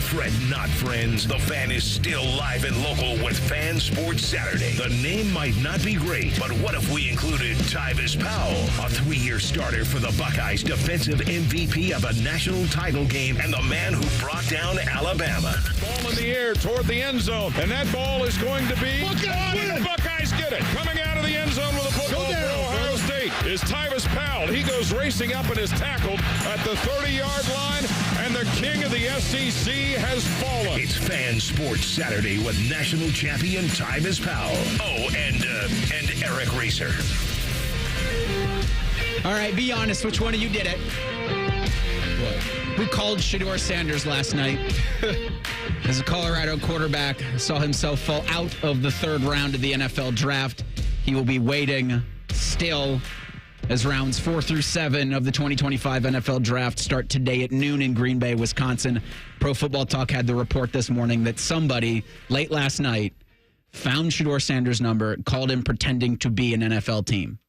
Fret not, friends. The Fan is still live and local with Fan Sports Saturday. The name might not be great, but what if we included Tyvis Powell, a 3-year starter for the Buckeyes, defensive MVP of a national title game, and the man who brought down Alabama. Ball in the air toward the end zone, and that ball is going to be... Buckeyes get it. Coming out of the end zone with a football for Ohio State is Tyvis Powell. He goes racing up and is tackled at the 30-yard line, and the king of the SEC has fallen. It's Fan Sports Saturday with national champion Tyvis Powell. Oh, and Eric Racer. All right, be honest. Which one of you did it? What? Who called Shedeur Sanders last night? As a Colorado quarterback, saw himself fall out of the third round of the NFL draft. He will be waiting still as rounds 4 through 7 of the 2025 NFL draft start today at noon in Green Bay, Wisconsin. Pro Football Talk had the report this morning that somebody late last night found Shedeur Sanders' number, called him pretending to be an NFL team.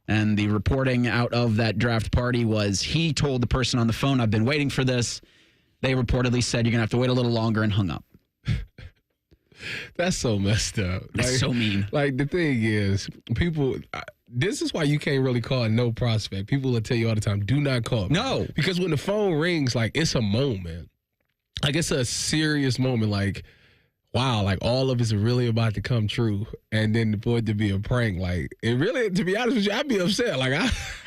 And the reporting out of that draft party was he told the person on the phone, I've been waiting for this. They reportedly said, you're going to have to wait a little longer, and hung up. That's so messed up. That's so mean. Like, the thing is, people, this is why you can't really call no prospect. People will tell you all the time, do not call. No. Because when the phone rings, like, it's a moment. Like, it's a serious moment. Like, wow, like, all of it's really about to come true. And then for it to be a prank, like, it really, to be honest with you, I'd be upset. Like,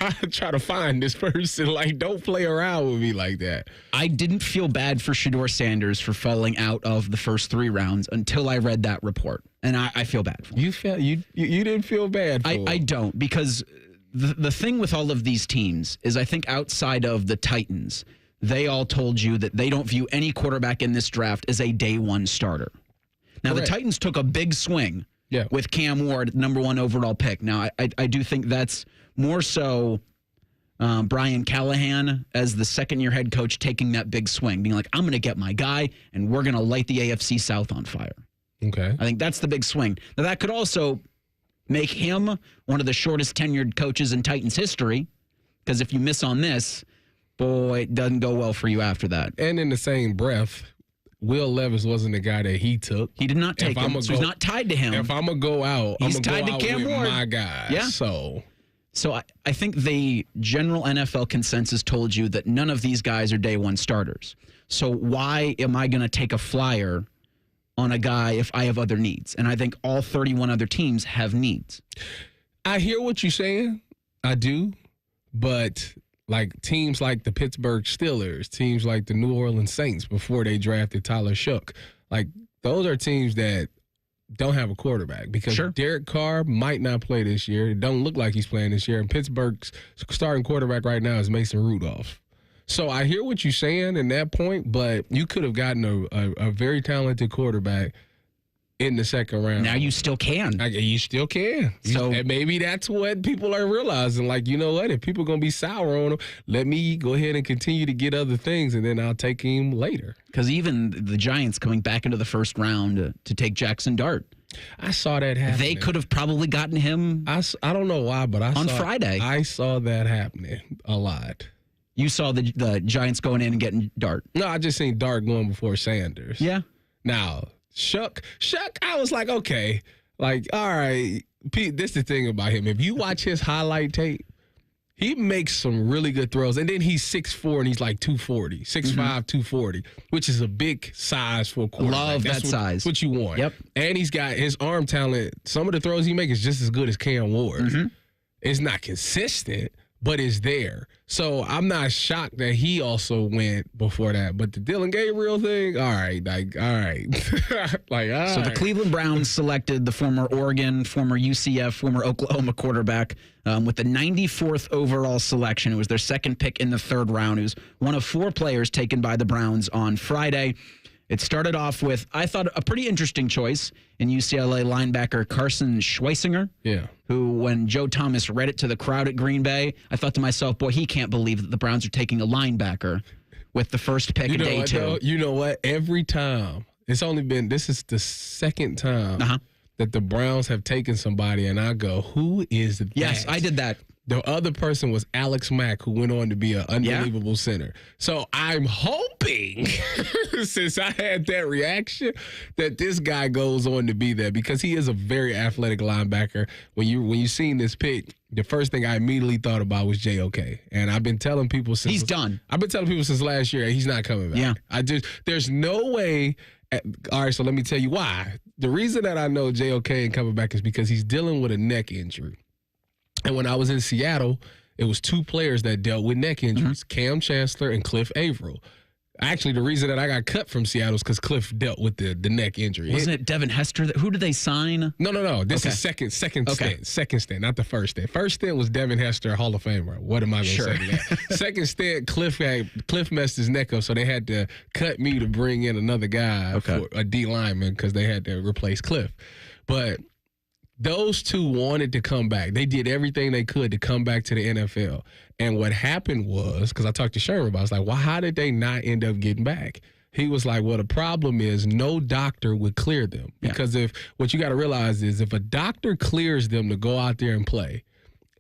I try to find this person. Like, don't play around with me like that. I didn't feel bad for Shedeur Sanders for falling out of the first 3 rounds until I read that report. And I feel bad for him. You didn't feel bad for him. I don't, because the thing with all of these teams is I think outside of the Titans, they all told you that they don't view any quarterback in this draft as a day one starter. Now, Correct. The Titans took a big swing with Cam Ward, number 1 overall pick. Now, I do think that's more so Brian Callahan as the second-year head coach taking that big swing, being like, I'm going to get my guy, and we're going to light the AFC South on fire. Okay. I think that's the big swing. Now, that could also make him one of the shortest tenured coaches in Titans history, because if you miss on this, boy, it doesn't go well for you after that. And in the same breath, Will Levis wasn't the guy that he took. He did not take him, so he's not tied to him. If I'm going to go out, He's I'm going to go tied to out Cam with Ward. my guy. Yeah. So I think the general NFL consensus told you that none of these guys are day one starters. So why am I going to take a flyer on a guy if I have other needs? And I think all 31 other teams have needs. I hear what you're saying. I do. But like teams like the Pittsburgh Steelers, teams like the New Orleans Saints before they drafted Tyler Shough, like those are teams that don't have a quarterback because Derek Carr might not play this year. It don't look like he's playing this year. And Pittsburgh's starting quarterback right now is Mason Rudolph. So I hear what you're saying in that point, but you could have gotten a very talented quarterback in the second round. Now you still can. You still can. And maybe that's what people are realizing. Like, you know what? If people are going to be sour on him, let me go ahead and continue to get other things, and then I'll take him later. Because even the Giants coming back into the first round to take Jackson Dart. I saw that happen. They could have probably gotten him I don't know why, but I on saw Friday. I saw that happening a lot. You saw the Giants going in and getting Dart. No, I just seen Dart going before Sanders. Yeah. Now, Shough, I was like, okay. Like, all right. Pete, this is the thing about him. If you watch his highlight tape, he makes some really good throws. And then he's 6'4", and he's like 240, 6'5", 240, which is a big size for a quarterback. Love that size. That's what you want. Yep. And he's got his arm talent. Some of the throws he makes is just as good as Cam Ward. It's not consistent, but it's there. So I'm not shocked that he also went before that. But the Dylan Gabriel thing, all right. So the Cleveland Browns selected the former Oregon, former UCF, former Oklahoma quarterback with the 94th overall selection. It was their second pick in the third round. It was one of 4 players taken by the Browns on Friday. It started off with, I thought, a pretty interesting choice in UCLA linebacker Carson Schweissinger, who, when Joe Thomas read it to the crowd at Green Bay, I thought to myself, boy, he can't believe that the Browns are taking a linebacker with the first pick of day 2. You know what? Every time, this is the second time that the Browns have taken somebody, and I go, who is that? Yes, I did that. The other person was Alex Mack, who went on to be an unbelievable center. So I'm hoping, since I had that reaction, that this guy goes on to be that, because he is a very athletic linebacker. When you seen this pick, the first thing I immediately thought about was JOK. And I've been telling people since he's done. I've been telling people since last year he's not coming back. Yeah. There's no way. All right, so let me tell you why. The reason that I know JOK ain't coming back is because he's dealing with a neck injury. And when I was in Seattle, it was 2 players that dealt with neck injuries, Cam Chancellor and Cliff Averill. Actually, the reason that I got cut from Seattle is because Cliff dealt with the neck injury. Wasn't it Devin Hester? Who did they sign? No. This is second stint. Second stint, not the first stint. First stint was Devin Hester, Hall of Famer. What am I going to say to that? Second stint, Cliff messed his neck up, so they had to cut me to bring in another guy for a D lineman because they had to replace Cliff. But those 2 wanted to come back. They did everything they could to come back to the NFL. And what happened was, because I talked to Sherman about it, I was like, well, how did they not end up getting back? He was like, well, the problem is no doctor would clear them. Because what you got to realize is if a doctor clears them to go out there and play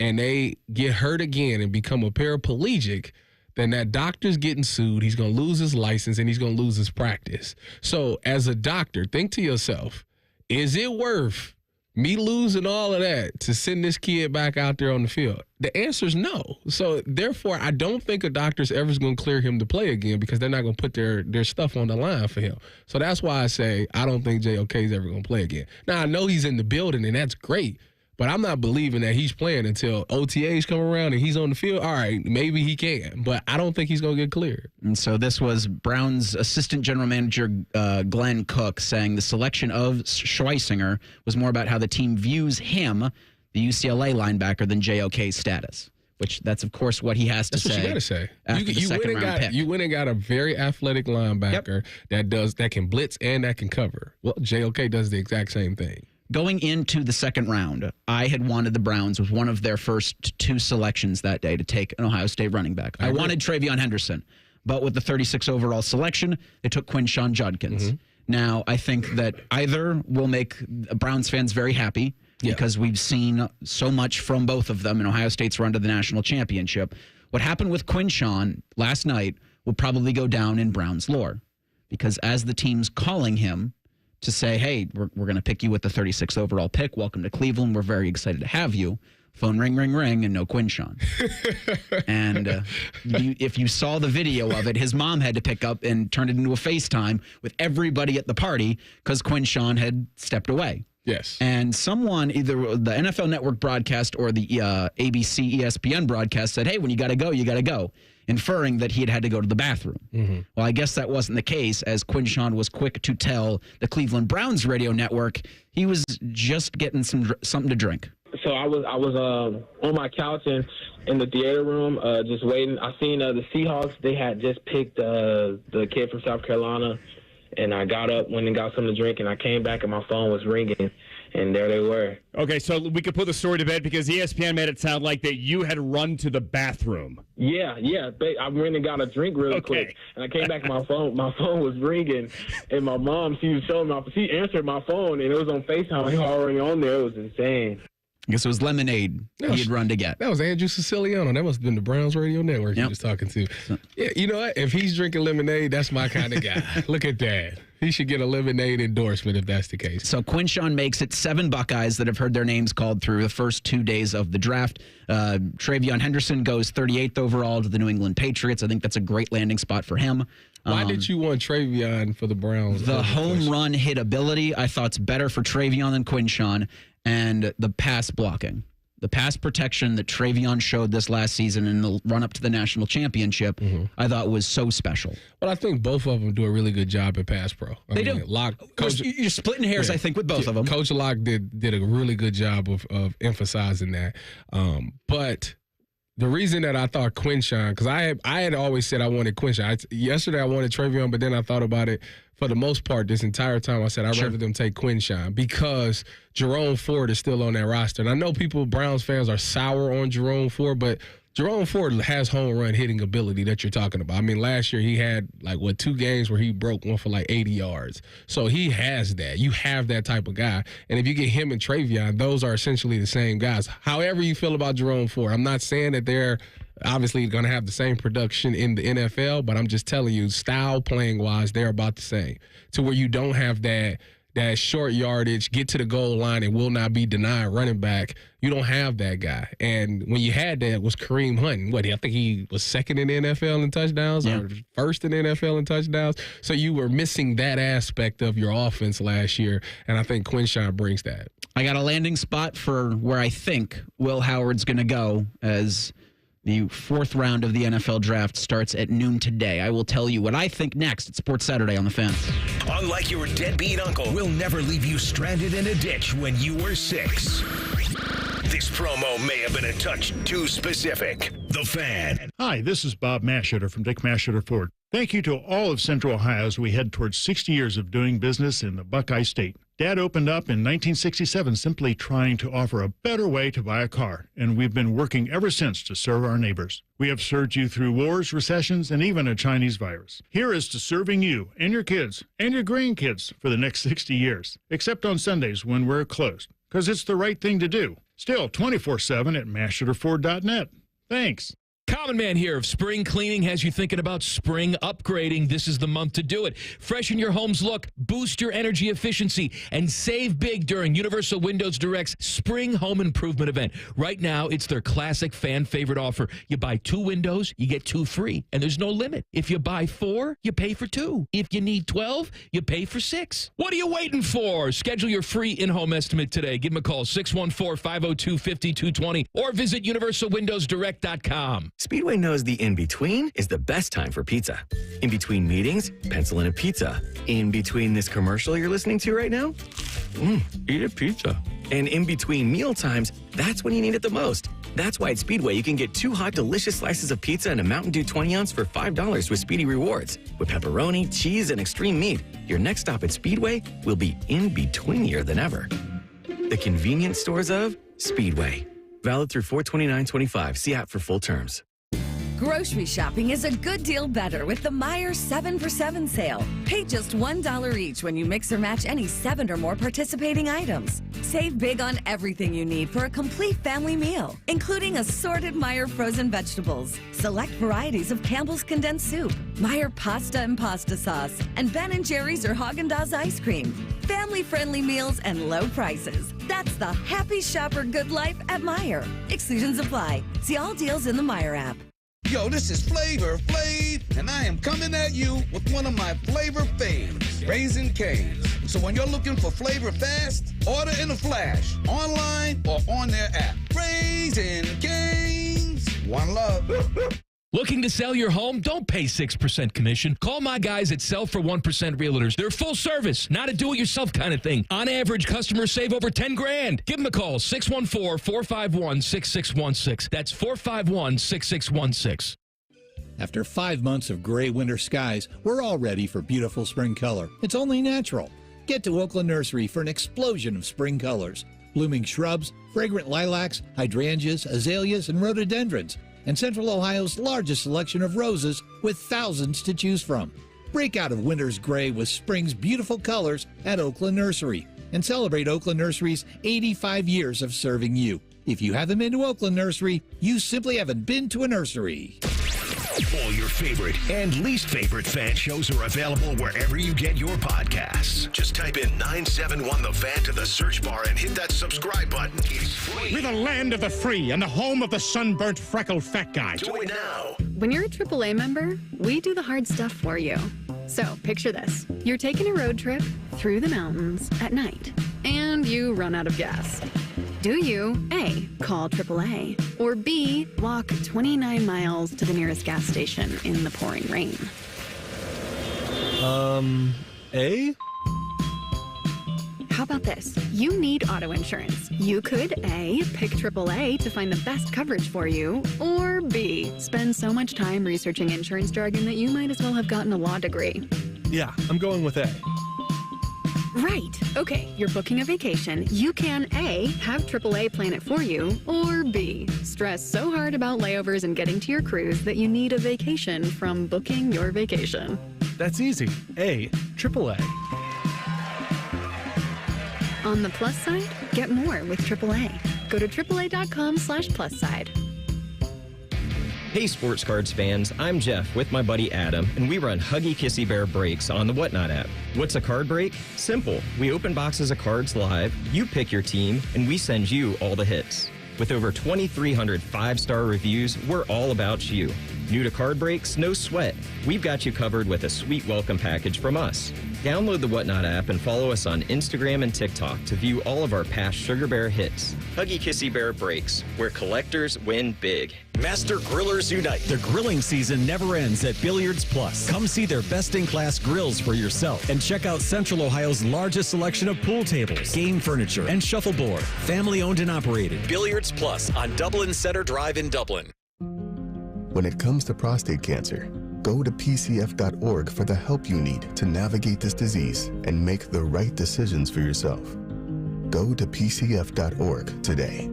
and they get hurt again and become a paraplegic, then that doctor's getting sued. He's going to lose his license and he's going to lose his practice. So as a doctor, think to yourself, is it worth me losing all of that to send this kid back out there on the field? The answer is no. So, therefore, I don't think a doctor's ever going to clear him to play again because they're not going to put their stuff on the line for him. So, that's why I say I don't think JOK is ever going to play again. Now, I know he's in the building, and that's great, but I'm not believing that he's playing until OTAs come around and he's on the field. All right, maybe he can, but I don't think he's going to get cleared. And so this was Browns assistant general manager Glenn Cook saying the selection of Schweisinger was more about how the team views him, the UCLA linebacker, than JOK's status. Which that's, of course, what he has to say. That's what you got to say. After the second round pick. You went and got a very athletic linebacker that can blitz and that can cover. Well, JOK does the exact same thing. Going into the second round, I had wanted the Browns with one of their first 2 selections that day to take an Ohio State running back. I wanted Travion Henderson, but with the 36 overall selection, they took Quinshon Judkins. Now, I think that either will make Browns fans very happy because we've seen so much from both of them in Ohio State's run to the national championship. What happened with Quinshon last night will probably go down in Browns lore because as the team's calling him to say, hey, we're going to pick you with the 36th overall pick. Welcome to Cleveland. We're very excited to have you. Phone ring, ring, ring, and no Quinshon. And if you saw the video of it, his mom had to pick up and turn it into a FaceTime with everybody at the party because Quinshon had stepped away. Yes. And someone, either the NFL Network broadcast or the ABC ESPN broadcast said, hey, when you got to go, you got to go, inferring that he had to go to the bathroom. Well, I guess that wasn't the case, as Quinshon was quick to tell the Cleveland Browns radio network he was just getting something to drink. So I was on my couch in the theater room, just waiting. I seen the Seahawks. They had just picked the kid from South Carolina, and I got up, went and got something to drink, and I came back and my phone was ringing, and there they were. Okay, so we could put the story to bed because ESPN made it sound like that you had run to the bathroom. Yeah. I went and got a drink real quick, and I came back and my phone was ringing, and my mom, she answered my phone, and it was on FaceTime. He was already on there. It was insane. I guess it was lemonade he had run to get. That was Andrew Siciliano. That must have been the Browns radio network he was talking to. Yeah, you know what? If he's drinking lemonade, that's my kind of guy. Look at that. He should get a lemonade endorsement if that's the case. So Quinshon makes it 7 Buckeyes that have heard their names called through the first 2 days of the draft. Travion Henderson goes 38th overall to the New England Patriots. I think that's a great landing spot for him. Why did you want Travion for the Browns? The home run hit ability, I thought, is better for Travion than Quinshon, and the pass blocking. The pass protection that Travion showed this last season in the run-up to the national championship, I thought was so special. Well, I think both of them do a really good job at pass pro. They do. You're splitting hairs, I think, with both of them. Coach Locke did a really good job of emphasizing that. But the reason that I thought Quinshon, because I had always said I wanted Quinshon. Yesterday I wanted Travion, but then I thought about it. For the most part, this entire time, I said I'd rather them take Quinshon because Jerome Ford is still on that roster. And I know Browns fans are sour on Jerome Ford, but Jerome Ford has home run hitting ability that you're talking about. I mean, last year he had 2 games where he broke one for 80 yards. So he has that. You have that type of guy. And if you get him and Travion, those are essentially the same guys. However you feel about Jerome Ford, I'm not saying that they're obviously going to have the same production in the NFL, but I'm just telling you, style playing wise, they're about the same. To where you don't have that short yardage, get to the goal line and will not be denied running back. You don't have that guy. And when you had that, it was Kareem Hunt. I think he was second in the NFL in touchdowns or first in the NFL in touchdowns. So you were missing that aspect of your offense last year, and I think Quinshawn brings that. I got a landing spot for where I think Will Howard's going to go as the 4th round of the NFL draft starts at noon today. I will tell you what I think next at Sports Saturday on the Fan. Unlike your deadbeat uncle, we'll never leave you stranded in a ditch when you were 6. This promo may have been a touch too specific. The Fan. Hi, this is Bob Masheter from Dick Masheter Ford. Thank you to all of Central Ohio as we head towards 60 years of doing business in the Buckeye State. Dad opened up in 1967 simply trying to offer a better way to buy a car, and we've been working ever since to serve our neighbors. We have served you through wars, recessions, and even a Chinese virus. Here is to serving you and your kids and your grandkids for the next 60 years, except on Sundays when we're closed, because it's the right thing to do. Still 24/7 at masheterford.net. Thanks. Common Man here of Spring Cleaning has you thinking about spring upgrading. This is the month to do it. Freshen your home's look, boost your energy efficiency, and save big during Universal Windows Direct's Spring Home Improvement event. Right now, it's their classic fan favorite offer. You buy 2 windows, you get 2 free, and there's no limit. If you buy 4, you pay for 2. If you need 12, you pay for 6. What are you waiting for? Schedule your free in-home estimate today. Give them a call, 614-502-5220, or visit universalwindowsdirect.com. Speedway knows the in-between is the best time for pizza. In between meetings, pencil in a pizza. In between this commercial you're listening to right now, eat a pizza. And in between meal times, that's when you need it the most. That's why at Speedway you can get 2 hot, delicious slices of pizza and a Mountain Dew 20-ounce for $5 with Speedy Rewards. With pepperoni, cheese, and extreme meat, your next stop at Speedway will be in-betweenier than ever. The convenience stores of Speedway. Valid through 4/29/25. See app for full terms. Grocery shopping is a good deal better with the Meijer 7 for 7 sale. Pay just $1 each when you mix or match any 7 or more participating items. Save big on everything you need for a complete family meal, including assorted Meijer frozen vegetables, select varieties of Campbell's condensed soup, Meijer pasta and pasta sauce, and Ben & Jerry's or Haagen-Dazs ice cream. Family-friendly meals and low prices. That's the happy shopper good life at Meijer. Exclusions apply. See all deals in the Meijer app. Yo, this is Flavor Flav, and I am coming at you with one of my flavor faves, Raising Cane's. So when you're looking for flavor fast, order in a flash, online or on their app. Raising Cane's. One love. Looking to sell your home? Don't pay 6% commission. Call my guys at Sell for 1% Realtors. They're full service, not a do-it-yourself kind of thing. On average, customers save over $10,000. Give them a call, 614-451-6616. That's 451-6616. After 5 months of gray winter skies, we're all ready for beautiful spring color. It's only natural. Get to Oakland Nursery for an explosion of spring colors. Blooming shrubs, fragrant lilacs, hydrangeas, azaleas, and rhododendrons. And Central Ohio's largest selection of roses with thousands to choose from. Break out of winter's gray with spring's beautiful colors at Oakland Nursery and celebrate Oakland Nursery's 85 years of serving you. If you haven't been to Oakland Nursery, you simply haven't been to a nursery. All your favorite and least favorite fan shows are available wherever you get your podcasts. Just type in 971 The Fan to the search bar and hit that subscribe button. It's free. We're the land of the free and the home of the sunburnt, freckled fat guy. Do it now. When you're a AAA member, we do the hard stuff for you. So picture this. You're taking a road trip through the mountains at night, and you run out of gas. Do you, A, call AAA, or B, walk 29 miles to the nearest gas station in the pouring rain? A? How about this? You need auto insurance. You could A, pick AAA to find the best coverage for you, or B, spend so much time researching insurance jargon that you might as well have gotten a law degree. Yeah, I'm going with A. Right. Okay, you're booking a vacation. You can A, have AAA plan it for you, or B, stress so hard about layovers and getting to your cruise that you need a vacation from booking your vacation. That's easy. A, AAA. On the plus side, get more with AAA. Go to AAA.com/plus side. Hey Sports Cards fans, I'm Jeff with my buddy Adam, and we run Huggy Kissy Bear breaks on the Whatnot app. What's a card break? Simple. We open boxes of cards live, you pick your team, and we send you all the hits. With over 2,300 five-star reviews, we're all about you. New to card breaks? No sweat. We've got you covered with a sweet welcome package from us. Download the Whatnot app and follow us on Instagram and TikTok to view all of our past Sugar Bear hits. Huggy Kissy Bear breaks, where collectors win big. Master Grillers Unite. The grilling season never ends at Billiards Plus. Come see their best-in-class grills for yourself and check out Central Ohio's largest selection of pool tables, game furniture, and shuffleboard. Family-owned and operated. Billiards Plus on Dublin Center Drive in Dublin. When it comes to prostate cancer, go to pcf.org for the help you need to navigate this disease and make the right decisions for yourself. Go to pcf.org today.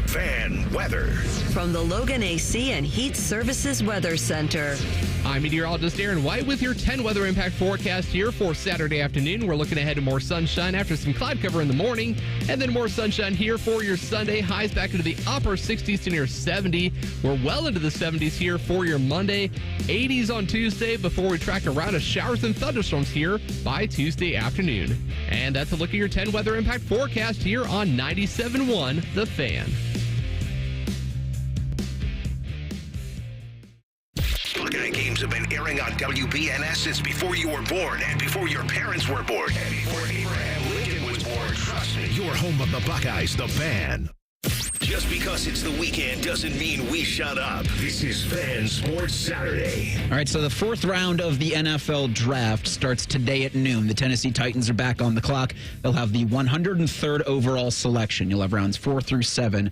Fan weather. From the Logan AC and Heat Services Weather Center. I'm meteorologist Aaron White with your 10 weather impact forecast here for Saturday afternoon. We're looking ahead to more sunshine after some cloud cover in the morning, and then more sunshine here for your Sunday. Highs back into the upper 60s to near 70. We're well into the 70s here for your Monday. 80s on Tuesday before we track around showers and thunderstorms here by Tuesday afternoon. And that's a look at your 10 weather impact forecast here on 97.1 The Fan. Buckeye games have been airing on WBNS since before you were born and before your parents were born. And before Abraham Lincoln was born. Trust me, you're home of the Buckeyes, The Fan. Just because it's the weekend doesn't mean we shut up. This is Fan Sports Saturday. All right, so the fourth round of the NFL draft starts today at noon. The Tennessee Titans are back on the clock. They'll have the 103rd overall selection. You'll have rounds 4 through 7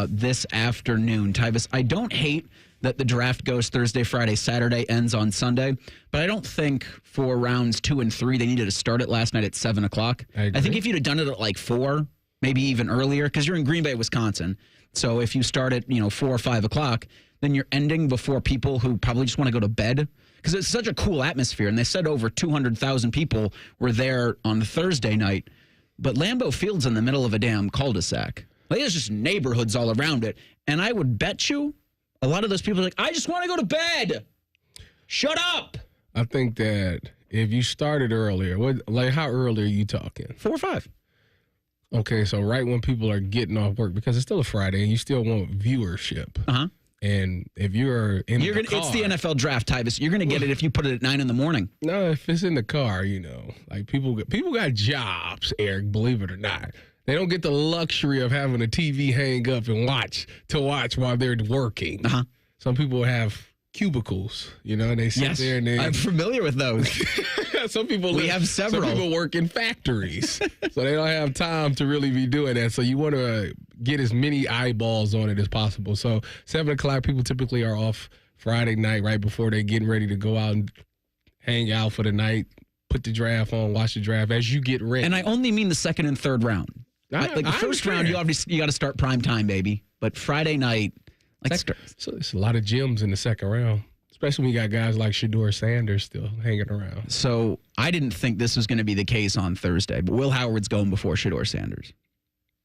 this afternoon. Tyvis, I don't hate that the draft goes Thursday, Friday, Saturday, ends on Sunday. But I don't think for rounds 2 and 3 they needed to start it last night at 7 o'clock. I think if you'd have done it at like 4, maybe even earlier, because you're in Green Bay, Wisconsin. So if you start at 4 or 5 o'clock, then you're ending before people who probably just want to go to bed. Because it's such a cool atmosphere. And they said over 200,000 people were there on the Thursday night. But Lambeau Field's in the middle of a damn cul-de-sac. Like, there's just neighborhoods all around it. And I would bet you a lot of those people are like, I just want to go to bed. Shut up. I think that if you started earlier, how early are you talking? 4 or 5. Okay, so right when people are getting off work, because it's still a Friday and you still want viewership. Uh-huh. And if you're in the car. It's the NFL draft, Tyvis. You're going to get it if you put it at 9 in the morning. No, if it's in the car, like people got jobs, Eric, believe it or not. They don't get the luxury of having a TV hang up and watch while they're working. Uh-huh. Some people have cubicles, and they sit there and I'm familiar with those. We have several. Some people work in factories, so they don't have time to really be doing that. So you want to get as many eyeballs on it as possible. So 7 o'clock, people typically are off Friday night right before they're getting ready to go out and hang out for the night, put the draft on, watch the draft as you get ready. And I only mean the second and third round. Like the first round, you got to start prime time, baby. But Friday night, so it's a lot of gyms in the second round, especially when you got guys like Shedeur Sanders still hanging around. So I didn't think this was going to be the case on Thursday, but Will Howard's going before Shedeur Sanders.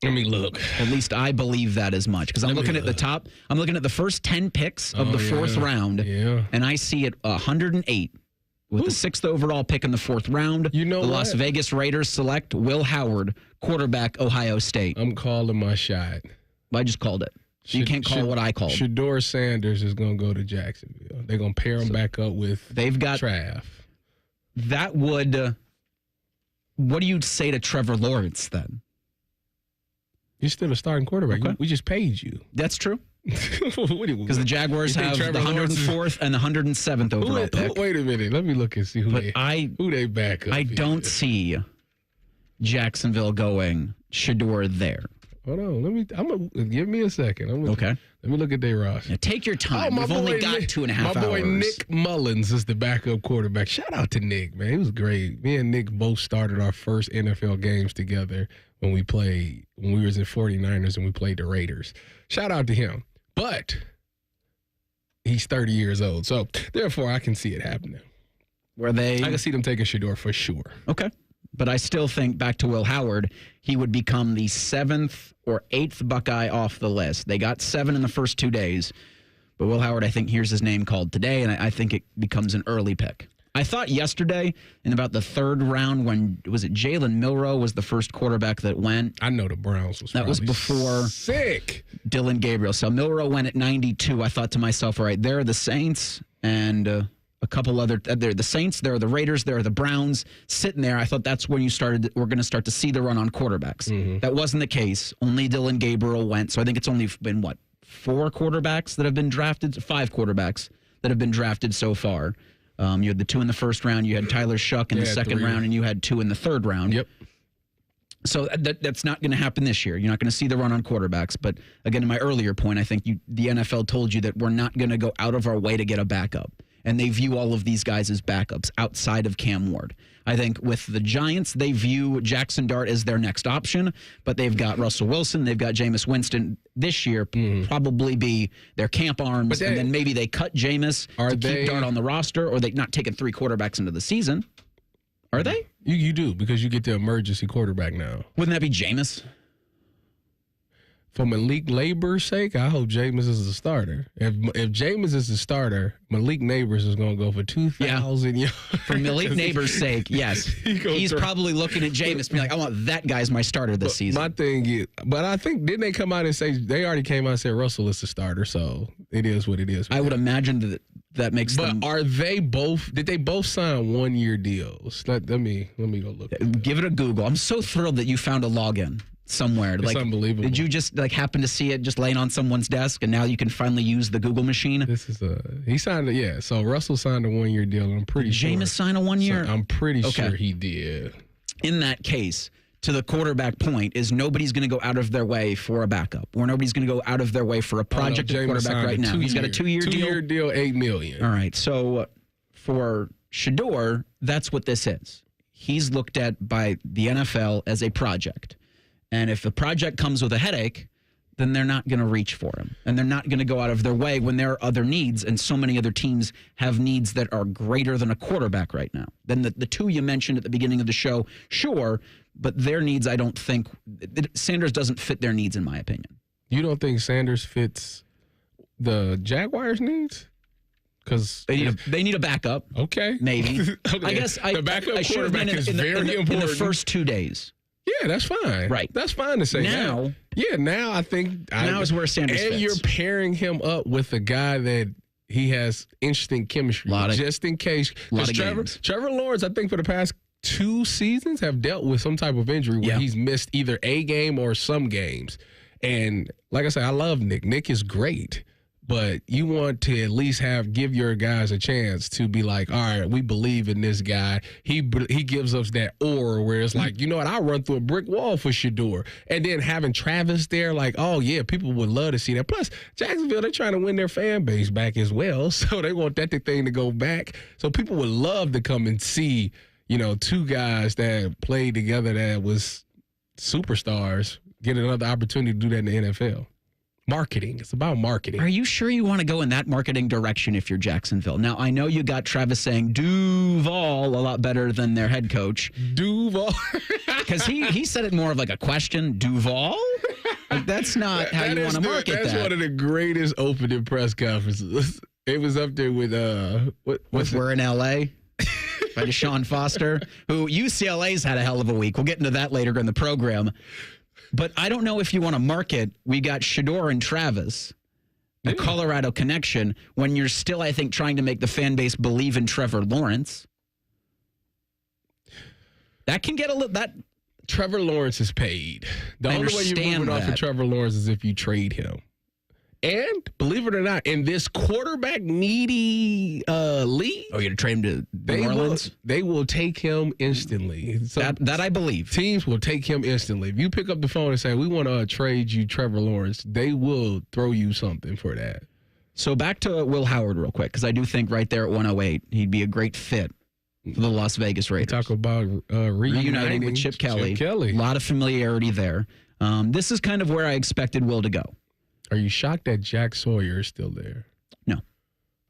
Let me look. At least I believe that as much because I'm looking at the top. I'm looking at the first 10 picks of the fourth round, and I see it 108. With the 6th overall pick in the 4th round, the Las Vegas Raiders select Will Howard, quarterback, Ohio State. I'm calling my shot. I just called it. You can't call what I called. Shedeur Sanders is going to go to Jacksonville. They're going to pair him back up with Trav. That would what do you say to Trevor Lawrence then? He's still a starting quarterback. Okay. We just paid you. That's true. Because the Jaguars have the 104th and the 107th overall pick. Wait a minute. Let me look and see who they back up. I don't see Jacksonville going Shedeur there. Hold on. Give me a second. Okay. Let me look at their roster. Now take your time. We've only got 2.5 hours. My boy Nick Mullins is the backup quarterback. Shout out to Nick, man. He was great. Me and Nick both started our first NFL games together when we was in 49ers and we played the Raiders. Shout out to him. But he's 30 years old. So, therefore, I can see it happening. I can see them taking Shedeur for sure. Okay. But I still think, back to Will Howard, he would become the 7th or 8th Buckeye off the list. They got 7 in the first 2 days. But Will Howard, I think, hears his name called today, and I think it becomes an early pick. I thought yesterday, in about the 3rd round, when, was it Jalen Milroe was the first quarterback that went? I know the Browns was That was before sick. Dylan Gabriel. So Milroe went at 92. I thought to myself, all right, there are the Saints and a couple other, there are the Saints, there are the Raiders, there are the Browns sitting there. I thought that's when we're going to start to see the run on quarterbacks. Mm-hmm. That wasn't the case. Only Dylan Gabriel went. So I think it's only been, 4 quarterbacks that have been drafted? 5 quarterbacks that have been drafted so far. You had the 2 in the first round. You had Tyler Shuck in the second round, and you had 2 in the third round. Yep. So that's not going to happen this year. You're not going to see the run on quarterbacks. But again, in my earlier point, I think the NFL told you that we're not going to go out of our way to get a backup. And they view all of these guys as backups outside of Cam Ward. I think with the Giants, they view Jackson Dart as their next option, but they've got Russell Wilson, they've got Jameis Winston this year, probably be their camp arms, and then maybe they cut Jameis to keep Dart on the roster, or they're not taking 3 quarterbacks into the season. Are they? You do, because you get the emergency quarterback now. Wouldn't that be Jameis? For Malik Neighbors' sake, I hope Jameis is the starter. If Jameis is the starter, Malik Neighbors is going to go for 2,000 yards. For Malik Neighbors' sake, yes. He's probably looking at Jameis being like, I want that guy's my starter this season. My thing is, but I think, didn't they come out and say, they already came out and said Russell is the starter, so it is what it is. I would imagine that makes them. But did they both sign 1-year deals? Let me go look. Give it a Google. I'm so thrilled that you found a login somewhere. It's unbelievable. Did you just happen to see it just laying on someone's desk, and now you can finally use the Google machine? He signed it. Yeah. So Russell signed a 1-year deal. And I'm pretty sure. Jameis signed a 1-year. So I'm pretty sure he did. In that case, to the quarterback point, is nobody's going to go out of their way for a backup, or nobody's going to go out of their way for a project quarterback right now. He's got a 2-year deal. 2-year deal, $8 million. All right. So for Shedeur, that's what this is. He's looked at by the NFL as a project. And if the project comes with a headache, then they're not going to reach for him. And they're not going to go out of their way when there are other needs. And so many other teams have needs that are greater than a quarterback right now. Then the 2 you mentioned at the beginning of the show, sure, but their needs, I don't think, Sanders doesn't fit their needs, in my opinion. You don't think Sanders fits the Jaguars' needs? Because they need a backup. Okay. Maybe. Okay. I guess the backup quarterback is very important. In the first 2 days. Yeah, that's fine. Right. That's fine to say now. That. Yeah, now I think. Now is where Sanders fits. And you're pairing him up with a guy that he has interesting chemistry with, just in case. Trevor Lawrence, I think for the past 2 seasons, have dealt with some type of injury where he's missed either a game or some games. And like I said, I love Nick. Nick is great. But you want to at least give your guys a chance to be like, all right, we believe in this guy. He gives us that aura where it's like, you know what, I'll run through a brick wall for Shedeur. And then having Travis there, like, oh, yeah, people would love to see that. Plus, Jacksonville, they're trying to win their fan base back as well. So they want that thing to go back. So people would love to come and see, 2 guys that played together that was superstars get another opportunity to do that in the NFL. Marketing. It's about marketing. Are you sure you want to go in that marketing direction if you're Jacksonville? Now, I know you got Travis saying Duval a lot better than their head coach. Duval? Because he said it more of like a question. Duval? Like, that's not how you want to market that. That's one of the greatest opening press conferences. It was up there with We're in L.A.? By Deshaun Foster, who UCLA's had a hell of a week. We'll get into that later in the program. But I don't know if you want to market. We got Shedeur and Travis, the Colorado connection, when you're still, I think, trying to make the fan base believe in Trevor Lawrence. That can get a little. Trevor Lawrence is paid. The only way you're moving off of Trevor Lawrence is if you trade him. And believe it or not, in this quarterback needy league, you're going to trade him to New Orleans? They will take him instantly. So that I believe. Teams will take him instantly. If you pick up the phone and say, we want to trade you Trevor Lawrence, they will throw you something for that. So back to Will Howard real quick, because I do think right there at 108, he'd be a great fit for the Las Vegas Raiders. Talk about reuniting with Chip Kelly. A lot of familiarity there. This is kind of where I expected Will to go. Are you shocked that Jack Sawyer is still there? No.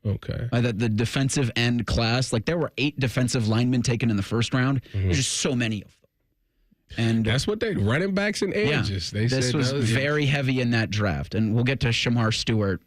Okay. The defensive end class, like there were 8 defensive linemen taken in the first round. There's just so many of them. And that's what running backs and edges. Yeah, this was very heavy in that draft. And we'll get to Shedeur Stewart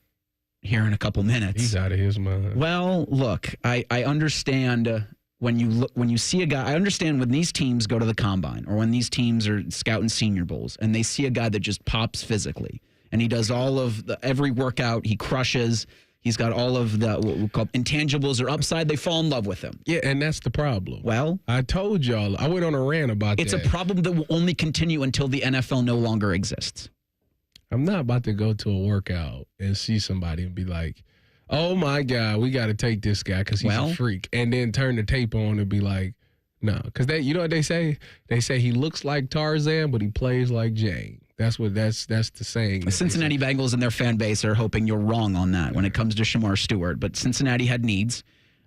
here in a couple minutes. He's out of his mind. Well, look, I understand when you see a guy. I understand when these teams go to the combine or when these teams are scouting Senior Bowls and they see a guy that just pops physically and he does all of every workout. He crushes. He's got all of the what we call intangibles or upside. They fall in love with him. Yeah, and that's the problem. Well, I told y'all. I went on a rant about that. It's a problem that will only continue until the NFL no longer exists. I'm not about to go to a workout and see somebody and be like, oh, my God, we got to take this guy because he's a freak. And then turn the tape on and be like, no. Because you know what they say? They say he looks like Tarzan, but he plays like Jane. That's the saying. The Cincinnati Bengals and their fan base are hoping you're wrong on that when it comes to Shedeur Stewart. But Cincinnati had needs,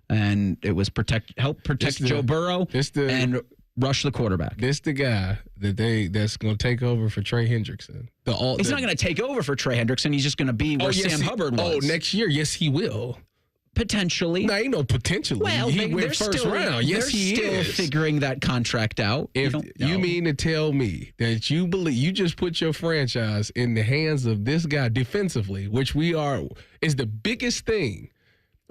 and it was help protect Joe Burrow and rush the quarterback. This the guy that's going to take over for Trey Hendrickson. He's not going to take over for Trey Hendrickson. He's just going to be where Sam Hubbard was. Oh, next year, yes, he will. Potentially. No, ain't no potentially. Well, he went first round. Yes, he is. Still figuring that contract out. If you mean to tell me that you believe you just put your franchise in the hands of this guy defensively, which is the biggest thing.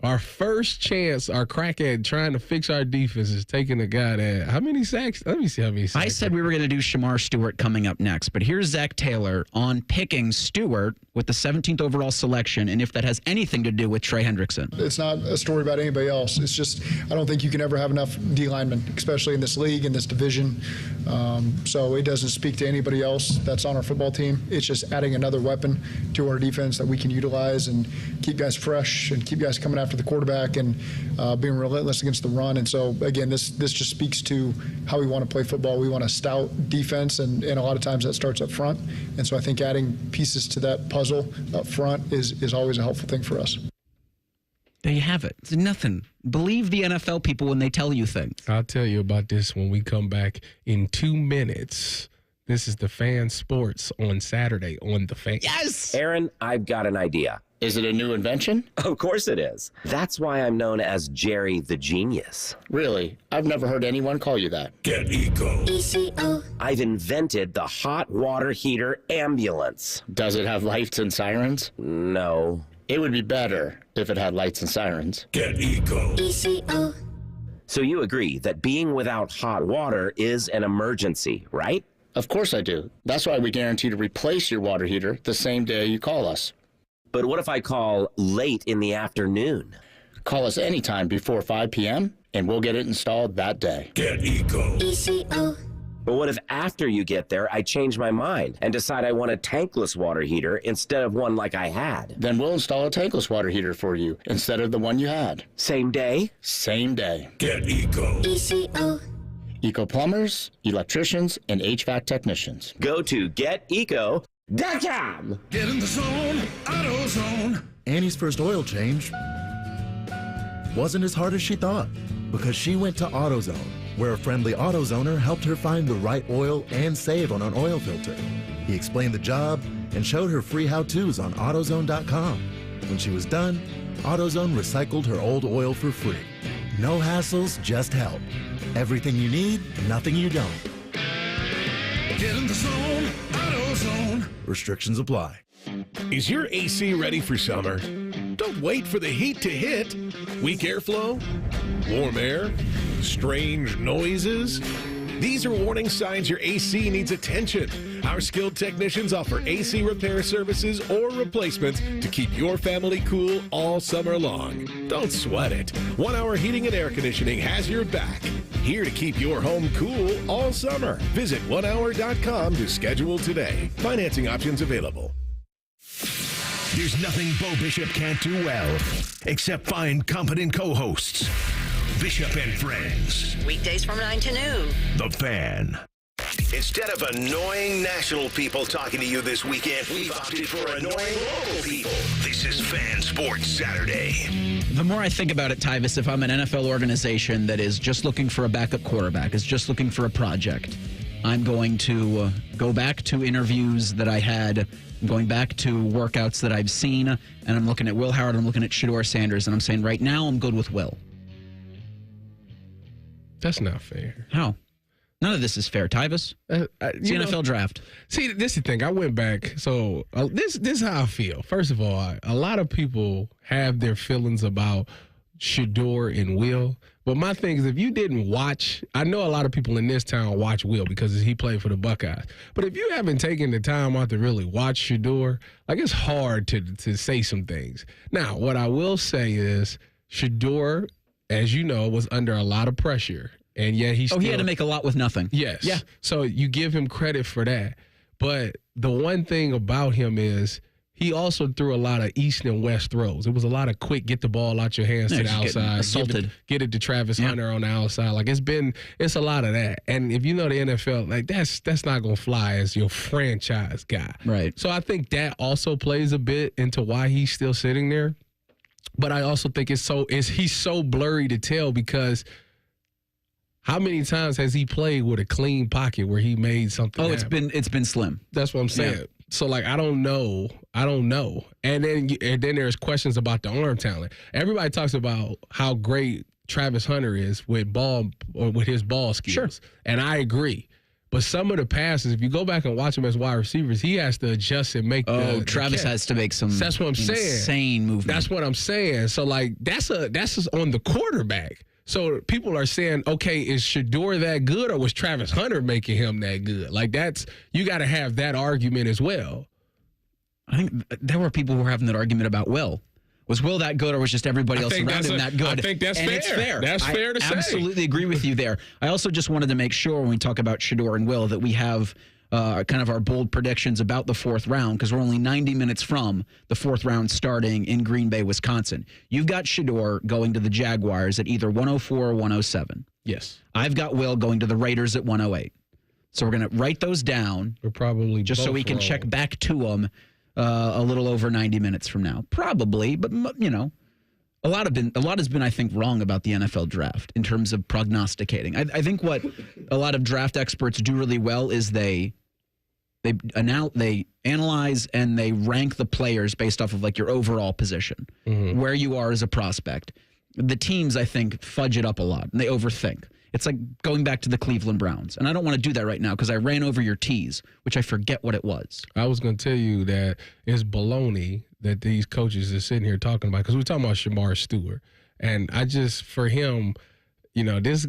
Our first chance, our crack at trying to fix our defense is taking a guy that, how many sacks? Let me see how many sacks. I said we were going to do Shedeur Stewart coming up next, but here's Zach Taylor on picking Stewart with the 17th overall selection, and if that has anything to do with Trey Hendrickson. It's not a story about anybody else. It's just, I don't think you can ever have enough D linemen, especially in this league, in this division. So it doesn't speak to anybody else that's on our football team. It's just adding another weapon to our defense that we can utilize and keep guys fresh and keep guys coming after the quarterback and being relentless against the run. And so, again, this just speaks to how we want to play football. We want a stout defense, and a lot of times that starts up front. And so I think adding pieces to that puzzle up front is always a helpful thing for us. There you have it. It's nothing. Believe the NFL people when they tell you things. I'll tell you about this when we come back in 2 minutes. This is the Fan Sports on Saturday on The Fan. Yes! Aaron, I've got an idea. Is it a new invention? Of course it is. That's why I'm known as Jerry the Genius. Really? I've never heard anyone call you that. Get Eco. ECO. I've invented the hot water heater ambulance. Does it have lights and sirens? No. It would be better if it had lights and sirens. Get Eco. ECO. So you agree that being without hot water is an emergency, right? Of course I do. That's why we guarantee to replace your water heater the same day you call us. But what if I call late in the afternoon? Call us anytime before 5 p.m. and we'll get it installed that day. Get Eco. ECO. But what if after you get there, I change my mind and decide I want a tankless water heater instead of one like I had? Then we'll install a tankless water heater for you instead of the one you had. Same day? Same day. Get Eco. ECO. Eco plumbers, electricians, and HVAC technicians. Go to GetEco.com. Get in the zone, AutoZone. Annie's first oil change wasn't as hard as she thought because she went to AutoZone, where a friendly AutoZoner helped her find the right oil and save on an oil filter. He explained the job and showed her free how-tos on AutoZone.com. When she was done, AutoZone recycled her old oil for free. No hassles, just help. Everything you need, nothing you don't. Get in the zone, AutoZone. Restrictions apply. Is your AC ready for summer? Don't wait for the heat to hit. Weak airflow? Warm air? Strange noises? These are warning signs your AC needs attention. Our skilled technicians offer AC repair services or replacements to keep your family cool all summer long. Don't sweat it. 1 Hour Heating and Air Conditioning has your back. Here to keep your home cool all summer. Visit onehour.com to schedule today. Financing options available. There's nothing Bo Bishop can't do well, except find competent co-hosts. Bishop and Friends. Weekdays from 9 to noon. The Fan. Instead of annoying national people talking to you this weekend, we've opted for annoying local people. This is Fan Sports Saturday. The more I think about it, Tyvis, if I'm an NFL organization that is just looking for a backup quarterback, is just looking for a project, I'm going to go back to interviews that I had, I'm going back to workouts that I've seen, and I'm looking at Will Howard, I'm looking at Shedeur Sanders, and I'm saying right now I'm good with Will. That's not fair. How? None of this is fair, Tyvis. It's the NFL draft. See, this is the thing. I went back. So this is how I feel. First of all, a lot of people have their feelings about Shedeur and Will. But my thing is, if you didn't watch, I know a lot of people in this town watch Will because he played for the Buckeyes. But if you haven't taken the time out to really watch Shedeur, like it's hard to say some things. Now, what I will say is Shedeur, as you know, was under a lot of pressure. And yet he had to make a lot with nothing. Yes. Yeah. So you give him credit for that. But the one thing about him is he also threw a lot of east and west throws. It was a lot of quick, get the ball out your hands to the outside. Assaulted. Get it to Travis Hunter on the outside. Like it's a lot of that. And if you know the NFL, like that's not gonna fly as your franchise guy. Right. So I think that also plays a bit into why he's still sitting there. But I also think he's so blurry to tell because how many times has he played with a clean pocket where he made something happen? It's been slim. That's what I'm saying. Yeah. So, like, I don't know. And then there's questions about the arm talent. Everybody talks about how great Travis Hunter is with his ball skills. Sure. And I agree. But some of the passes, if you go back and watch him as wide receivers, he has to adjust and make Travis has to make some that's what I'm insane saying. movement. That's what I'm saying. So, like, that's just on the quarterback. So people are saying, okay, is Shedeur that good or was Travis Hunter making him that good? Like you got to have that argument as well. I think there were people who were having that argument about Will. Was Will that good or was just everybody else around him that good? I think that's fair. It's fair. That's fair to say. I absolutely agree with you there. I also just wanted to make sure when we talk about Shedeur and Will that we have kind of our bold predictions about the fourth round because we're only 90 minutes from the fourth round starting in Green Bay, Wisconsin. You've got Shedeur going to the Jaguars at either 104 or 107. Yes. I've got Will going to the Raiders at 108. So we're going to write those down. We're probably just so we can check back to them a little over 90 minutes from now. Probably, but you know, a lot has been, I think, wrong about the NFL draft in terms of prognosticating. I think what a lot of draft experts do really well is they analyze and they rank the players based off of like your overall position, where you are as a prospect. The teams, I think, fudge it up a lot and they overthink. It's like going back to the Cleveland Browns. And I don't want to do that right now because I ran over your T's, which I forget what it was. I was going to tell you that it's baloney that these coaches are sitting here talking about because we're talking about Shamar Stewart. And for him, you know, this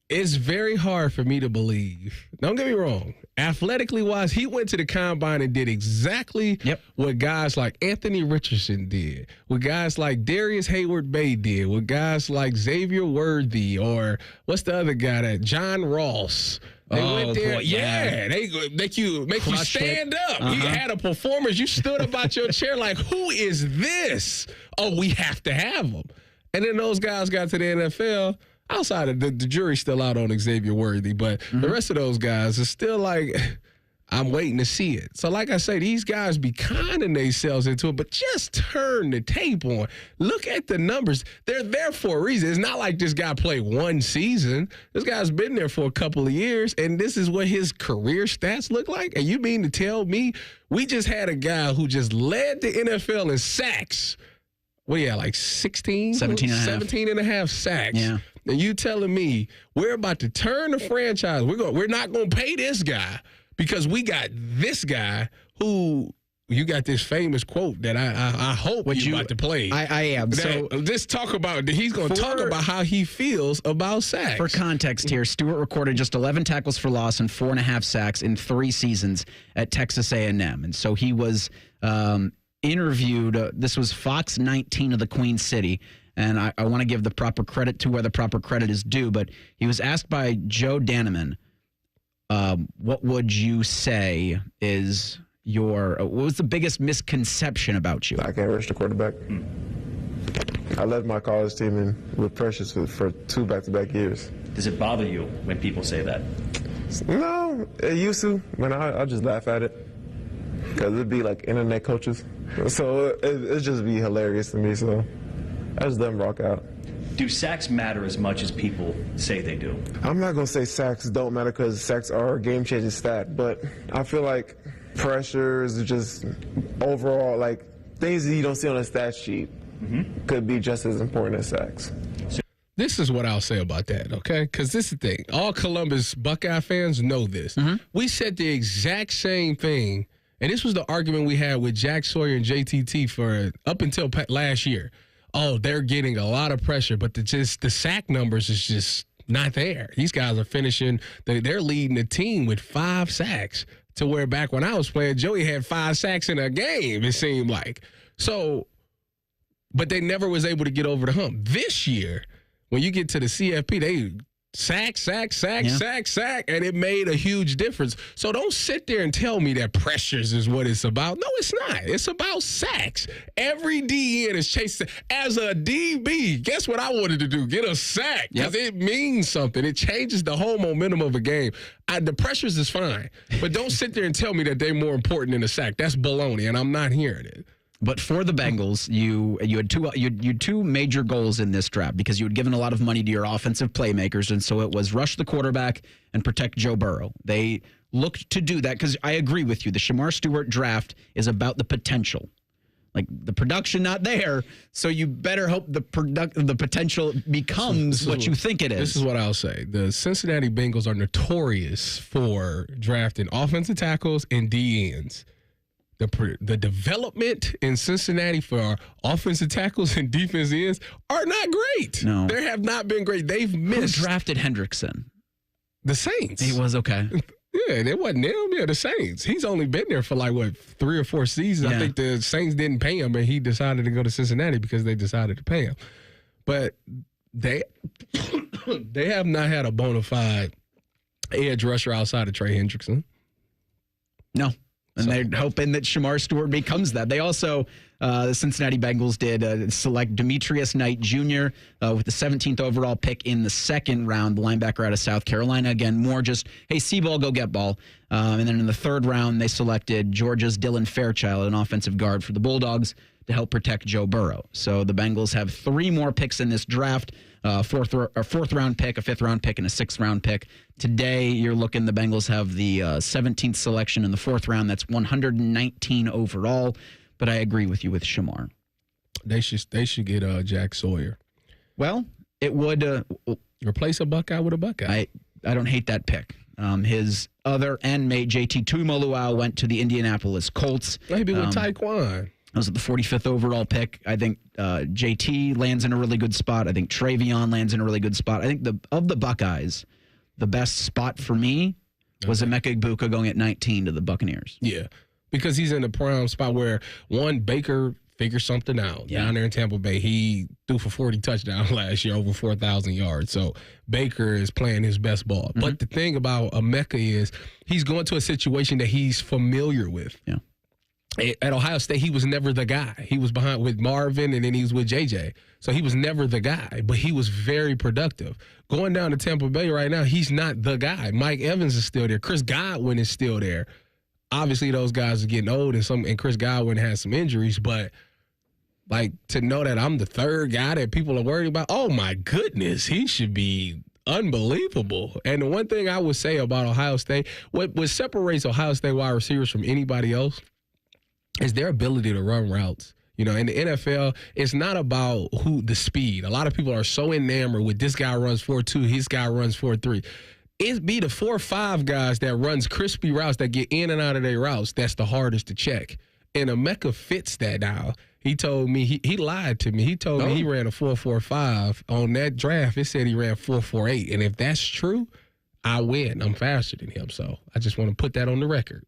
it's very hard for me to believe. Don't get me wrong. Athletically wise, he went to the combine and did exactly what guys like Anthony Richardson did, what guys like Darius Hayward-Bay did, what guys like Xavier Worthy, or what's the other guy that John Ross. They went there. Boy, they make you stand up. He had a performance. You stood up out your chair like, who is this? Oh, we have to have him. And then those guys got to the NFL. Outside of the jury's still out on Xavier Worthy, but the rest of those guys are still like, I'm waiting to see it. So like I say, these guys be conning themselves into it, but just turn the tape on. Look at the numbers. They're there for a reason. It's not like this guy played one season. This guy's been there for a couple of years, and this is what his career stats look like? And you mean to tell me we just had a guy who just led the NFL in sacks? What do you have, like 16? 17 and a half sacks. Yeah. And you telling me we're about to turn the franchise. We're not going to pay this guy because we got this guy who you got this famous quote that I hope you're about to play. I am. So just talk about, he's going to talk about how he feels about sacks. For context here, Stewart recorded just 11 tackles for loss and 4.5 sacks in 3 seasons at Texas A&M. And so he was interviewed. This was Fox 19 of the Queen City. And I want to give the proper credit to where the proper credit is due. But he was asked by Joe Danneman, what would you say is what was the biggest misconception about you? I can't rush the quarterback. I led my college team in with pressures for 2 back-to-back years. Does it bother you when people say that? No, it used to. When I just laugh at it because it'd be like internet coaches. So it just be hilarious to me. So I just let them rock out. Do sacks matter as much as people say they do? I'm not going to say sacks don't matter because sacks are a game-changing stat, but I feel like pressures are just overall, like, things that you don't see on a stat sheet could be just as important as sacks. This is what I'll say about that, okay? Because this is the thing. All Columbus Buckeye fans know this. We said the exact same thing, and this was the argument we had with Jack Sawyer and JTT for up until last year. Oh, they're getting a lot of pressure, but the sack numbers is just not there. These guys are finishing, they're leading the team with 5 sacks to where back when I was playing, Joey had 5 sacks in a game, it seemed like. So, but they never was able to get over the hump. This year, when you get to the CFP, they sack, and it made a huge difference. So don't sit there and tell me that pressures is what it's about. No, it's not. It's about sacks. Every DN is chasing. As a DB, guess what I wanted to do? Get a sack. Because it means something. It changes the whole momentum of a game. The pressures is fine. But don't sit there and tell me that they're more important than a sack. That's baloney, and I'm not hearing it. But for the Bengals, you had two major goals in this draft because you had given a lot of money to your offensive playmakers, and so it was rush the quarterback and protect Joe Burrow. They looked to do that because I agree with you. The Shedeur Stewart draft is about the potential. Like, the production not there, so you better hope the potential becomes what you think it is. This is what I'll say. The Cincinnati Bengals are notorious for drafting offensive tackles and DNs. The development in Cincinnati for our offensive tackles and defensive ends are not great. No. They have not been great. They've missed. Who drafted Hendrickson? The Saints. He was okay. Yeah, it wasn't them. Yeah, the Saints. He's only been there for 3 or 4 seasons. Yeah. I think the Saints didn't pay him, and he decided to go to Cincinnati because they decided to pay him. But they have not had a bona fide edge rusher outside of Trey Hendrickson. No. And they're hoping that Shedeur Stewart becomes that. They also, the Cincinnati Bengals did select Demetrius Knight Jr. With the 17th overall pick in the 2nd round, the linebacker out of South Carolina. Again, more just, hey, see ball, go get ball. And then in the 3rd round, they selected Georgia's Dylan Fairchild, an offensive guard for the Bulldogs, to help protect Joe Burrow. So the Bengals have 3 more picks in this draft. A 4th round pick, a 5th round pick, and a 6th round pick. Today, you're looking, the Bengals have the 17th selection in the 4th round. That's 119 overall. But I agree with you with Shedeur. They should get Jack Sawyer. Well, it would replace a Buckeye with a Buckeye. I don't hate that pick. His other endmate, JT Tuimoloau, went to the Indianapolis Colts. Maybe with Taekwon. That was the 45th overall pick. I think JT lands in a really good spot. I think Travion lands in a really good spot. I think of the Buckeyes, the best spot for me was Emeka Egbuka going at 19 to the Buccaneers. Yeah, because he's in a prime spot where, one, Baker figures something out down there in Tampa Bay. He threw for 40 touchdowns last year, over 4,000 yards. So Baker is playing his best ball. Mm-hmm. But the thing about Emeka is he's going to a situation that he's familiar with. Yeah. At Ohio State, he was never the guy. He was behind with Marvin, and then he was with JJ. So he was never the guy, but he was very productive. Going down to Tampa Bay right now, he's not the guy. Mike Evans is still there. Chris Godwin is still there. Obviously, those guys are getting old, and Chris Godwin has some injuries, but to know that I'm the 3rd guy that people are worried about, oh my goodness, he should be unbelievable. And the one thing I would say about Ohio State, what separates Ohio State wide receivers from anybody else is their ability to run routes. You know, in the NFL, it's not about the speed. A lot of people are so enamored with this guy runs 4.2, his guy runs 4.3. It be the 4.5 guys that runs crispy routes that get in and out of their routes that's the hardest to check. And Emeka fits that now. He told me, he lied to me. He told me he ran a 4.45. On that draft, it said he ran 4.48. And if that's true, I win. I'm faster than him. So I just want to put that on the record.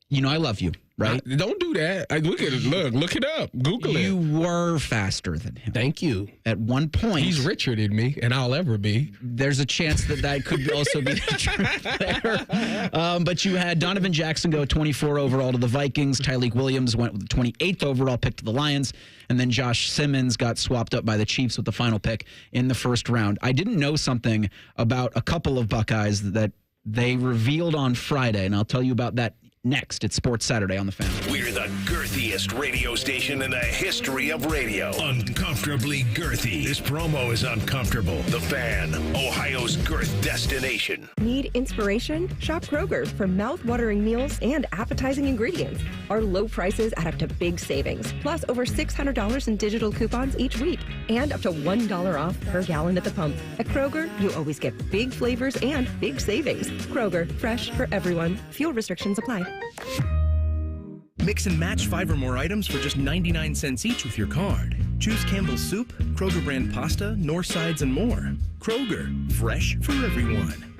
You know, I love you. right? Don't do that. Look at it. Look it up. Google it. You were faster than him. Thank you. At one point. He's richer than me, and I'll ever be. There's a chance that could also be the truth there. But you had Donovan Jackson go 24 overall to the Vikings. Tyleik Williams went with the 28th overall pick to the Lions. And then Josh Simmons got swapped up by the Chiefs with the final pick in the first round. I didn't know something about a couple of Buckeyes that they revealed on Friday, and I'll tell you about that next. It's Sports Saturday on The Fan. We're the girthiest radio station in the history of radio. Uncomfortably girthy. This promo is uncomfortable. The Fan, Ohio's girth destination. Need inspiration? Shop Kroger for mouth-watering meals and appetizing ingredients. Our low prices add up to big savings, plus over $600 in digital coupons each week, and up to $1 off per gallon at the pump. At Kroger, you always get big flavors and big savings. Kroger, fresh for everyone. Fuel restrictions apply. Mix and match 5 or more items for just 99 cents each with your card. Choose Campbell's Soup, Kroger brand pasta, North Sides, and more. Kroger, fresh for everyone.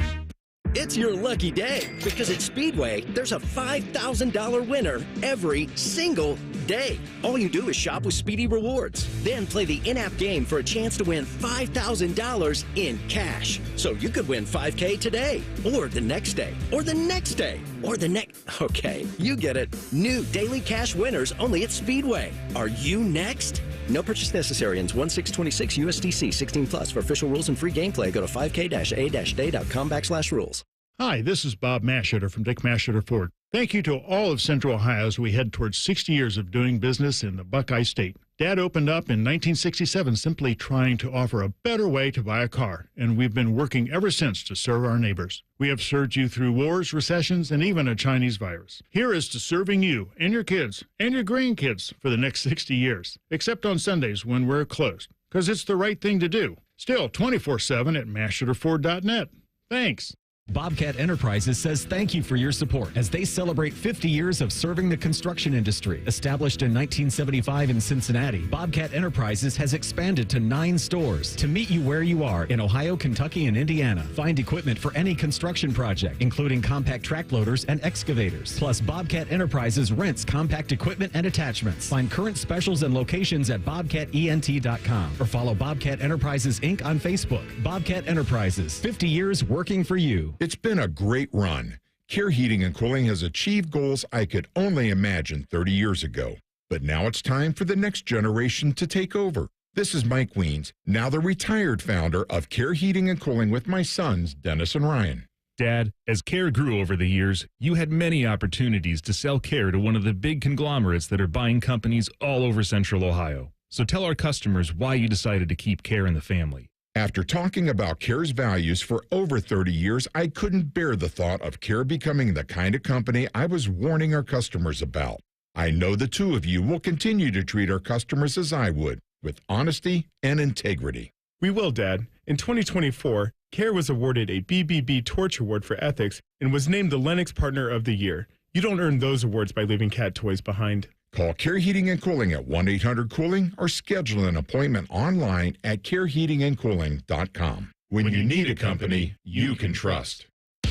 It's your lucky day, because at Speedway, there's a $5,000 winner every single day. All you do is shop with Speedy Rewards. Then play the in-app game for a chance to win $5,000 in cash. So you could win $5K today, or the next day, or the next day, or the next... Okay, you get it. New daily cash winners only at Speedway. Are you next? No purchase necessary. Ends 1/6/26 USDC 16 plus. For official rules and free gameplay, go to 5k-a-day.com/rules. Hi, this is Bob Masheter from Dick Masheter Ford. Thank you to all of Central Ohio as we head towards 60 years of doing business in the Buckeye State. Dad opened up in 1967 simply trying to offer a better way to buy a car, and we've been working ever since to serve our neighbors. We have served you through wars, recessions, and even a Chinese virus. Here is to serving you and your kids and your grandkids for the next 60 years, except on Sundays when we're closed, because it's the right thing to do. Still 24/7 at masheterford.net. Thanks. Bobcat Enterprises says thank you for your support as they celebrate 50 years of serving the construction industry. Established in 1975 in Cincinnati, Bobcat Enterprises has expanded to 9 stores to meet you where you are in Ohio, Kentucky, and Indiana. Find equipment for any construction project, including compact track loaders and excavators. Plus, Bobcat Enterprises rents compact equipment and attachments. Find current specials and locations at bobcatent.com or follow Bobcat Enterprises Inc. on Facebook. Bobcat Enterprises, 50 years working for you. It's been a great run. Care Heating and Cooling has achieved goals I could only imagine 30 years ago. But now it's time for the next generation to take over. This is Mike Weens, now the retired founder of Care Heating and Cooling with my sons, Dennis and Ryan. Dad, as Care grew over the years, you had many opportunities to sell Care to one of the big conglomerates that are buying companies all over Central Ohio. So tell our customers why you decided to keep Care in the family. After talking about Care's values for over 30 years, I couldn't bear the thought of Care becoming the kind of company I was warning our customers about. I know the two of you will continue to treat our customers as I would, with honesty and integrity. We will, Dad. In 2024, Care was awarded a BBB Torch Award for Ethics and was named the Lennox Partner of the Year. You don't earn those awards by leaving cat toys behind. Call Care Heating and Cooling at 1-800-COOLING or schedule an appointment online at careheatingandcooling.com. When you need a company you can trust.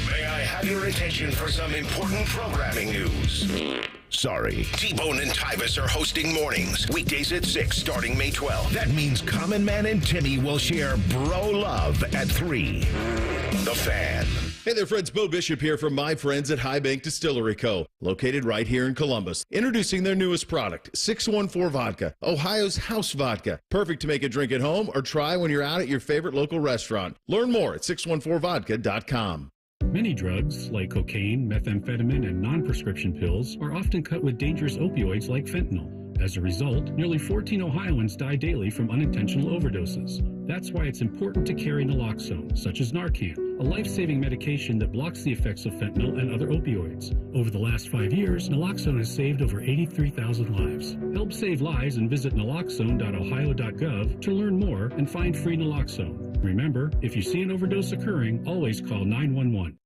May I have your attention for some important programming news? Sorry. T-Bone and Tyvis are hosting mornings, weekdays at 6, starting May 12th. That means Common Man and Timmy will share Bro Love at 3. The Fan. Hey there, friends. Bo Bishop here from my friends at High Bank Distillery Co., located right here in Columbus. Introducing their newest product, 614 Vodka, Ohio's house vodka. Perfect to make a drink at home or try when you're out at your favorite local restaurant. Learn more at 614vodka.com. Many drugs, like cocaine, methamphetamine, and non-prescription pills, are often cut with dangerous opioids like fentanyl. As a result, nearly 14 Ohioans die daily from unintentional overdoses. That's why it's important to carry naloxone, such as Narcan, a life-saving medication that blocks the effects of fentanyl and other opioids. Over the last 5 years, naloxone has saved over 83,000 lives. Help save lives and visit naloxone.ohio.gov to learn more and find free naloxone. Remember, if you see an overdose occurring, always call 911.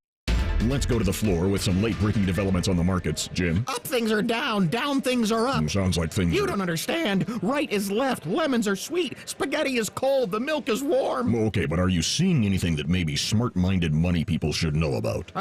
Let's go to the floor with some late-breaking developments on the markets. Jim? Up things are down, down things are up. Sounds like things You don't understand. Right is left, lemons are sweet, spaghetti is cold, the milk is warm. Okay, but are you seeing anything that maybe smart-minded money people should know about?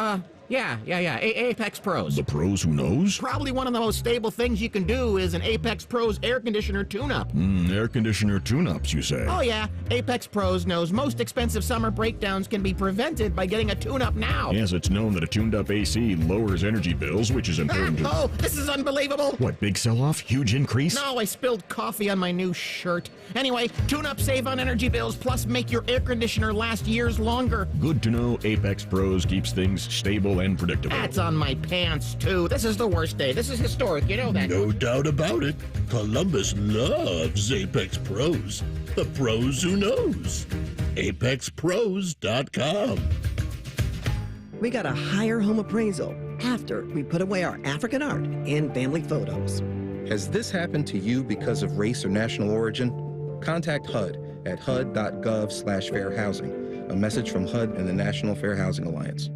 Yeah. Apex Pros. The pros who knows? Probably one of the most stable things you can do is an Apex Pros air conditioner tune-up. Air conditioner tune-ups, you say? Oh, yeah. Apex Pros knows most expensive summer breakdowns can be prevented by getting a tune-up now. Yes, it's known that a tuned-up AC lowers energy bills, which is important to... Oh, this is unbelievable. What, big sell-off? Huge increase? No, I spilled coffee on my new shirt. Anyway, tune-up save on energy bills, plus make your air conditioner last years longer. Good to know Apex Pros keeps things stable and predictable. That's on my pants, too. This is the worst day. This is historic. You know that. No doubt about it. Columbus loves Apex Pros. The pros who knows. ApexPros.com. We got a higher home appraisal after we put away our African art and family photos. Has this happened to you because of race or national origin? Contact HUD at hud.gov/fair housing. A message from HUD and the National Fair Housing Alliance.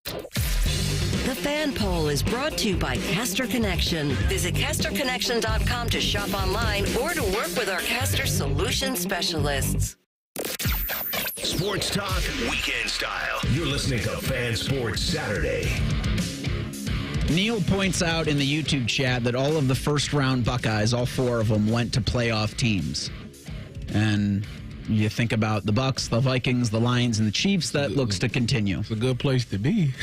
The Fan Poll is brought to you by Caster Connection. Visit CasterConnection.com to shop online or to work with our Caster Solution specialists. Sports talk, weekend style. You're listening to Fan Sports Saturday. Neil points out in the YouTube chat that all of the first-round Buckeyes, all 4 of them, went to playoff teams. And you think about the Bucks, the Vikings, the Lions, and the Chiefs, that looks to continue. It's a good place to be.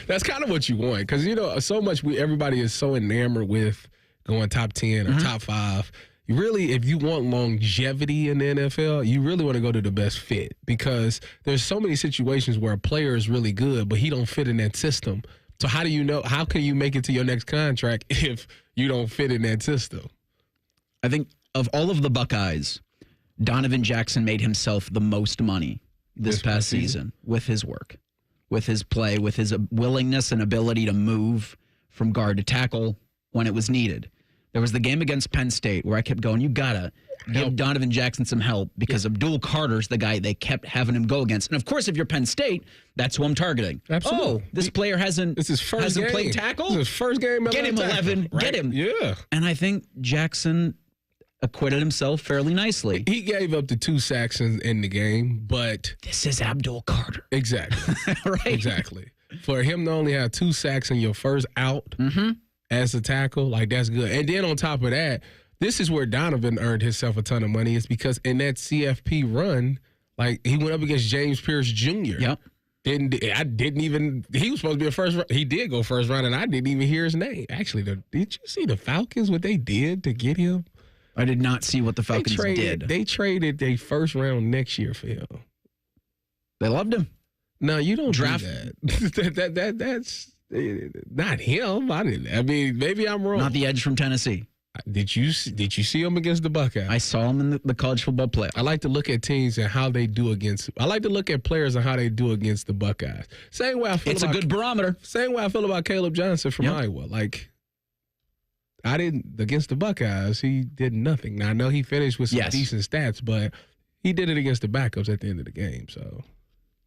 That's kind of what you want. Because, so much everybody is so enamored with going top 10 or top 5. You really, if you want longevity in the NFL, you really want to go to the best fit. Because there's so many situations where a player is really good, but he don't fit in that system. So how can you make it to your next contract if you don't fit in that system? I think of all of the Buckeyes, Donovan Jackson made himself the most money this past season with his work, with his play, with his willingness and ability to move from guard to tackle when it was needed. There was the game against Penn State where I kept going, you got to give Donovan Jackson some help because Abdul Carter's the guy they kept having him go against. And, of course, if you're Penn State, that's who I'm targeting. Absolutely. Oh, this player hasn't played tackle? This is his first game. Get him 11. Right? Get him. Yeah. And I think Jackson acquitted himself fairly nicely. He gave up the 2 sacks in the game, but... This is Abdul Carter. Exactly. Right? Exactly. For him to only have 2 sacks in your first out as a tackle, that's good. And then on top of that, this is where Donovan earned himself a ton of money, is because in that CFP run, he went up against James Pierce Jr. Yep. He was supposed to be a first round. He did go first round, and I didn't even hear his name. Actually, did you see the Falcons, what they did to get him? I did not see what the Falcons did. They traded their first round next year for him. They loved him. No, you don't draft that. That's not him. Maybe I'm wrong. Not the edge from Tennessee. Did you see him against the Buckeyes? I saw him in the college football playoff. I like to look at teams and how they do against. I like to look at players and how they do against the Buckeyes. Same way I feel. It's a good barometer. Same way I feel about Caleb Johnson from Iowa. I didn't against the Buckeyes. He did nothing. Now I know he finished with some decent stats, but he did it against the backups at the end of the game. So,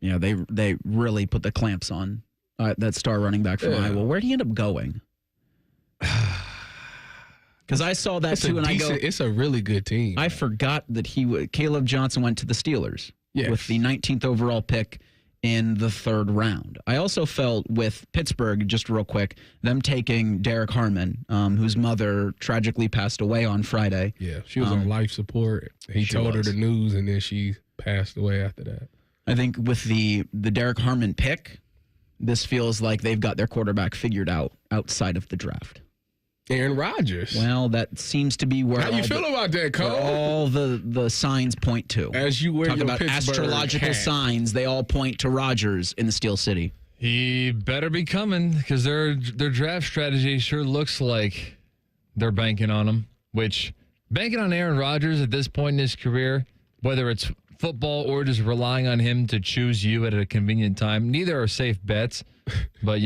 yeah, they really put the clamps on that star running back from Iowa. Where did he end up going? Because I saw that too, and it's a really good team. I forgot that Caleb Johnson went to the Steelers with the 19th overall pick in the 3rd round. I also felt with Pittsburgh, just real quick, them taking Derek Harmon, whose mother tragically passed away on Friday. Yeah, she was on life support. He told her the news, and then she passed away after that. I think with the Derek Harmon pick, this feels like they've got their quarterback figured out outside of the draft. Aaron Rodgers. Well, that seems to be where how you feel about that, Cole? All the signs point to. As you wear talk your about Pittsburgh astrological hat. signs, they all point to Rodgers in the Steel City. He better be coming because their draft strategy sure looks like they're banking on him. Which banking on Aaron Rodgers at this point in his career, whether it's football or just relying on him to choose you at a convenient time, neither are safe bets. But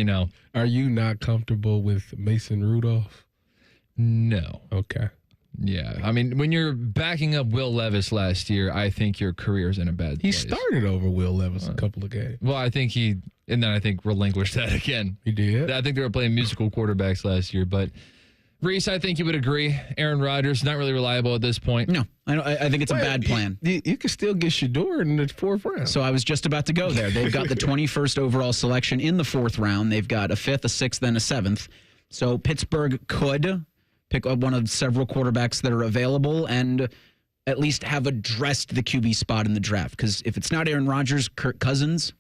are you not comfortable with Mason Rudolph? No. Okay. Yeah. I mean, when you're backing up Will Levis last year, I think your career's in a bad place. He started over Will Levis a couple of games. Well, I think relinquished that again. He did? I think they were playing musical quarterbacks last year. But Reese, I think you would agree. Aaron Rodgers, not really reliable at this point. No, I think it's a bad plan. You can still get Shedeur in the 4th round. So I was just about to go there. They've got the 21st overall selection in the 4th round. They've got a 5th, a 6th, and a 7th. So Pittsburgh could pick up one of several quarterbacks that are available and at least have addressed the QB spot in the draft. Because if it's not Aaron Rodgers, Kirk Cousins.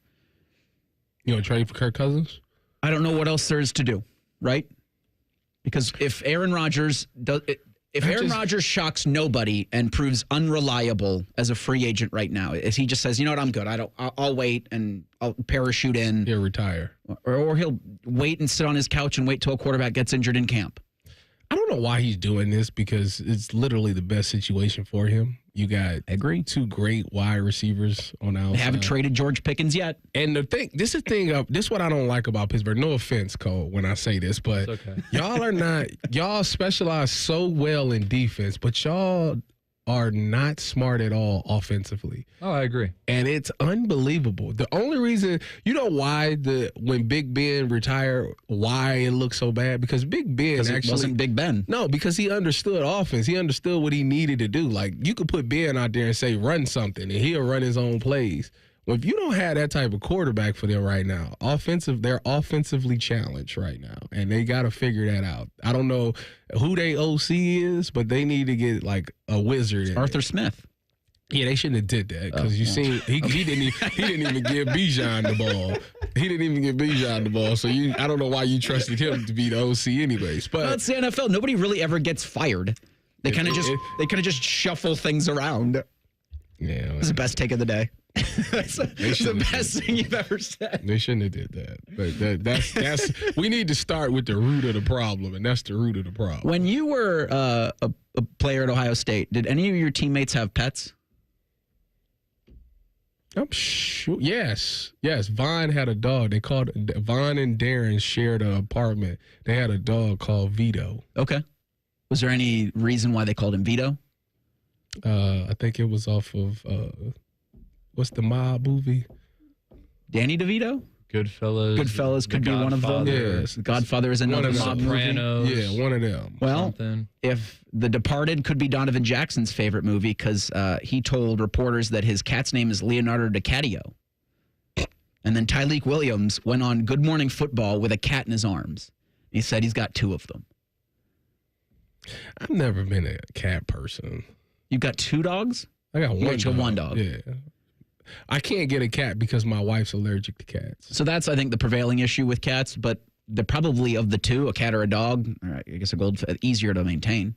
You want to trade for Kirk Cousins? I don't know what else there is to do, right? Because if Aaron Rodgers Rodgers shocks nobody and proves unreliable as a free agent right now, if he just says, you know what, I'm good. I'll wait and I'll parachute in. He'll retire. Or he'll wait and sit on his couch and wait till a quarterback gets injured in camp. I don't know why he's doing this because it's literally the best situation for him. You got two great wide receivers on the outside. They haven't traded George Pickens yet. And this is what I don't like about Pittsburgh. No offense, Cole, when I say this, but y'all specialize so well in defense, but y'all are not smart at all offensively. Oh, I agree. And it's unbelievable. The only reason, you know why when Big Ben retired, why it looked so bad? Because Big Ben actually... It wasn't Big Ben. No, because he understood offense. He understood what he needed to do. Like, you could put Ben out there and say, run something, and he'll run his own plays. Well, if you don't have that type of quarterback for them right now, they're offensively challenged right now, and they got to figure that out. I don't know who their OC is, but they need to get like a wizard. Arthur Smith. Yeah, they shouldn't have did that because seen he didn't even give Bijan the ball. He didn't even give Bijan the ball. So I don't know why you trusted him to be the OC anyways. But it's the NFL. Nobody really ever gets fired. They kind of just shuffle things around. Yeah, it's the best take of the day. That's the best thing you've ever said. They shouldn't have did that. But that's we need to start with the root of the problem, and that's the root of the problem. When you were a player at Ohio State, did any of your teammates have pets? I'm sure. Yes. Vaughn had a dog. They called Vaughn and Darren shared an apartment. They had a dog called Vito. Okay. Was there any reason why they called him Vito? I think it was off of what's the mob movie? Danny DeVito? Goodfellas could be one of them. Yes. Godfather is another mob Sopranos. movie. Yeah, one of them. Well, if The Departed could be Donovan Jackson's favorite movie because he told reporters that his cat's name is Leonardo DiCaprio. And then Tyleek Williams went on Good Morning Football with a cat in his arms. He said he's got 2 of them. I've never been a cat person. You've got 2 dogs? I got one dog. Yeah. I can't get a cat because my wife's allergic to cats. So that's, I think, the prevailing issue with cats. But they're probably of the 2, a cat or a dog, or I guess a goldfish, easier to maintain.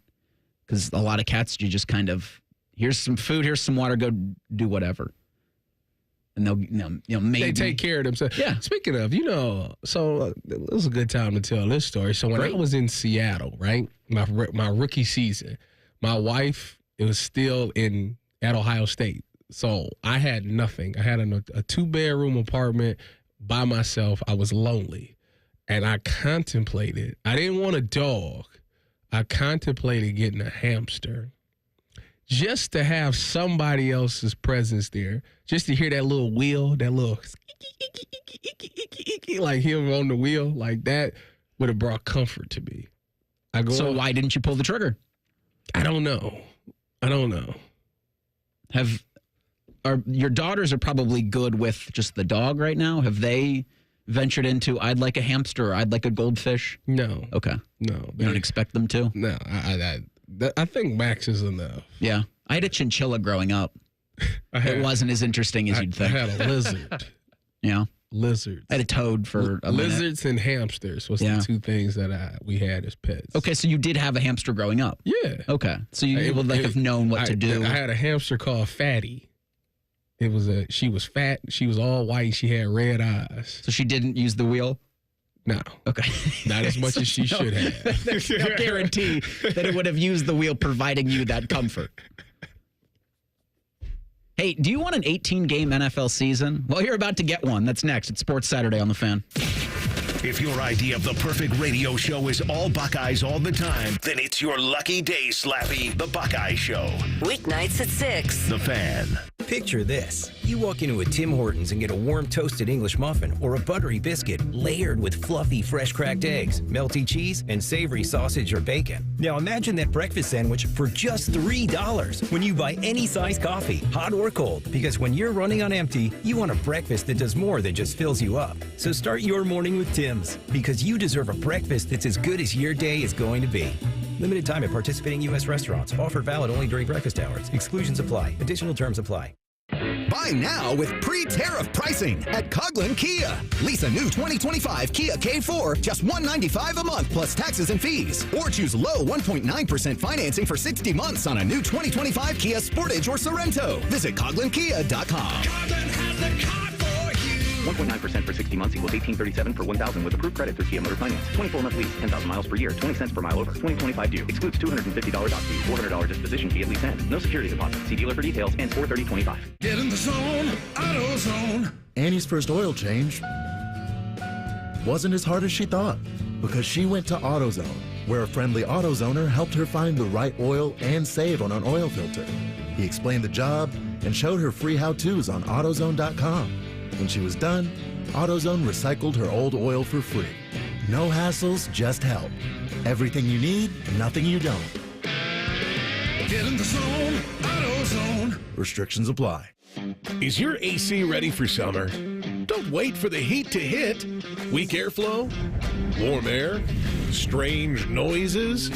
Because a lot of cats, you just kind of, here's some food, here's some water, go do whatever. And they'll, maybe. They take care of themselves. Yeah. Speaking of, so it was a good time to tell this story. So when I was in Seattle, right, my rookie season, my wife, it was still at Ohio State. So I had nothing. I had a 2-bedroom apartment by myself. I was lonely. And I contemplated, I didn't want a dog. I contemplated getting a hamster just to have somebody else's presence there, just to hear that little wheel, that little like him on the wheel, like that would have brought comfort to me. So why didn't you pull the trigger? I don't know. Your daughters are probably good with just the dog right now? Have they ventured into, I'd like a hamster, or I'd like a goldfish? No. Okay. No. You don't expect them to? No. I think Max is enough. Yeah. I had a chinchilla growing up. It wasn't as interesting as you'd think. I had a lizard. Yeah. Lizards. I had a toad for a lizards minute. and hamsters was the 2 things that we had as pets. Okay, so you did have a hamster growing up? Yeah. Okay. So you would have known what to do. I had a hamster called Fatty. She was fat. She was all white. She had red eyes. So she didn't use the wheel? No. Okay. Not as much as she should have. There's no guarantee that it would have used the wheel providing you that comfort. Hey, do you want an 18-game NFL season? Well, you're about to get one. That's next. It's Sports Saturday on The Fan. If your idea of the perfect radio show is all Buckeyes all the time, then it's your lucky day, Slappy, the Buckeye Show. Weeknights at 6. The Fan. Picture this. You walk into a Tim Hortons and get a warm toasted English muffin or a buttery biscuit layered with fluffy fresh cracked eggs, melty cheese, and savory sausage or bacon. Now imagine that breakfast sandwich for just $3 when you buy any size coffee, hot or cold, because when you're running on empty, you want a breakfast that does more than just fills you up. So start your morning with Tim's, because you deserve a breakfast that's as good as your day is going to be. Limited time at participating U.S. restaurants. Offer valid only during breakfast hours. Exclusions apply. Additional terms apply. Buy now with pre-tariff pricing at Coughlin Kia. Lease a new 2025 Kia K4, just $195 a month plus taxes and fees. Or choose low 1.9% financing for 60 months on a new 2025 Kia Sportage or Sorrento. Visit CoughlinKia.com. Coughlin has the car for you. 1.9% for 60 months equals $18.37 per 1,000 with approved credit through Kia Motor Finance. 24-month lease, 10,000 miles per year, 20 cents per mile over. 2025 due. Excludes $250 doc fee, $400 disposition fee at lease end. No security deposit. See dealer for details. Ends 4/30/25. Get in the zone, AutoZone. Annie's first oil change wasn't as hard as she thought because she went to AutoZone, where a friendly AutoZoner helped her find the right oil and save on an oil filter. He explained the job and showed her free how-tos on AutoZone.com. When she was done, AutoZone recycled her old oil for free. No hassles, just help. Everything you need, nothing you don't. Get in the zone, AutoZone. Restrictions apply. Is your AC ready for summer? Don't wait for the heat to hit. Weak airflow? Warm air? Strange noises?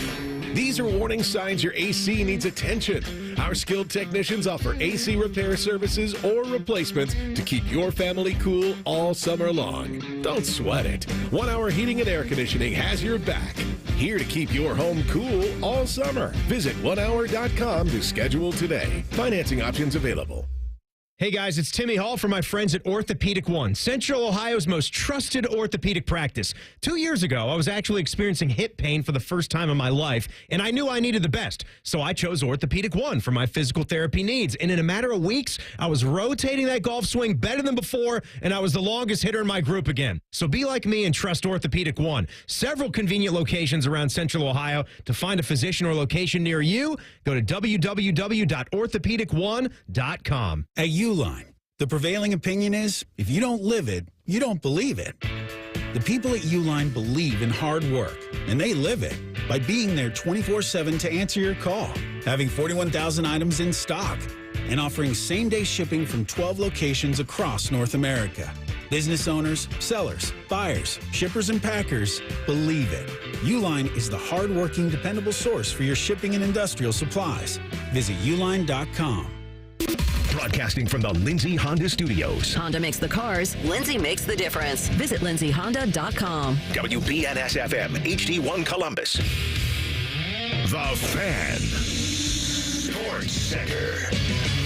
These are warning signs your AC needs attention. Our skilled technicians offer AC repair services or replacements to keep your family cool all summer long. Don't sweat it. 1 Hour Heating and Air Conditioning has your back. Here to keep your home cool all summer. Visit onehour.com to schedule today. Financing options available. Hey guys, it's Timmy Hall from my friends at Orthopedic One, Central Ohio's most trusted orthopedic practice. 2 years ago, I was actually experiencing hip pain for the first time in my life, and I knew I needed the best. So I chose Orthopedic One for my physical therapy needs. And in a matter of weeks, I was rotating that golf swing better than before, and I was the longest hitter in my group again. So be like me and trust Orthopedic One. Several convenient locations around Central Ohio. To find a physician or location near you, go to www.orthopedic1.com. At Uline, the prevailing opinion is, if you don't live it, you don't believe it. The people at Uline believe in hard work, and they live it by being there 24/7 to answer your call, having 41,000 items in stock, and offering same-day shipping from 12 locations across North America. Business owners, sellers, buyers, shippers, and packers believe it. Uline is the hard-working, dependable source for your shipping and industrial supplies. Visit uline.com. Broadcasting from the Lindsay Honda Studios. Honda makes the cars. Lindsay makes the difference. Visit lindsayhonda.com. WBNS-FM, HD1 Columbus. The Fan. Sports Center.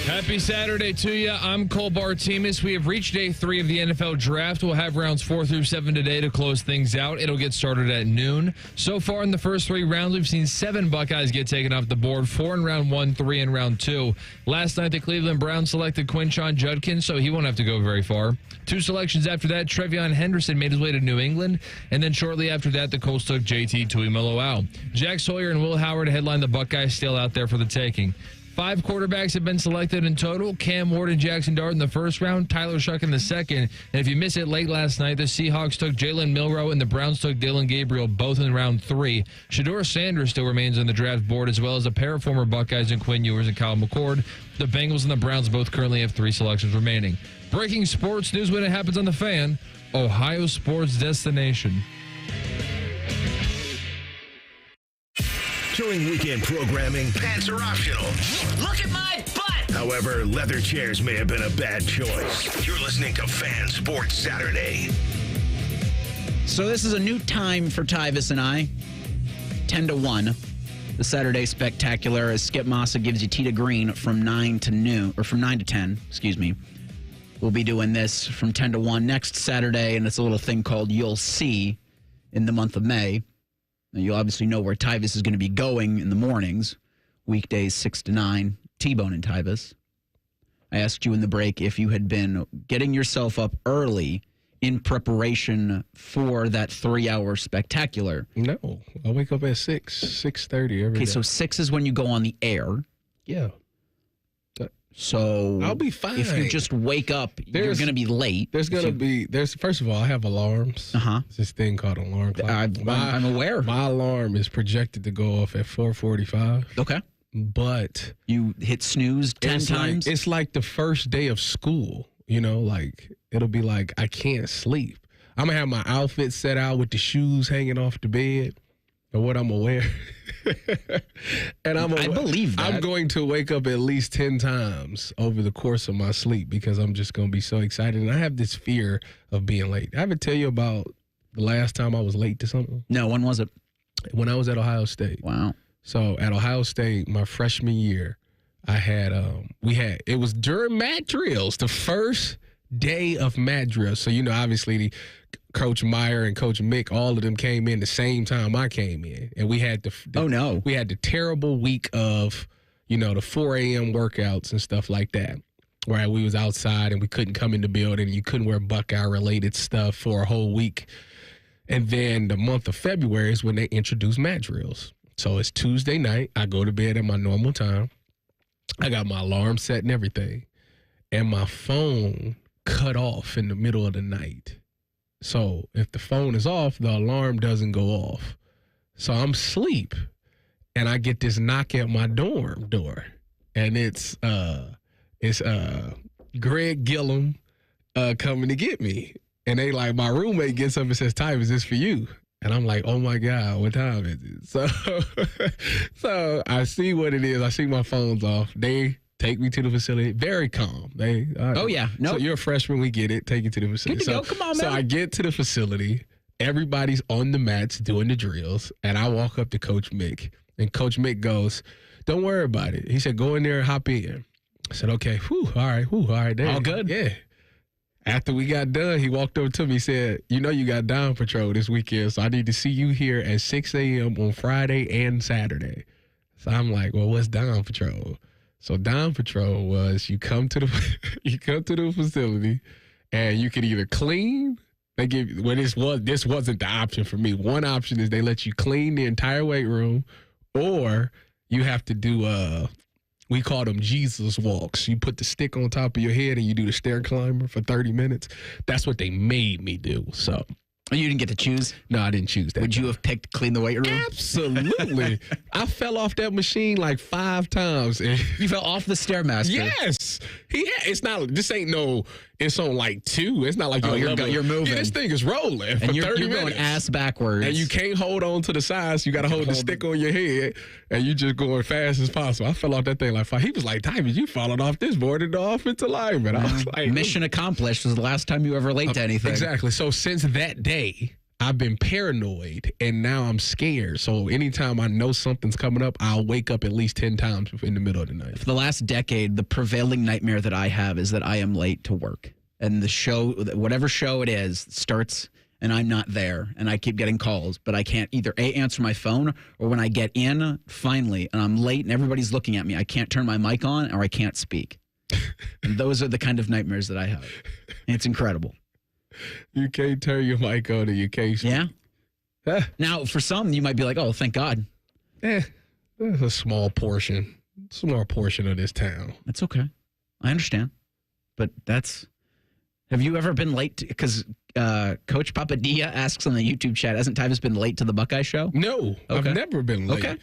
Happy Saturday to you. I'm Cole Bartemus. We have reached day 3 of the NFL Draft. We'll have rounds 4 through 7 today to close things out. It'll get started at noon. So far in the first 3 rounds, we've seen 7 Buckeyes get taken off the board, 4 in round 1, 3 in round 2. Last night, the Cleveland Browns selected Quinshon Judkins, so he won't have to go very far. 2 selections after that, Trevion Henderson made his way to New England, and then shortly after that, the Colts took JT Tuimoloau. Jack Sawyer and Will Howard headline the Buckeyes, still out there for the taking. 5 quarterbacks have been selected in total. Cam Ward and Jackson Dart in the first round, Tyler Shuck in the second. And if you missed it late last night, the Seahawks took Jalen Milroe and the Browns took Dylan Gabriel, both in round 3. Shedeur Sanders still remains on the draft board, as well as a pair of former Buckeyes in Quinn Ewers and Kyle McCord. The Bengals and the Browns both currently have 3 selections remaining. Breaking sports news when it happens on The Fan, Ohio sports destination. During weekend programming, pants are optional. Look at my butt! However, leather chairs may have been a bad choice. You're listening to Fan Sports Saturday. So this is a new time for Tyvis and I. 10 to 1. The Saturday Spectacular, as Skip Massa gives you Tita Green from 9 to 10, excuse me. We'll be doing this from 10 to 1 next Saturday, and it's a little thing called You'll See in the month of May. Now, you obviously know where Tyvis is going to be going in the mornings, weekdays 6 to 9, T-Bone and Tyvis. I asked you in the break if you had been getting yourself up early in preparation for that 3-hour spectacular. No, I wake up at 6:30 every day. Okay, so 6 is when you go on the air. Yeah. So I'll be fine. If you just wake up, you're going to be late. First of all, I have alarms. There's this thing called an alarm clock. I'm aware. My alarm is projected to go off at 4:45. Okay. But you hit snooze 10 times? It's like the first day of school, like it'll be like I can't sleep. I'm going to have my outfit set out with the shoes hanging off the bed or what I'm gonna wear. And I believe that. I'm going to wake up at least 10 times over the course of my sleep because I'm just going to be so excited. And I have this fear of being late. I ever tell you about the last time I was late to something? No, when was it? When I was at Ohio State. Wow. So at Ohio State, my freshman year, I had, it was during mat drills, the first day of mat drills. So, obviously Coach Meyer and Coach Mick, all of them came in the same time I came in. And we had we had the terrible week of, the 4 a.m. workouts and stuff like that. Right? We was outside and we couldn't come in the building. You couldn't wear Buckeye-related stuff for a whole week. And then the month of February is when they introduced mat drills. So it's Tuesday night. I go to bed at my normal time. I got my alarm set and everything. And my phone cut off in the middle of the night. So if the phone is off, the alarm doesn't go off. So I'm asleep, and I get this knock at my dorm door, and it's Greg Gillum coming to get me. And they my roommate gets up and says, "Ty, is this for you?" And I'm like, "Oh my God, what time is it?" So I see what it is. I see my phone's off. They take me to the facility. Very calm. So you're a freshman. We get it. Take you to the facility. Good to go. Come on, man. So I get to the facility. Everybody's on the mats doing the drills. And I walk up to Coach Mick. And Coach Mick goes, "Don't worry about it." He said, "Go in there and hop in." I said, "Okay. All right. There. All good? Yeah. After we got done, he walked over to me and said, "You got Down Patrol this weekend, so I need to see you here at 6 a.m. on Friday and Saturday." So I'm like, "Well, what's Down Patrol?" So Down Patrol was you come to the facility, and you can either clean. They give you this wasn't the option for me. One option is they let you clean the entire weight room, or you have to do we call them Jesus walks. You put the stick on top of your head and you do the stair climber for 30 minutes. That's what they made me do. So. You didn't get to choose? No, I didn't choose that. Would you have picked clean the weight room? Absolutely. I fell off that machine 5 times. You fell off the Stairmaster? Yes. It's not, this ain't no, it's on 2. It's not like you're moving. Yeah, this thing is rolling for 30 minutes. You're going ass backwards. And you can't hold on to the sides. You got to hold the stick on your head, and you just going fast as possible. I fell off that thing 5. He was like, "Ty, you falling off this board in the offensive lineman." I was like, mission accomplished. Was the last time you ever late to anything. Exactly. So since that day, I've been paranoid, and now I'm scared. So anytime I know something's coming up, I'll wake up at least 10 times in the middle of the night. For the last decade, the prevailing nightmare that I have is that I am late to work. And the show, whatever show it is, starts and I'm not there. And I keep getting calls, but I can't either answer my phone, or when I get in, finally, and I'm late and everybody's looking at me, I can't turn my mic on or I can't speak. And those are the kind of nightmares that I have. And it's incredible. You can't turn your mic on and you can't speak. Yeah. Now, for some, you might be like, "Oh, thank God." That's a small portion of this town. That's okay. I understand. But have you ever been late? Because Coach Papadilla asks on the YouTube chat, hasn't Tyvis been late to the Buckeye show? No, okay. I've never been late. Okay.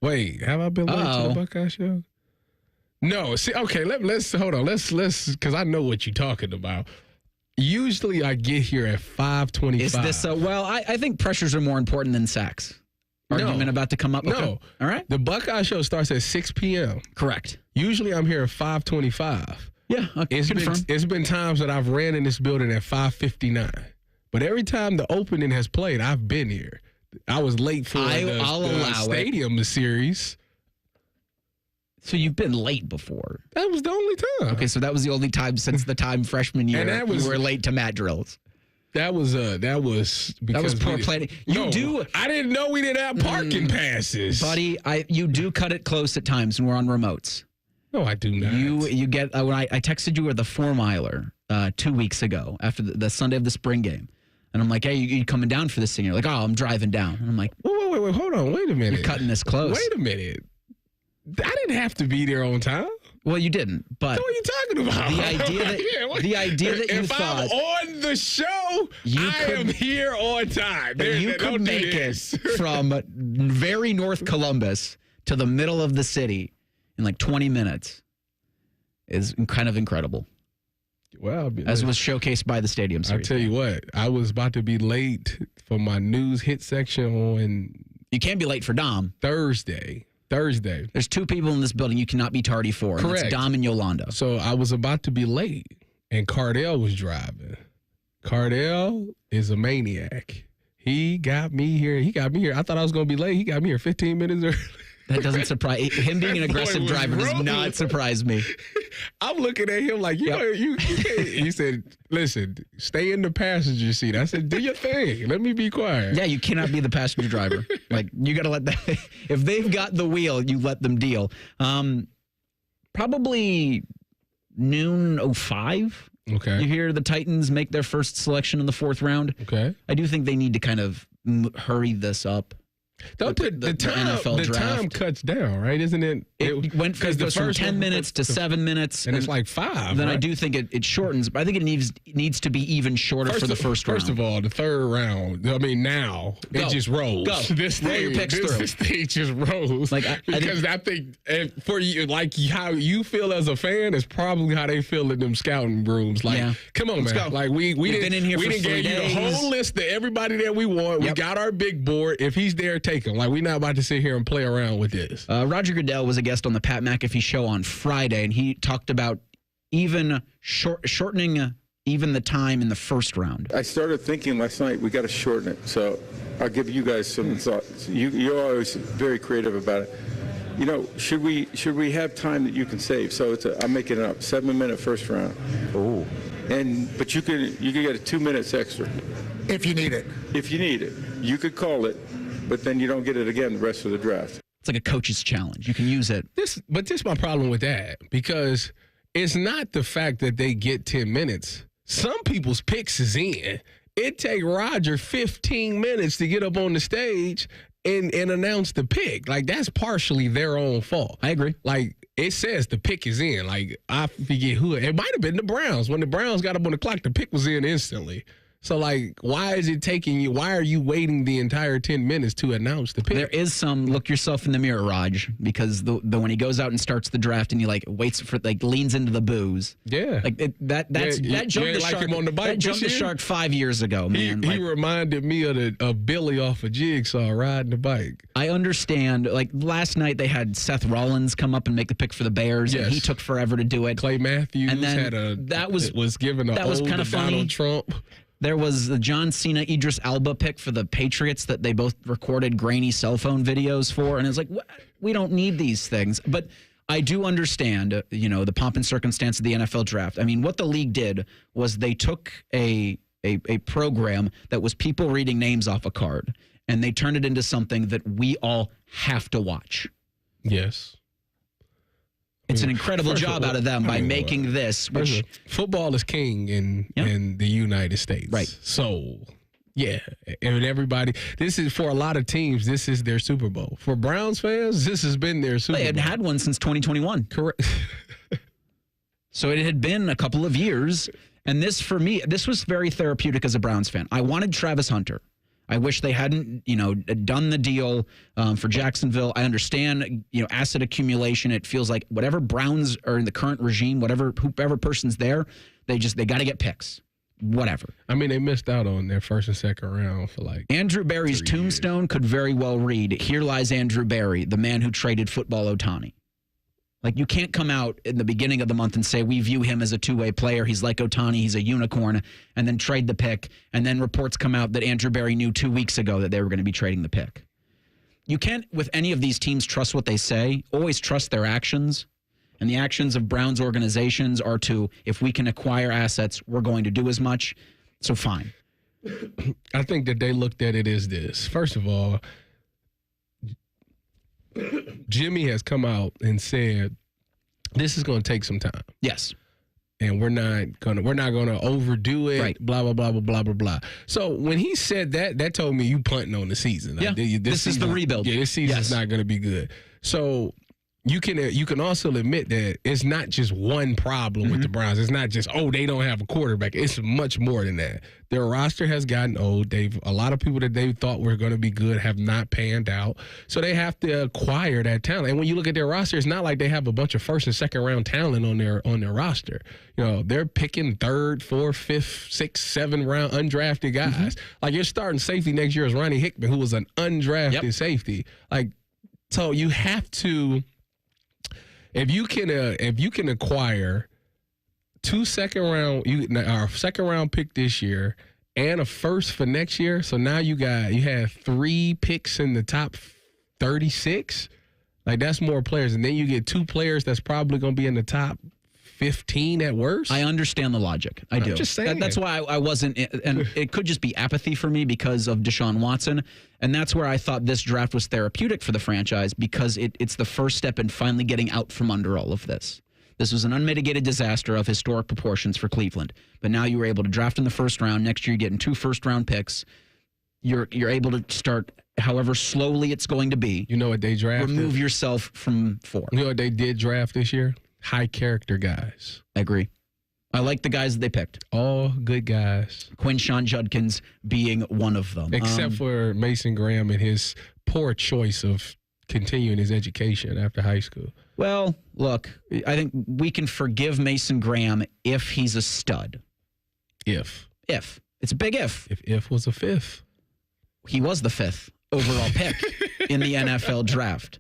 Wait, have I been late to the Buckeye show? No. See, okay, let's hold on. Let's because I know what you're talking about. Usually I get here at 5:25. Is this I think pressures are more important than sacks. Argument about to come up? No. Okay. All right. The Buckeye show starts at 6 p.m. Correct. Usually I'm here at 5:25. Yeah, it's been times that I've ran in this building at 5:59. But every time the opening has played, I've been here. I was late for the stadium series. So you've been late before. That was the only time. Okay, so that was the only time since the time freshman year you were late to mat drills. That was poor planning. I didn't know we didn't have parking passes, buddy. You do cut it close at times when we're on remotes. No, I do not. You get when I texted you with the 4-miler 2 weeks ago after the Sunday of the spring game, and I'm like, "Hey, you coming down for this thing?" You're like, "Oh, I'm driving down," and I'm like, "Wait, hold on, wait a minute. You're cutting this close. Wait a minute. I didn't have to be there on time." Well, you didn't, but what are you talking about? The idea that you if thought I'm on the show, I am here on time. You could make it from very North Columbus to the middle of the city in like 20 minutes is kind of incredible. Well, as was showcased by the stadium series. I tell you what, I was about to be late for my news hit section on. You can't be late for Dom. Thursday. There's two people in this building you cannot be tardy for. Correct. And it's Dom and Yolanda. So I was about to be late, and Cardell was driving. Cardell is a maniac. He got me here. I thought I was going to be late. He got me here 15 minutes early. That doesn't surprise him. Being an aggressive driver does not surprise me. I'm looking at him like, you can't. He said, listen, stay in the passenger seat. I said, do your thing. Let me be quiet. Yeah, you cannot be the passenger driver. Like, you got to let that. If they've got the wheel, you let them deal. Probably noon 05. Okay. You hear the Titans make their first selection in the 4th round. Okay. I do think they need to kind of hurry this up. The time cuts down, right? Isn't it? It goes from 10 minutes to 7 minutes. And it's like 5. Then right? I do think it shortens, but I think it needs to be even shorter for the first round. First of all, the 3rd round, I mean, now, it just rolls. Go. This Roll your picks through. This thing just rolls. Like, I think for you, like how you feel as a fan is probably how they feel in them scouting rooms. Like, come on, Let's man. go. Like, we been in here for 3 give you days. the whole list of everybody that we want. We got our big board. If he's there, take him. Like, we're not about to sit here and play around with this. Roger Goodell was a guest on the Pat McAfee show on Friday, and he talked about even shortening even the time in the first round. I started thinking last night we got to shorten it. So I'll give you guys some thoughts. You're always very creative about it. You know, should we have time that you can save? So I'm making it up. 7-minute first round. Oh. But you could get 2 minutes extra. If you need it. If you need it, you could call it, but then you don't get it again the rest of the draft. It's like a coach's challenge. You can use it. This is my problem with that, because it's not the fact that they get 10 minutes. Some people's picks is in. It take Roger 15 minutes to get up on the stage and announce the pick. Like, that's partially their own fault. I agree. Like, it says the pick is in. Like, I forget who. It might have been the Browns. When the Browns got up on the clock, the pick was in instantly. So, like, why is it taking you? Why are you waiting the entire 10 minutes to announce the pick? There is some look yourself in the mirror, Raj, because the when he goes out and starts the draft and he waits for leans into the booze. Yeah, like that jumped the shark. Him on the bike that jumped the shark 5 years ago, man. He reminded me of Billy off of Jigsaw riding the bike. I understand. Like last night, they had Seth Rollins come up and make the pick for the Bears, and he took forever to do it. Clay Matthews and then was given that was kind of funny. Donald Trump. There was the John Cena, Idris Elba pick for the Patriots that they both recorded grainy cell phone videos for. And it's like, we don't need these things. But I do understand, the pomp and circumstance of the NFL draft. I mean, what the league did was they took a program that was people reading names off a card, and they turned it into something that we all have to watch. Yes. It's an incredible job out of them by making this. Which football is king in the United States, right? So, yeah, and everybody. This is for a lot of teams. This is their Super Bowl. For Browns fans, this has been their Super Bowl. They hadn't had one since 2021. Correct. So it had been a couple of years, and this for me, this was very therapeutic as a Browns fan. I wanted Travis Hunter. I wish they hadn't, done the deal for Jacksonville. I understand, asset accumulation. It feels like whatever Browns are in the current regime, whoever person's there, they got to get picks. Whatever. I mean, they missed out on their first and second round for Andrew Berry's tombstone could very well read, "Here lies Andrew Berry, the man who traded Football Ohtani." Like, you can't come out in the beginning of the month and say, we view him as a two-way player. He's like Ohtani. He's a unicorn, and then trade the pick. And then reports come out that Andrew Berry knew 2 weeks ago that they were going to be trading the pick. You can't, with any of these teams, trust what they say. Always trust their actions. And the actions of Browns organizations are to, if we can acquire assets, we're going to do as much. So fine. I think that they looked at it as this. First of all, Jimmy has come out and said this is going to take some time. Yes. And we're not gonna overdo it. Right. Blah blah blah blah blah blah blah. So when he said that told me you punting on the season. Yeah. This is the rebuild. Yeah, this season's not going to be good. So you can also admit that it's not just one problem with the Browns. It's not just, they don't have a quarterback. It's much more than that. Their roster has gotten old. A lot of people that they thought were going to be good have not panned out. So they have to acquire that talent. And when you look at their roster, it's not like they have a bunch of first and second round talent on their roster. They're picking third, fourth, fifth, sixth, seventh round undrafted guys. Like your starting safety next year is Ronnie Hickman, who was an undrafted safety. So you have to. If you can acquire 2 second round pick this year and a first for next year, so now you have 3 picks in the top 36. Like that's more players, and then you get 2 players that's probably going to be in the top 15 at worst. I understand the logic. I do. I'm just saying. That's why I wasn't, and it could just be apathy for me because of Deshaun Watson, and that's where I thought this draft was therapeutic for the franchise because it's the first step in finally getting out from under all of this. This was an unmitigated disaster of historic proportions for Cleveland, but now you were able to draft in the first round. Next year, you're getting 2 first-round picks. You're able to start, however slowly it's going to be. You know what they drafted? Remove yourself from 4. You know what they did draft this year? High character guys. I agree. I like the guys that they picked. All good guys. Quinshon Judkins being one of them. Except for Mason Graham and his poor choice of continuing his education after high school. Well, look, I think we can forgive Mason Graham if he's a stud. If. It's a big if. If was a 5th. He was the 5th overall pick in the NFL draft.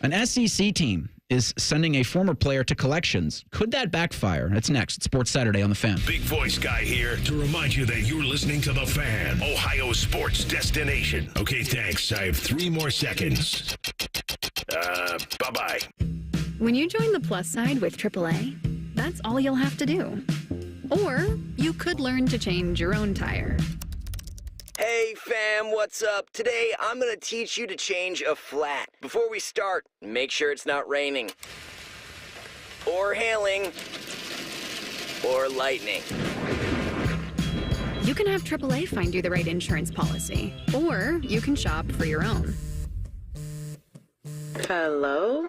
An SEC team is sending a former player to collections. Could that backfire? That's next. It's Sports Saturday on The Fan. Big voice guy here to remind you that you're listening to The Fan, Ohio sports destination. Okay, thanks. I have 3 more seconds. Bye-bye. When you join the plus side with AAA, that's all you'll have to do. Or you could learn to change your own tire. Hey fam, what's up? Today I'm gonna teach you to change a flat. Before we start, make sure it's not raining, or hailing, or lightning. You can have AAA find you the right insurance policy, or you can shop for your own. Hello?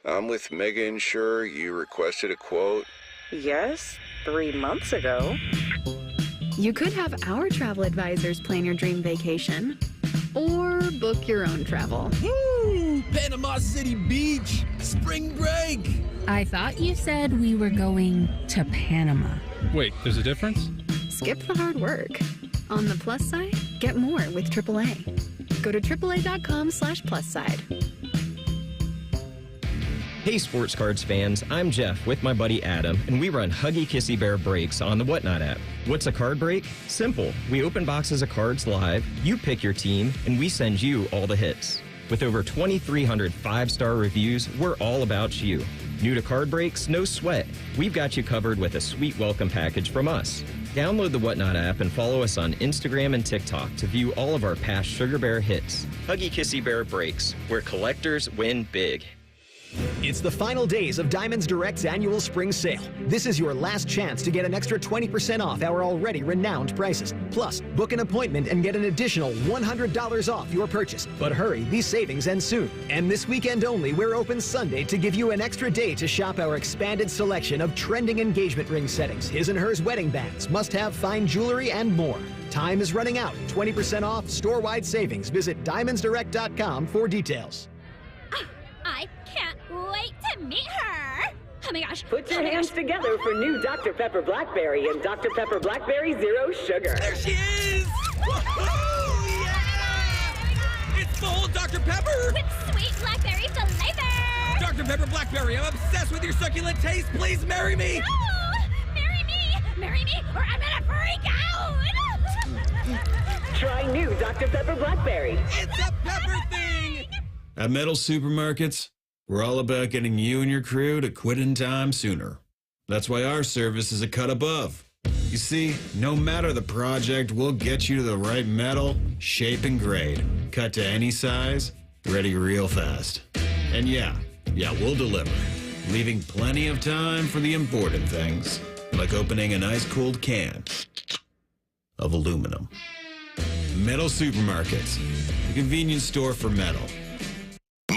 I'm with Mega Insure. You requested a quote? Yes, 3 months ago. You could have our travel advisors plan your dream vacation, or book your own travel. Woo! Panama City Beach! Spring break! I thought you said we were going to Panama. Wait, there's a difference? Skip the hard work. On the plus side, get more with AAA. Go to AAA.com/plus side. Hey Sports Cards fans, I'm Jeff with my buddy Adam, and we run Huggy Kissy Bear breaks on the Whatnot app. What's a card break? Simple. We open boxes of cards live, you pick your team, and we send you all the hits. With over 2,300 5-star reviews, we're all about you. New to card breaks? No sweat. We've got you covered with a sweet welcome package from us. Download the Whatnot app and follow us on Instagram and TikTok to view all of our past Sugar Bear hits. Huggy Kissy Bear breaks, where collectors win big. It's the final days of Diamonds Direct's annual spring sale. This is your last chance to get an extra 20% off our already renowned prices. Plus, book an appointment and get an additional $100 off your purchase. But hurry, these savings end soon. And this weekend only, we're open Sunday to give you an extra day to shop our expanded selection of trending engagement ring settings, his and hers wedding bands, must-have fine jewelry, and more. Time is running out. 20% off, store-wide savings. Visit diamondsdirect.com for details. I can't wait to meet her! Oh my gosh. Put your hands together for new Dr. Pepper Blackberry and Dr. Pepper Blackberry Zero Sugar. There she is! Woohoo! Yeah! It's full Dr. Pepper! With sweet blackberry flavor! Dr. Pepper Blackberry, I'm obsessed with your succulent taste. Please marry me! No! Marry me! Marry me, or I'm gonna freak out! Try new Dr. Pepper Blackberry. It's a pepper thing! At Metal Supermarkets, we're all about getting you and your crew to quit in time sooner. That's why our service is a cut above. You see, no matter the project, we'll get you to the right metal, shape, and grade. Cut to any size, ready real fast. And yeah, we'll deliver, leaving plenty of time for the important things, like opening an ice-cold can of aluminum. Metal Supermarkets, the convenience store for metal.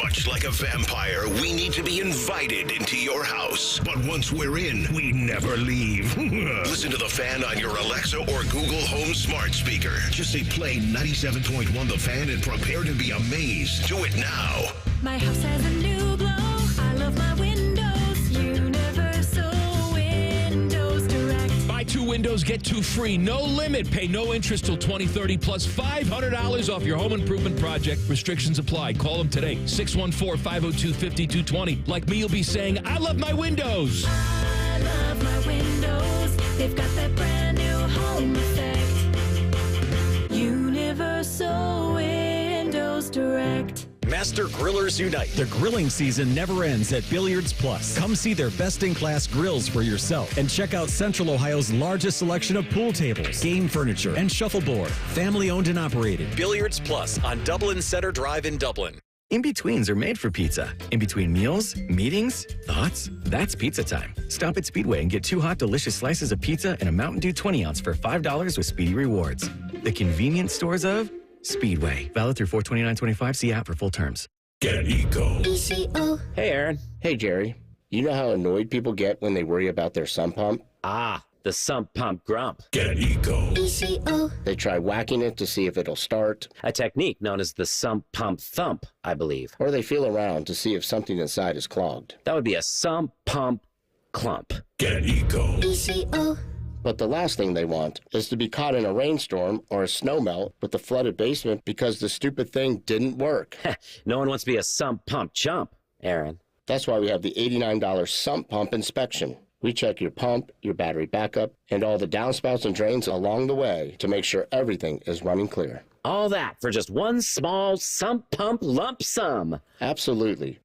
Much Just like a vampire, we need to be invited into your house. But once we're in, we never leave. Listen to The Fan on your Alexa or Google Home smart speaker. Just say play 97.1 The Fan and prepare to be amazed. Do it now. My house has a new glow. I love my windows. Universal Windows Direct. Buy 2 windows, get 2 free. No limit. Pay no interest till 2030 plus $500 off your home improvement project. Restrictions apply. Call them today. 614-502-5220. Like me, you'll be saying, I love my windows. I love my windows. They've got that brand new home effect. Universal Windows Direct. Master Grillers Unite. The grilling season never ends at Billiards Plus. Come see their best-in-class grills for yourself and check out Central Ohio's largest selection of pool tables, game furniture, and shuffleboard. Family-owned and operated. Billiards Plus on Dublin Center Drive in Dublin. In-betweens are made for pizza. In between meals, meetings, thoughts, that's pizza time. Stop at Speedway and get 2 hot, delicious slices of pizza and a Mountain Dew 20-ounce for $5 with Speedy Rewards. The convenience stores of Speedway. Valid through 4/29/25. See app for full terms. Get Eco. ECO. Hey, Aaron. Hey, Jerry. You know how annoyed people get when they worry about their sump pump? Ah, the sump pump grump. Get Eco. ECO. They try whacking it to see if it'll start. A technique known as the sump pump thump, I believe. Or they feel around to see if something inside is clogged. That would be a sump pump clump. Get Eco. ECO. But the last thing they want is to be caught in a rainstorm or a snowmelt with the flooded basement because the stupid thing didn't work. No one wants to be a sump pump chump, Aaron. That's why we have the $89 sump pump inspection. We check your pump, your battery backup, and all the downspouts and drains along the way to make sure everything is running clear. All that for just one small sump pump lump sum. Absolutely.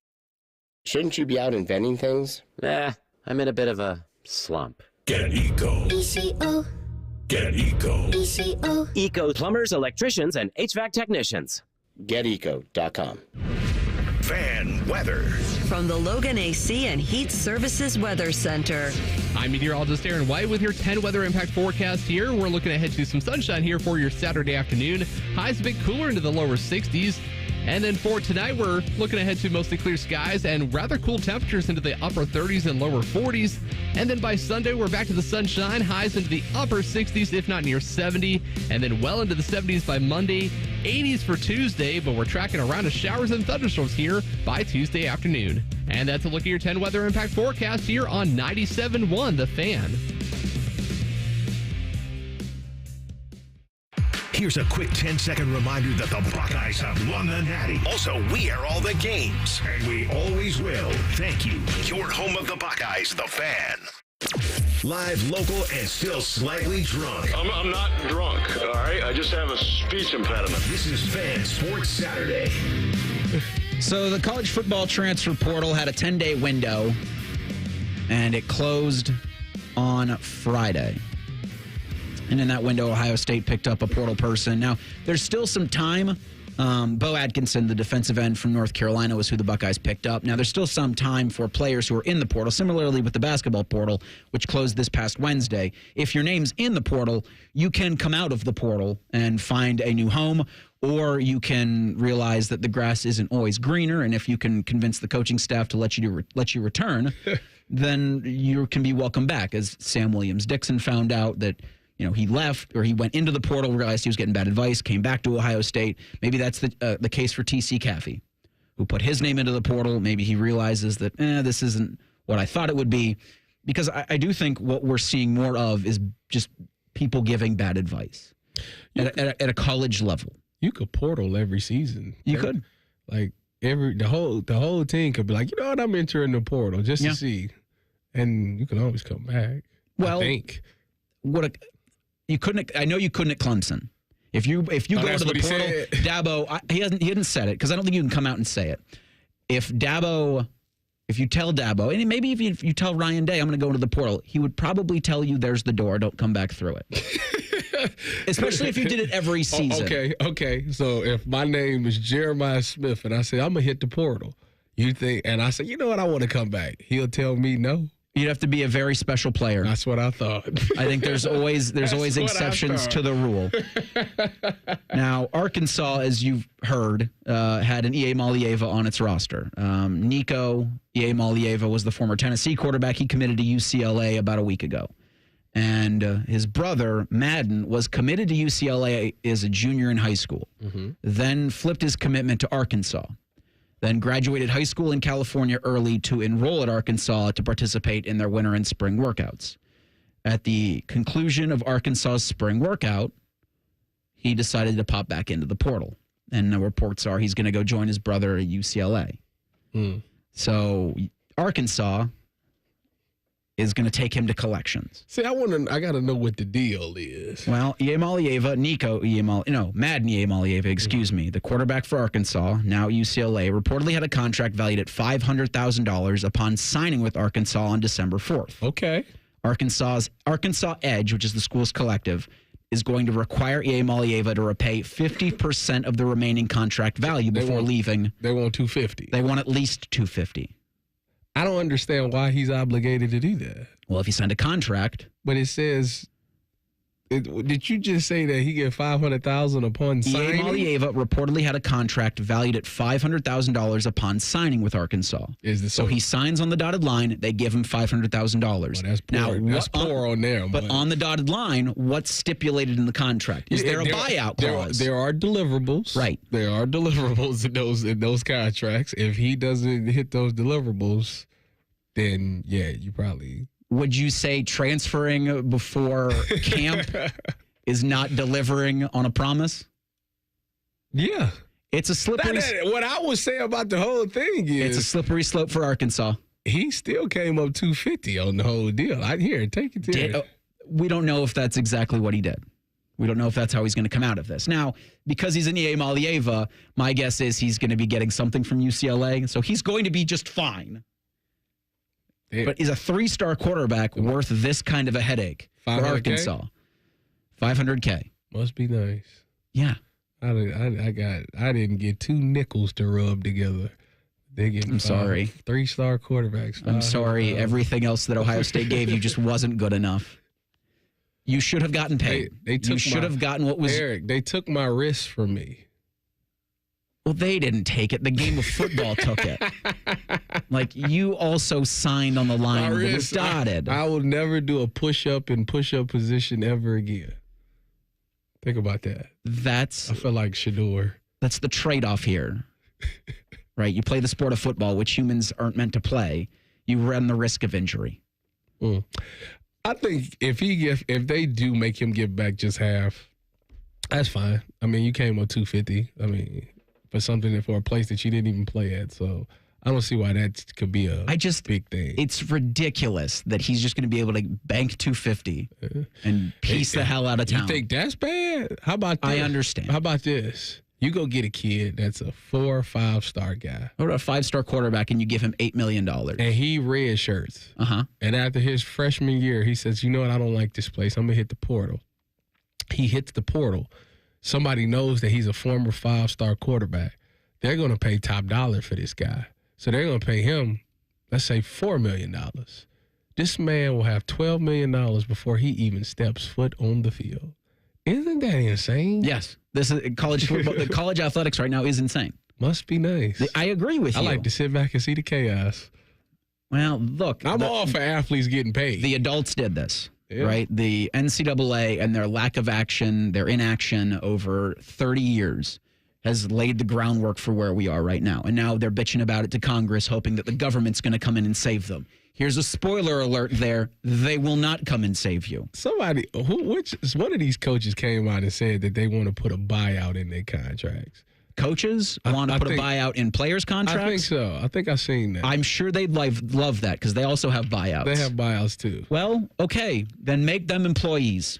Shouldn't you be out inventing things? I'm in a bit of a slump. Get Eco. ECO. Get Eco. ECO. Eco plumbers, electricians, and HVAC technicians. GetEco.com. Fan weather. From the Logan AC and Heat Services Weather Center. I'm meteorologist Aaron White with your 10 weather impact forecast here. We're looking ahead to some sunshine here for your Saturday afternoon. Highs a bit cooler into the lower 60s. And then for tonight, we're looking ahead to mostly clear skies and rather cool temperatures into the upper 30s and lower 40s. And then by Sunday, we're back to the sunshine, highs into the upper 60s, if not near 70. And then well into the 70s by Monday, 80s for Tuesday, but we're tracking around to showers and thunderstorms here by Tuesday afternoon. And that's a look at your 10 weather impact forecast here on 97.1 The Fan. Here's a quick 10-second reminder that the Buckeyes have won the Natty. Also, we air all the games, and we always will. Thank you. Your home of the Buckeyes, The Fan. Live, local, and still slightly drunk. I'm not drunk, all right? I just have a speech impediment. This is Fan Sports Saturday. So the college football transfer portal had a 10-day window, and it closed on Friday. And in that window, Ohio State picked up a portal person. Now, there's still some time. Bo Atkinson, the defensive end from North Carolina, was who the Buckeyes picked up. Now, there's still some time for players who are in the portal, similarly with the basketball portal, which closed this past Wednesday. If your name's in the portal, you can come out of the portal and find a new home, or you can realize that the grass isn't always greener, and if you can convince the coaching staff to let you return, then you can be welcome back, as Sam Williams-Dixon found out that he left, or he went into the portal, realized he was getting bad advice, came back to Ohio State. Maybe that's the case for T.C. Caffey, who put his name into the portal. Maybe he realizes that, this isn't what I thought it would be. Because I do think what we're seeing more of is just people giving bad advice at a college level. You could portal every season. You could. Like, the whole team could be like, you know what, I'm entering the portal just to see. And you can always come back. Well, I think. You couldn't. I know you couldn't at Clemson. If you go to the portal, Dabo, he hadn't said it, because I don't think you can come out and say it. If you tell Dabo, and maybe if you tell Ryan Day, I'm going to go into the portal, he would probably tell you, there's the door, don't come back through it. Especially if you did it every season. Okay. So if my name is Jeremiah Smith and I say I'm gonna hit the portal, you think, and I say, you know what, I want to come back, he'll tell me no. You'd have to be a very special player. That's what I thought. I think there's always exceptions to the rule. Now, Arkansas, as you've heard, had an E.A. Malieva on its roster. Nico E.A. Malieva was the former Tennessee quarterback. He committed to UCLA about a week ago. And his brother, Madden, was committed to UCLA as a junior in high school, then flipped his commitment to Arkansas, then graduated high school in California early to enroll at Arkansas to participate in their winter and spring workouts. At the conclusion of Arkansas's spring workout, he decided to pop back into the portal. And the reports are he's going to go join his brother at UCLA. So Arkansas is going to take him to collections. See, I got to know what the deal is. Well, Madden Malieva, excuse me, the quarterback for Arkansas, now UCLA, reportedly had a contract valued at $500,000 upon signing with Arkansas on December 4th. Okay. Arkansas Edge, which is the school's collective, is going to require E.A. Malieva to repay 50% of the remaining contract value before leaving. They want $250. They want at least $250. I don't understand why he's obligated to do that. Well, if he signed a contract. But it says, did you just say that he get $500,000 upon signing? E.A. Malieva reportedly had a contract valued at $500,000 upon signing with Arkansas. So he signs on the dotted line. They give him $500,000. Well, that's poor on them. But on the dotted line, what's stipulated in the contract? Is there a buyout clause? There are deliverables. Right. There are deliverables in those contracts. If he doesn't hit those deliverables, then yeah, you probably. Would you say transferring before camp is not delivering on a promise? Yeah. It's a slippery. What I would say about the whole thing is it's a slippery slope for Arkansas. He still came up $250 on the whole deal. Take it to we don't know if that's exactly what he did. We don't know if that's how he's going to come out of this. Now, because he's an E.A. Malieva, my guess is he's going to be getting something from UCLA, so he's going to be just fine. But is a 3-star quarterback worth this kind of a headache for Arkansas? $500K. Must be nice. Yeah. I didn't get 2 nickels to rub together. They get. I'm sorry. 3-star quarterbacks. I'm sorry. Everything else that Ohio State gave you just wasn't good enough. You should have gotten paid. You should have gotten what was. Eric, they took my wrist from me. Well, they didn't take it. The game of football took it. Like, you also signed on the line that was dotted. I will never do a push-up in push-up position ever again. Think about that. I feel like Shedeur. That's the trade-off here. Right? You play the sport of football, which humans aren't meant to play. You run the risk of injury. I think if they do make him give back just half, that's fine. I mean, you came up $250. I mean, for a place that you didn't even play at. So I don't see why that could be a big thing. It's ridiculous that he's just going to be able to bank $250 and piece the hell out of town. You think that's bad? How about this? I understand. How about this? You go get a kid that's a 4 or 5-star guy. What about a 5-star quarterback and you give him $8 million? And he red shirts. Uh-huh. And after his freshman year, he says, you know what? I don't like this place. I'm going to hit the portal. He hits the portal. Somebody knows that he's a former 5-star quarterback. They're going to pay top dollar for this guy. So they're going to pay him, let's say, $4 million. This man will have $12 million before he even steps foot on the field. Isn't that insane? Yes. This is college football. The college athletics right now is insane. Must be nice. I agree with you. I like to sit back and see the chaos. Well, look. I'm all for athletes getting paid. The adults did this. Yeah. Right? The NCAA and their lack of action, their inaction over 30 years has laid the groundwork for where we are right now. And now they're bitching about it to Congress, hoping that the government's going to come in and save them. Here's a spoiler alert there. They will not come and save you. One of these coaches came out and said that they want to put a buyout in their contracts. Coaches want to put a buyout in players' contracts? I think so. I think I've seen that. I'm sure they'd love that because they also have buyouts. They have buyouts too. Well, okay. Then make them employees.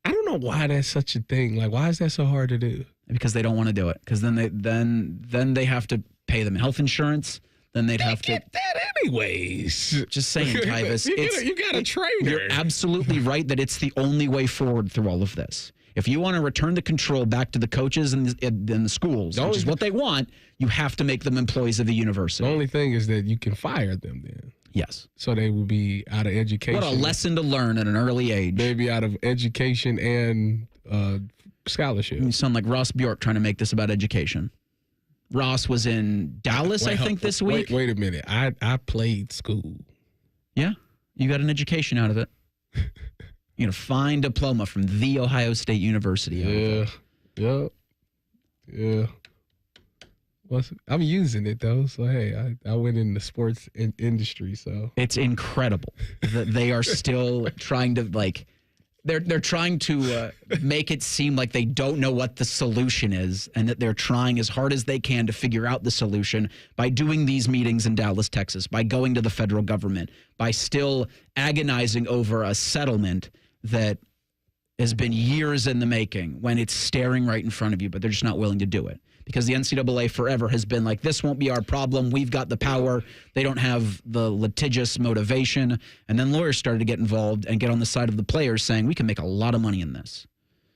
I don't know why that's such a thing. Like, why is that so hard to do? Because they don't want to do it. Because then they have to pay them health insurance. Then they'd have to get that anyways. Just saying, Tyvis. You got a trainer. You're absolutely right that it's the only way forward through all of this. If you want to return the control back to the coaches and the schools, which is what they want, you have to make them employees of the university. The only thing is that you can fire them then. Yes. So they would be out of education. What a lesson to learn at an early age. They'd be out of education and scholarship. You sound like Ross Bjork trying to make this about education. Ross was in Dallas, this week. Wait a minute. I played school. Yeah. You got an education out of it. You get a fine diploma from The Ohio State University. Yeah. Well, I'm using it, though. So, hey, I went in the sports industry, so. It's incredible that they are still trying to, they're trying to make it seem like they don't know what the solution is and that they're trying as hard as they can to figure out the solution by doing these meetings in Dallas, Texas, by going to the federal government, by still agonizing over a settlement that has been years in the making when it's staring right in front of you, but they're just not willing to do it. Because the NCAA forever has been like, this won't be our problem. We've got the power. They don't have the litigious motivation. And then lawyers started to get involved and get on the side of the players saying, we can make a lot of money in this.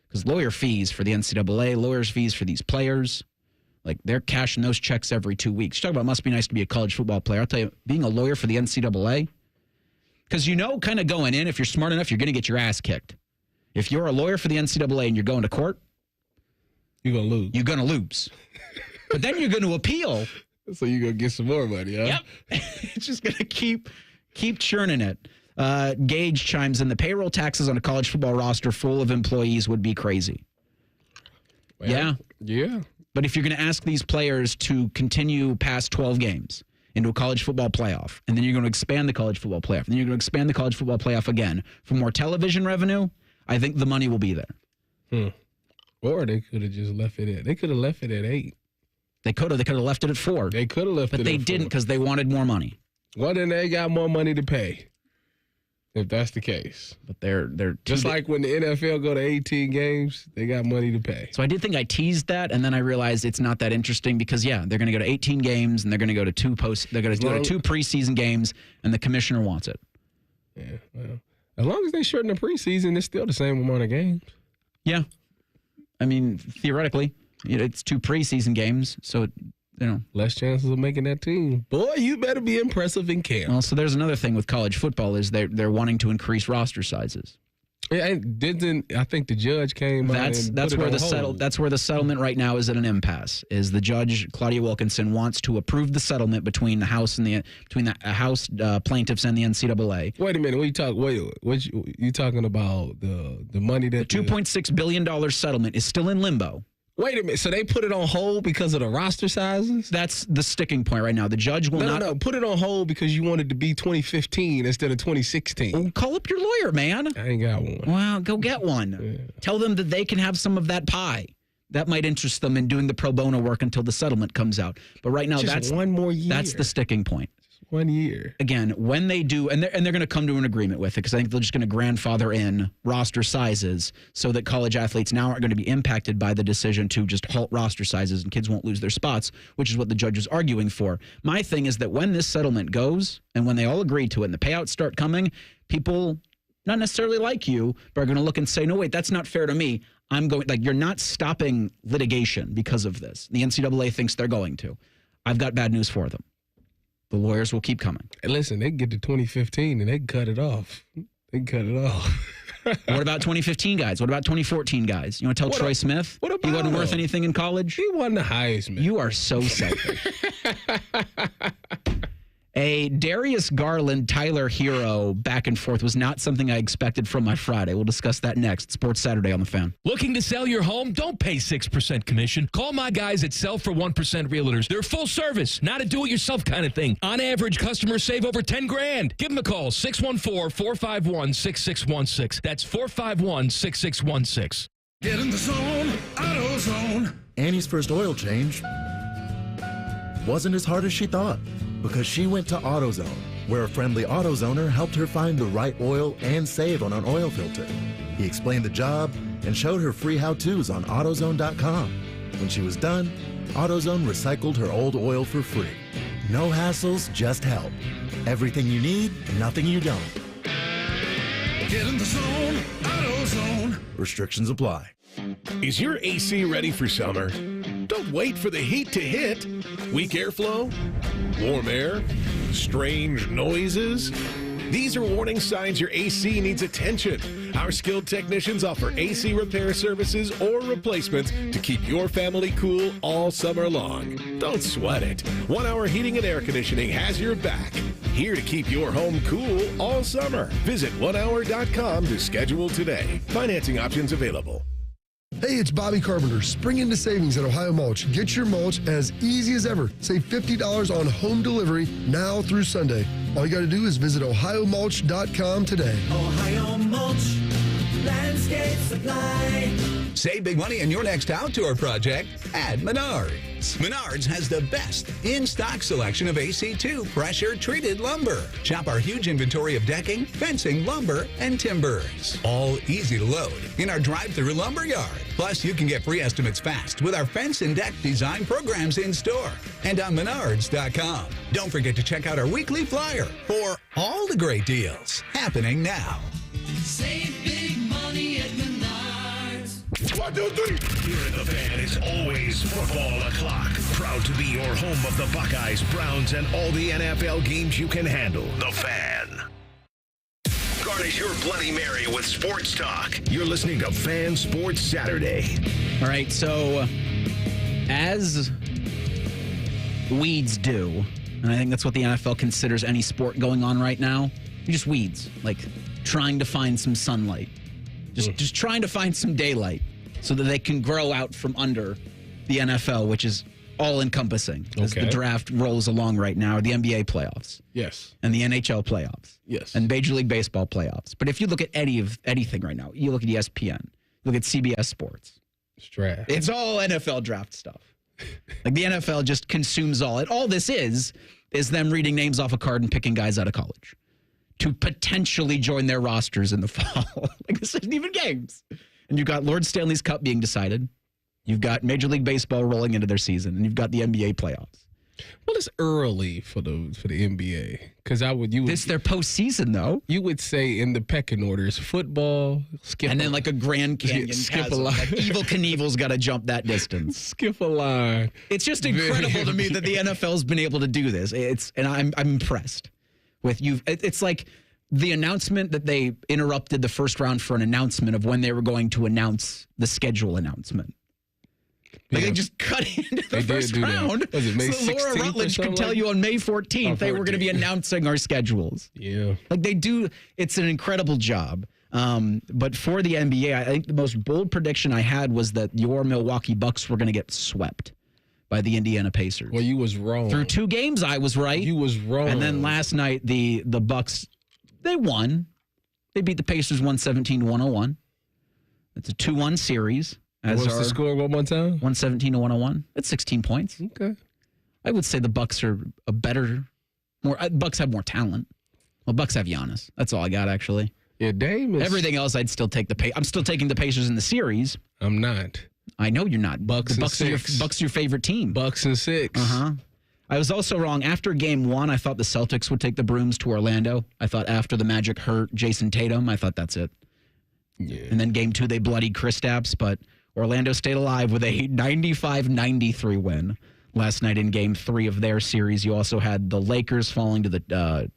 Because lawyer fees for the NCAA, lawyers fees for these players, they're cashing those checks every 2 weeks. You talk about must be nice to be a college football player. I'll tell you, being a lawyer for the NCAA, because kind of going in, if you're smart enough, you're going to get your ass kicked. If you're a lawyer for the NCAA and you're going to court, you're going to lose. You're going to lose. But then you're going to appeal. So you're going to get some more money, huh? Yep. It's just going to keep churning it. Gage chimes in, the payroll taxes on a college football roster full of employees would be crazy. Well, yeah. But if you're going to ask these players to continue past 12 games into a college football playoff, and then you're going to expand the college football playoff, and then you're going to expand the college football playoff again for more television revenue, I think the money will be there. Or they could have just left it at. They could have left it at 8. They could have left it at 4. They could have left it at 4. But they didn't because they wanted more money. Well, then they got more money to pay. If that's the case. But they're just like when the NFL go to 18 games, they got money to pay. So I did think I teased that, and then I realized it's not that interesting because they're going to go to 18 games and they're going to go to 2 preseason games, and the commissioner wants it. Yeah, well, as long as they shorten the preseason, it's still the same amount of games. Yeah. I mean, theoretically, it's 2 preseason games, so, less chances of making that team. Boy, you better be impressive in camp. Well, so there's another thing with college football is they're wanting to increase roster sizes. Yeah, I think the judge came out and that's put where it on hold. That's where the settlement right now is at an impasse. Is the judge Claudia Wilkinson wants to approve the settlement between the House and the House plaintiffs and the NCAA. Wait a minute, what you talking about the money that the $2.6 billion settlement is still in limbo. Wait a minute. So they put it on hold because of the roster sizes? That's the sticking point right now. The judge will not. No, put it on hold because you wanted to be 2015 instead of 2016. Well, call up your lawyer, man. I ain't got one. Well, go get one. Yeah. Tell them that they can have some of that pie. That might interest them in doing the pro bono work until the settlement comes out. But right now, that's 1 more year. That's the sticking point. 1 year. Again, when they do, and they're going to come to an agreement with it because I think they're just going to grandfather in roster sizes so that college athletes now aren't going to be impacted by the decision to just halt roster sizes and kids won't lose their spots, which is what the judge is arguing for. My thing is that when this settlement goes and when they all agree to it and the payouts start coming, people, not necessarily like you, but are going to look and say, no, wait, that's not fair to me. You're not stopping litigation because of this. The NCAA thinks they're going to. I've got bad news for them. The lawyers will keep coming. And listen, they can get to 2015 and they can cut it off. What about 2015 guys? What about 2014 guys? You want to tell Troy Smith he wasn't worth anything in college? He won the Heisman. You are so selfish. A Darius Garland, Tyler Hero back and forth was not something I expected from my Friday. We'll discuss that next. Sports Saturday on the Fan. Looking to sell your home? Don't pay 6% commission. Call my guys at Sell for 1% Realtors. They're full service, not a do-it-yourself kind of thing. On average, customers save over $10,000. Give them a call, 614-451-6616. That's 451-6616. Get in the zone, AutoZone. Annie's first oil change wasn't as hard as she thought because she went to AutoZone, where a friendly AutoZoner helped her find the right oil and save on an oil filter. He explained the job and showed her free how-tos on AutoZone.com. When she was done, AutoZone recycled her old oil for free. No hassles, just help. Everything you need, nothing you don't. Get in the zone, AutoZone. Restrictions apply. Is your AC ready for summer? Don't wait for the heat to hit. Weak airflow? Warm air? Strange noises? These are warning signs your AC needs attention. Our skilled technicians offer AC repair services or replacements to keep your family cool all summer long. Don't sweat it. 1 Hour Heating and Air Conditioning has your back. Here to keep your home cool all summer. Visit onehour.com to schedule today. Financing options available. Hey, it's Bobby Carpenter. Spring into savings at Ohio Mulch. Get your mulch as easy as ever. Save $50 on home delivery now through Sunday. All you got to do is visit ohiomulch.com today. Ohio Mulch, landscape supply. Save big money on your next outdoor project at Menards. Menards has the best in-stock selection of AC2 pressure-treated lumber. Shop our huge inventory of decking, fencing, lumber, and timbers. All easy to load in our drive-through lumber yard. Plus, you can get free estimates fast with our fence and deck design programs in-store and on Menards.com. Don't forget to check out our weekly flyer for all the great deals happening now. Save big money at Menards. 1, 2, 3. Here in the Fan is always football o'clock. Proud to be your home of the Buckeyes, Browns, and all the NFL games you can handle. The Fan. Garnish your Bloody Mary with sports talk. You're listening to Fan Sports Saturday. All right, so as weeds do, and I think that's what the NFL considers any sport going on right now, just weeds, like trying to find some sunlight. Just trying to find some daylight so that they can grow out from under the NFL, which is all-encompassing as the draft rolls along right now, or the NBA playoffs. Yes. And the NHL playoffs. Yes. And Major League Baseball playoffs. But if you look at anything right now, you look at ESPN, look at CBS Sports. It's draft. It's all NFL draft stuff. Like the NFL just consumes all. And all this is them reading names off a card and picking guys out of college to potentially join their rosters in the fall. Like this isn't even games. And you've got Lord Stanley's Cup being decided. You've got Major League Baseball rolling into their season, and you've got the NBA playoffs. Well, it's early for the NBA because this their postseason though. You would say in the pecking orders, football, and then like a Grand Canyon skip a line. Like Evil Knievel's got to jump that distance. Skip a line. It's just incredible to me that the NFL's been able to do this. And I'm impressed with you. It's like the announcement that they interrupted the first round for an announcement of when they were going to announce the schedule announcement. Like they just cut into the first round. Was it May 16th so Laura Rutledge could tell you on May 14th they were going to be announcing our schedules. Yeah. Like they do. It's an incredible job. But for the NBA, I think the most bold prediction I had was that your Milwaukee Bucks were going to get swept by the Indiana Pacers. Well, you was wrong. Through 2 games, I was right. You was wrong. And then last night, the Bucks, they won. They beat the Pacers 117-101. It's a 2-1 series. What's the score one more time? 117-101. It's 16 points. Okay. I would say the Bucks are Bucks have more talent. Well, Bucks have Giannis. That's all I got, actually. Yeah, Dame is... Everything else, I'd still take I'm still taking the Pacers in the series. I'm not. I know you're not. Bucks the and 6. Bucks are your favorite team. Bucks and 6. Uh-huh. I was also wrong. After game 1, I thought the Celtics would take the brooms to Orlando. I thought after the Magic hurt Jason Tatum, I thought that's it. Yeah. And then game 2, they bloodied Kristaps, but Orlando stayed alive with a 95-93 win last night in game 3 of their series. You also had the Lakers falling to the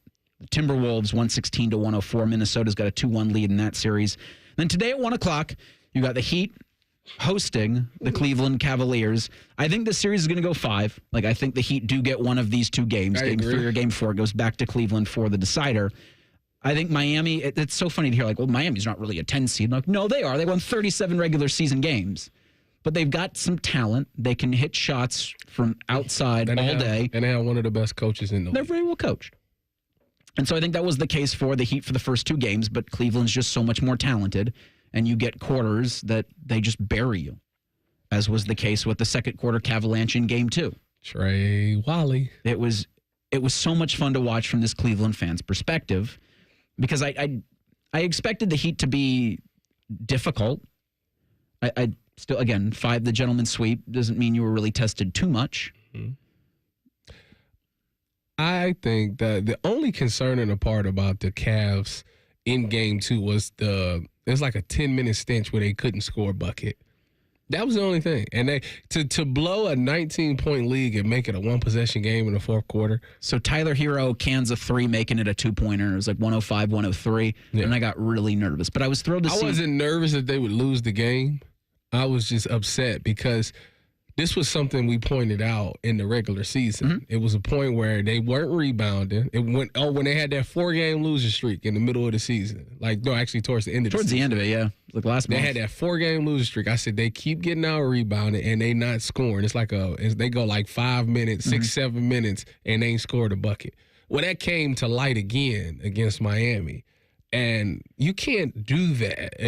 Timberwolves 116-104. Minnesota's got a 2-1 lead in that series. Then today at 1 o'clock, you got the Heat hosting the Cleveland Cavaliers. I think the series is going to go 5. Like, I think the Heat do get one of these 2 games. Game 3 or game 4 goes back to Cleveland for the decider. I think Miami, it's so funny to hear, like, well, Miami's not really a 10 seed. Like, no, they are. They won 37 regular season games. But they've got some talent. They can hit shots from outside all day. And they have one of the best coaches in the league. They're very well coached. And so I think that was the case for the Heat for the first 2 games, but Cleveland's just so much more talented, and you get quarters that they just bury you, as was the case with the second quarter Cavalanche in game 2. Trey Wally. It was so much fun to watch from this Cleveland fan's perspective, because I expected the Heat to be difficult. I still, again, 5 the gentleman's sweep doesn't mean you were really tested too much. Mm-hmm. I think that the only concerning part about the Cavs in game 2 was there's like a 10-minute stint where they couldn't score a bucket. That was the only thing. And they to blow a 19-point lead and make it a one-possession game in the fourth quarter. So Tyler Hero cans a 3, making it a 2-pointer. It was like 105-103, and I got really nervous. But I was thrilled to see. I wasn't nervous that they would lose the game. I was just upset because this was something we pointed out in the regular season. Mm-hmm. It was a point where they weren't rebounding. It went when they had that 4-game losing streak in the middle of the season. Actually towards the end of the season. Towards the end of it, yeah. Like last month. They had that 4-game losing streak. I said they keep getting out rebounded and they not scoring. It's like they go like 5 minutes, 6-7 minutes, and they ain't scored a bucket. Well, that came to light again against Miami. And you can't do that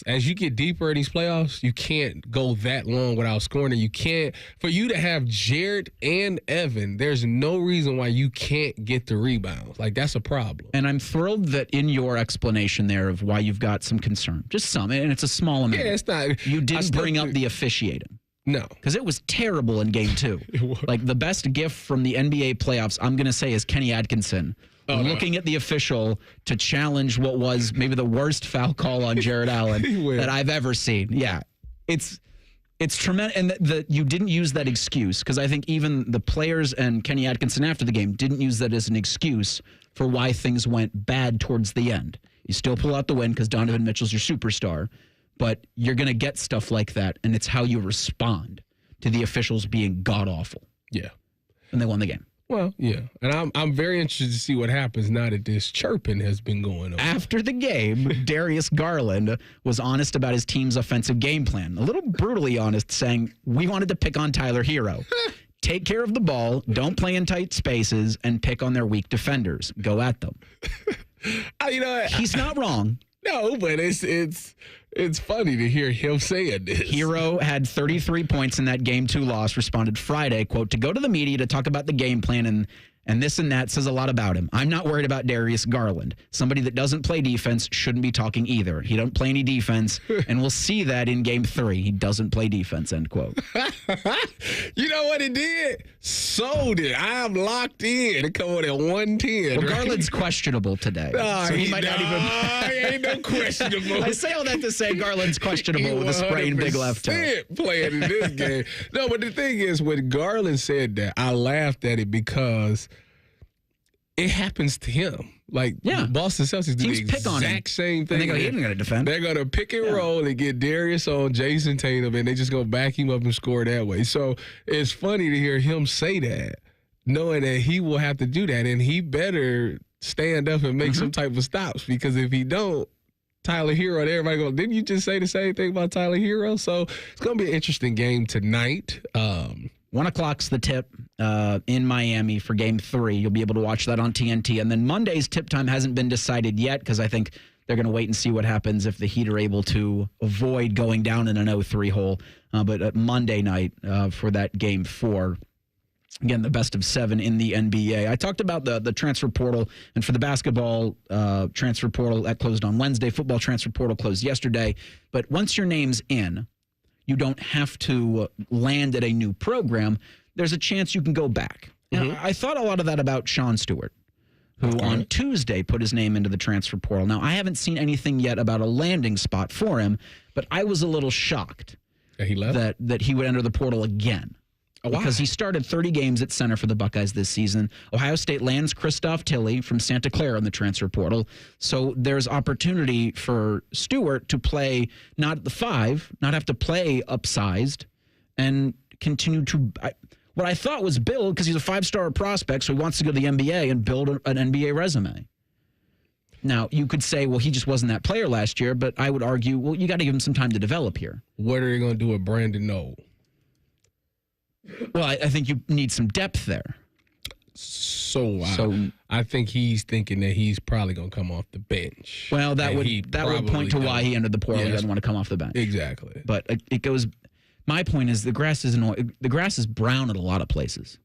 as you get deeper in these playoffs, you can't go that long without scoring. And you can't, for you to have Jared and Evan, there's no reason why you can't get the rebounds. That's a problem. And I'm thrilled that in your explanation there of why you've got some concern, just some, and it's a small amount. Yeah, it's not. You didn't bring up the officiating. No. Because it was terrible in game 2. The best gift from the NBA playoffs, I'm going to say, is Kenny Atkinson. Looking at the official to challenge what was maybe the worst foul call on Jared Allen that I've ever seen. Yeah, it's tremendous. And you didn't use that excuse, because I think even the players and Kenny Atkinson after the game didn't use that as an excuse for why things went bad towards the end. You still pull out the win because Donovan Mitchell's your superstar, but you're going to get stuff like that, and it's how you respond to the officials being god-awful. Yeah. And they won the game. Well, yeah, and I'm very interested to see what happens now that this chirping has been going on. After the game, Darius Garland was honest about his team's offensive game plan. A little brutally honest, saying, we wanted to pick on Tyler Hero. Take care of the ball, don't play in tight spaces, and pick on their weak defenders. Go at them. He's not wrong. No, but it's funny to hear him saying this. Hero had 33 points in that Game 2 loss, responded Friday, quote, to go to the media to talk about the game plan and this and that says a lot about him. I'm not worried about Darius Garland. Somebody that doesn't play defense shouldn't be talking either. He don't play any defense, and we'll see that in Game 3. He doesn't play defense, end quote. You know what it did? Sold it. I'm locked in. It come on at 110. Well, Garland's questionable today. So he might not even. He ain't no questionable. I say all that to say Garland's questionable with a sprained big left toe. Playing in this game. No, but the thing is, when Garland said that, I laughed at it because it happens to him. Boston Celtics do the exact same thing. And they go, he ain't going to defend. They're going to pick and roll and get Darius on Jason Tatum, and they just go back him up and score that way. So it's funny to hear him say that, knowing that he will have to do that, and he better stand up and make some type of stops, because if he don't, Tyler Hero and everybody go, didn't you just say the same thing about Tyler Hero? So it's going to be an interesting game tonight. 1 o'clock's the tip in Miami for Game 3. You'll be able to watch that on TNT. And then Monday's tip time hasn't been decided yet, because I think they're going to wait and see what happens if the Heat are able to avoid going down in an 0-3 hole. But Monday night for that Game 4. Again, the best of 7 in the NBA. I talked about the transfer portal, and for the basketball transfer portal, that closed on Wednesday. Football transfer portal closed yesterday. But once your name's in, you don't have to land at a new program. There's a chance you can go back. And I thought a lot of that about Sean Stewart, who on Tuesday put his name into the transfer portal. Now, I haven't seen anything yet about a landing spot for him, but I was a little shocked that he left, that he would enter the portal again. Because he started 30 games at center for the Buckeyes this season. Ohio State lands Christoph Tilley from Santa Clara in the transfer portal. So there's opportunity for Stewart to play not at the 5, not have to play upsized, and continue to what I thought was build, because he's a 5-star prospect, so he wants to go to the NBA and build an NBA resume. Now, you could say, well, he just wasn't that player last year, but I would argue, well, you got to give him some time to develop here. What are they going to do with Brandon Knoll? Well, I think you need some depth there. So I think he's thinking that he's probably going to come off the bench. Well, that would point to why he entered the portal. He doesn't want to come off the bench. Exactly. But it goes. My point is the grass is brown at a lot of places,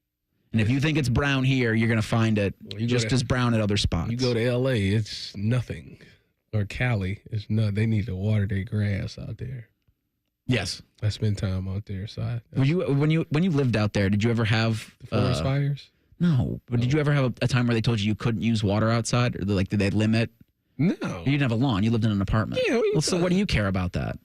and if you think it's brown here, you're going to find it just as brown at other spots. You go to L.A., it's nothing, or Cali, it's nothing. They need to water their grass out there. Yes, I spent time out there. So when you lived out there, did you ever have forest fires? No, but did you ever have a time where they told you couldn't use water outside, or did they limit? No, you didn't have a lawn. You lived in an apartment. Yeah. So what do you care about that?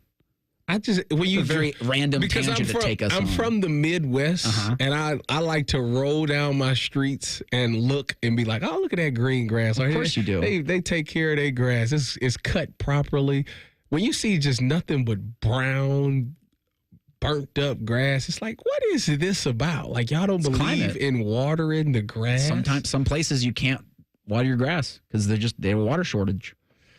When you very random tangent to take us I'm on. from the Midwest, and I like to roll down my streets and look and be like, oh, look at that green grass. Of course you do. They take care of their grass. It's cut properly. When you see just nothing but brown, burnt up grass, it's like, what is this about? Like, y'all don't believe in watering the grass? Sometimes, some places you can't water your grass because they have a water shortage.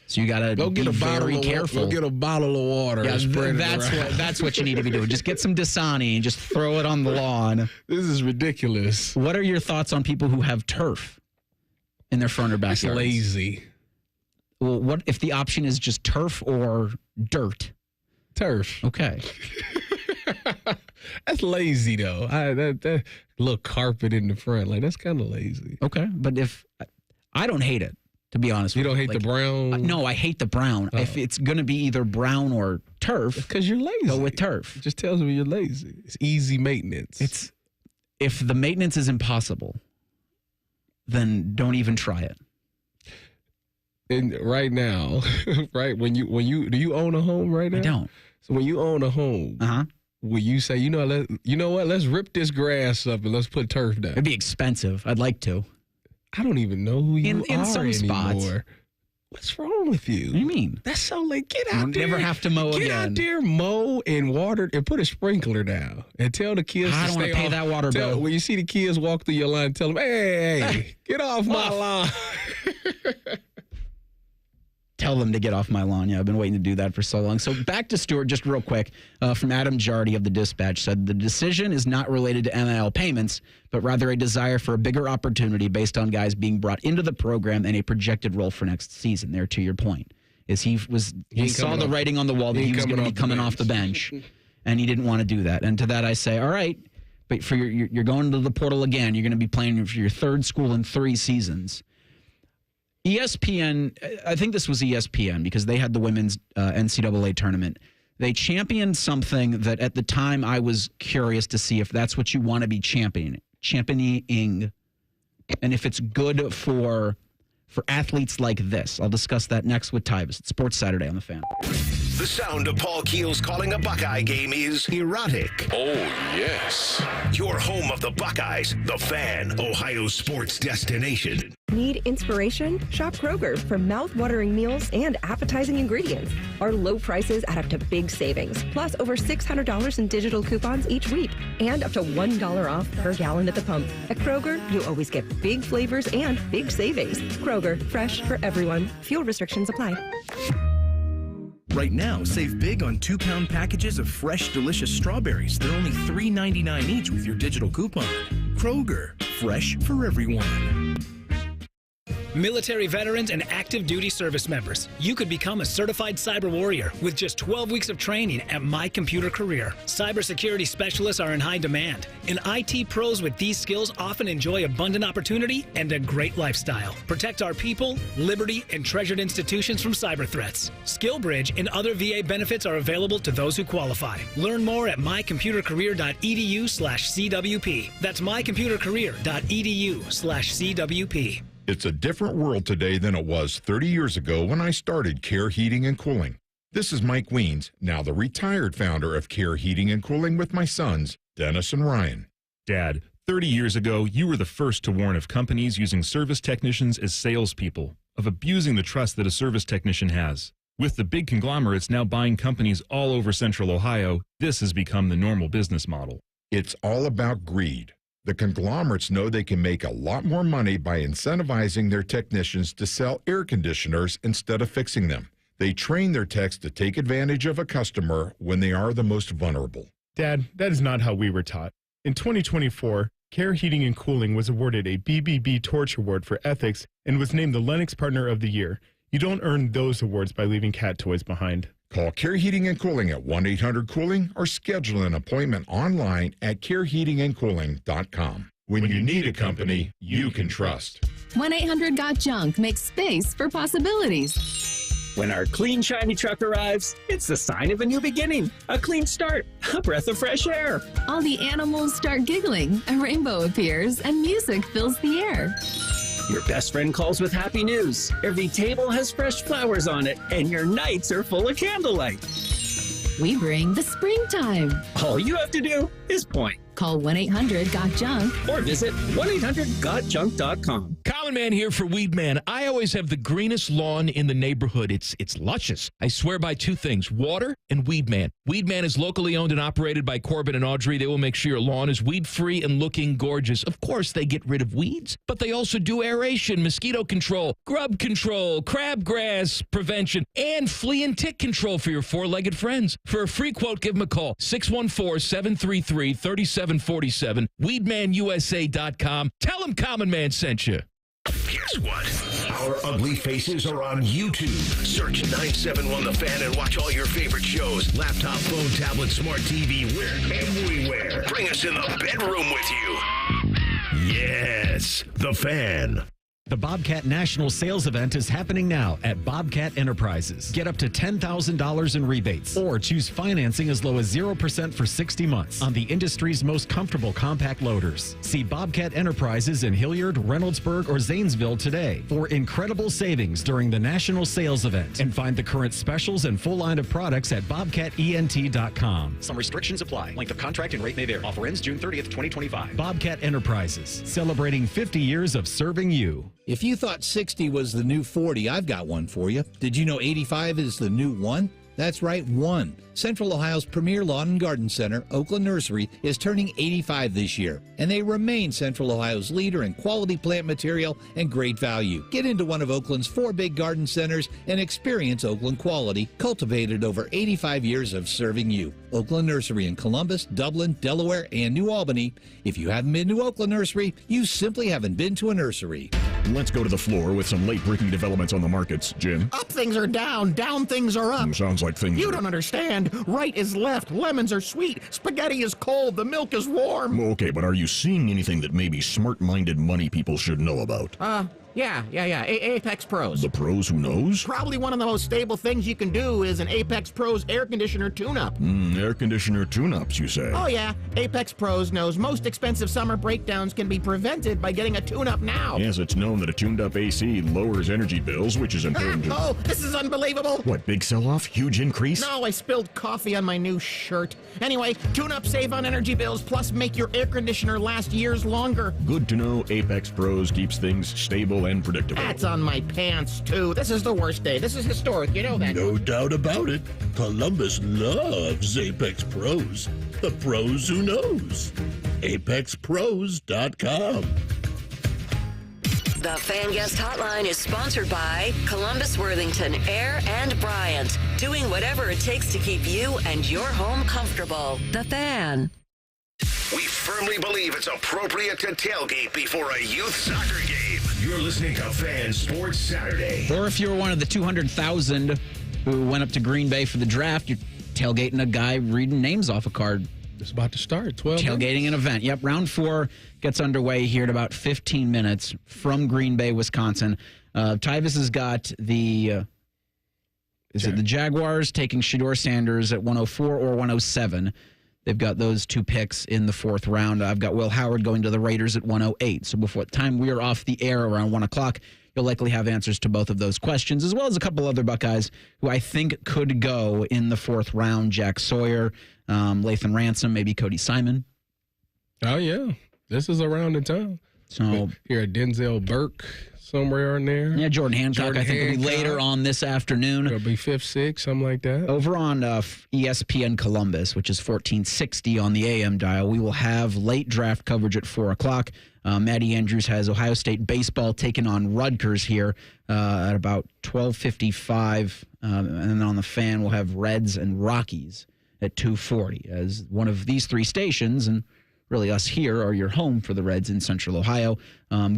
So you gotta be very careful. Go get a bottle of water. Yeah, and spread that's what you need to be doing. Just get some Dasani and just throw it on the lawn. This is ridiculous. What are your thoughts on people who have turf in their front or backyards? It's lazy. Well, what if the option is just turf or dirt? Turf. Okay. That's lazy though. That little carpet in the front, like that's kind of lazy. Okay, but if I don't hate it. To be honest with you. You don't hate the brown? No, I hate the brown. Oh. If it's going to be either brown or turf. Because you're lazy. Go with turf. It just tells me you're lazy. It's easy maintenance. If the maintenance is impossible, then don't even try it. And right now, right, when you do you own a home right now? I don't. So when you own a home, will you say, you know what, let's rip this grass up and let's put turf down? It'd be expensive. I'd like to. I don't even know who you are in some anymore. spots. What's wrong with you? What do you mean? That's so like get out there. Never have to mow again. Get out there, mow and water and put a sprinkler down and tell the kids I to don't stay want to pay off. that water bill. When you see the kids walk through your line, tell them, hey, get off my lawn. Tell them to get off my lawn. Yeah, I've been waiting to do that for so long. So back to Stewart, just real quick, from Adam Jardy of the Dispatch said the decision is not related to NIL payments, but rather a desire for a bigger opportunity based on guys being brought into the program and a projected role for next season. There, to your point, is he saw the writing on the wall that he was going to be coming off the bench, and he didn't want to do that. And to that, I say, all right, but for you're going to the portal again. You're going to be playing for your third school in 3 seasons. ESPN, I think this was ESPN because they had the women's NCAA tournament. They championed something that at the time I was curious to see if that's what you want to be championing, and if it's good for athletes like this. I'll discuss that next with Tyvis. It's Sports Saturday on The Fan. The sound of Paul Keels calling a Buckeye game is erotic. Oh, yes. Your home of the Buckeyes, The Fan, Ohio's sports destination. Need inspiration? Shop Kroger for mouth-watering meals and appetizing ingredients. Our low prices add up to big savings, plus over $600 in digital coupons each week, and up to $1 off per gallon at the pump. At Kroger, you always get big flavors and big savings. Kroger, fresh for everyone. Fuel restrictions apply. Right now, save big on 2-pound packages of fresh, delicious strawberries. They're only $3.99 each with your digital coupon. Kroger, fresh for everyone. Military veterans and active duty service members, you could become a certified cyber warrior with just 12 weeks of training at My Computer Career. Cybersecurity specialists are in high demand, and IT pros with these skills often enjoy abundant opportunity and a great lifestyle. Protect our people, liberty, and treasured institutions from cyber threats. SkillBridge and other VA benefits are available to those who qualify. Learn more at mycomputercareer.edu/CWP. That's mycomputercareer.edu/CWP. It's a different world today than it was 30 years ago when I started Care Heating and Cooling. This is Mike Weens, now the retired founder of Care Heating and Cooling with my sons, Dennis and Ryan. Dad, 30 years ago, you were the first to warn of companies using service technicians as salespeople, of abusing the trust that a service technician has. With the big conglomerates now buying companies all over Central Ohio, this has become the normal business model. It's all about greed. The conglomerates know they can make a lot more money by incentivizing their technicians to sell air conditioners instead of fixing them. They train their techs to take advantage of a customer when they are the most vulnerable. Dad, that is not how we were taught. In 2024, Care Heating and Cooling was awarded a BBB Torch Award for ethics and was named the Lennox Partner of the Year. You don't earn those awards by leaving cat toys behind. Call Care Heating and Cooling at 1-800-COOLING or schedule an appointment online at careheatingandcooling.com. When you need a company you can trust. 1-800-GOT-JUNK makes space for possibilities. When our clean, shiny truck arrives, it's the sign of a new beginning, a clean start, a breath of fresh air. All the animals start giggling, a rainbow appears, and music fills the air. Your best friend calls with happy news. Every table has fresh flowers on it, and your nights are full of candlelight. We bring the springtime. All you have to do is point. Call 1-800-GOT-JUNK or visit 1-800-GOTJUNK.com. Common Man here for Weed Man. I always have the greenest lawn in the neighborhood. It's luscious. I swear by two things, water and Weed Man. Weed Man is locally owned and operated by Corbin and Audrey. They will make sure your lawn is weed-free and looking gorgeous. Of course, they get rid of weeds, but they also do aeration, mosquito control, grub control, crabgrass prevention, and flea and tick control for your four-legged friends. For a free quote, give them a call, 614-733-3747, weedmanusa.com. Tell them Common Man sent you. Guess what? Our ugly faces are on YouTube. Search 971 The Fan and watch all your favorite shows. Laptop, phone, tablet, smart TV, everywhere. Bring us in the bedroom with you. Yes, The Fan. The Bobcat National Sales Event is happening now at Bobcat Enterprises. Get up to $10,000 in rebates or choose financing as low as 0% for 60 months on the industry's most comfortable compact loaders. See Bobcat Enterprises in Hilliard, Reynoldsburg, or Zanesville today for incredible savings during the National Sales Event, and find the current specials and full line of products at bobcatent.com. Some restrictions apply. Length of contract and rate may vary. Offer ends June 30th, 2025. Bobcat Enterprises, celebrating 50 years of serving you. If you thought 60 was the new 40, I've got one for you. Did you know 85 is the new 1? That's right, 1. Central Ohio's premier lawn and garden center, Oakland Nursery, is turning 85 this year, and they remain Central Ohio's leader in quality plant material and great value. Get into one of Oakland's 4 big garden centers and experience Oakland quality, cultivated over 85 years of serving you. Oakland Nursery in Columbus, Dublin, Delaware, and New Albany. If you haven't been to Oakland Nursery, you simply haven't been to a nursery. Let's go to the floor with some late-breaking developments on the markets. Jim? Up things are down, down things are up. Sounds like things You don't understand. Right is left, lemons are sweet, spaghetti is cold, the milk is warm. Okay, but are you seeing anything that maybe smart-minded money people should know about? Yeah. Apex Pros. The pros who knows? Probably one of the most stable things you can do is an Apex Pros air conditioner tune-up. Air conditioner tune-ups, you say? Oh yeah, Apex Pros knows most expensive summer breakdowns can be prevented by getting a tune-up now. Yes, it's known that a tuned-up AC lowers energy bills, which is important to... Oh, this is unbelievable. What, big sell-off? Huge increase? No, I spilled coffee on my new shirt. Anyway, tune-up save on energy bills, plus make your air conditioner last years longer. Good to know Apex Pros keeps things stable and predictable. That's on my pants, too. This is the worst day. This is historic. You know that. No doubt about it. Columbus loves Apex Pros. The pros who knows. ApexPros.com. The Fan Guest Hotline is sponsored by Columbus, Worthington, Air, and Bryant. Doing whatever it takes to keep you and your home comfortable. The Fan. We firmly believe it's appropriate to tailgate before a youth soccer game. You're listening to Fan Sports Saturday. Or if you're one of the 200,000 who went up to Green Bay for the draft, you're tailgating a guy reading names off a card. It's about to start. 12 Tailgating minutes. an event. Yep, round 4 gets underway here in about 15 minutes from Green Bay, Wisconsin. Tyvis has got the... Is it the Jaguars taking Shedeur Sanders at 104 or 107? They've got those 2 picks in the 4th round. I've got Will Howard going to the Raiders at 108. So before the time we are off the air around 1 o'clock, you'll likely have answers to both of those questions, as well as a couple other Buckeyes who I think could go in the 4th round. Jack Sawyer, Lathan Ransom, maybe Cody Simon. Oh, yeah. This is around the time. So here, Denzel Burke somewhere in there. Yeah, Jordan Hancock, I think, will be later on this afternoon. It'll be 5th, 6th, something like that. Over on ESPN Columbus, which is 1460 on the AM dial, we will have late draft coverage at 4 o'clock. Maddie Andrews has Ohio State baseball taking on Rutgers here at about 12:55. And then on the Fan, we'll have Reds and Rockies at 2:40 as one of these 3 stations, and really us here, are your home for the Reds in Central Ohio.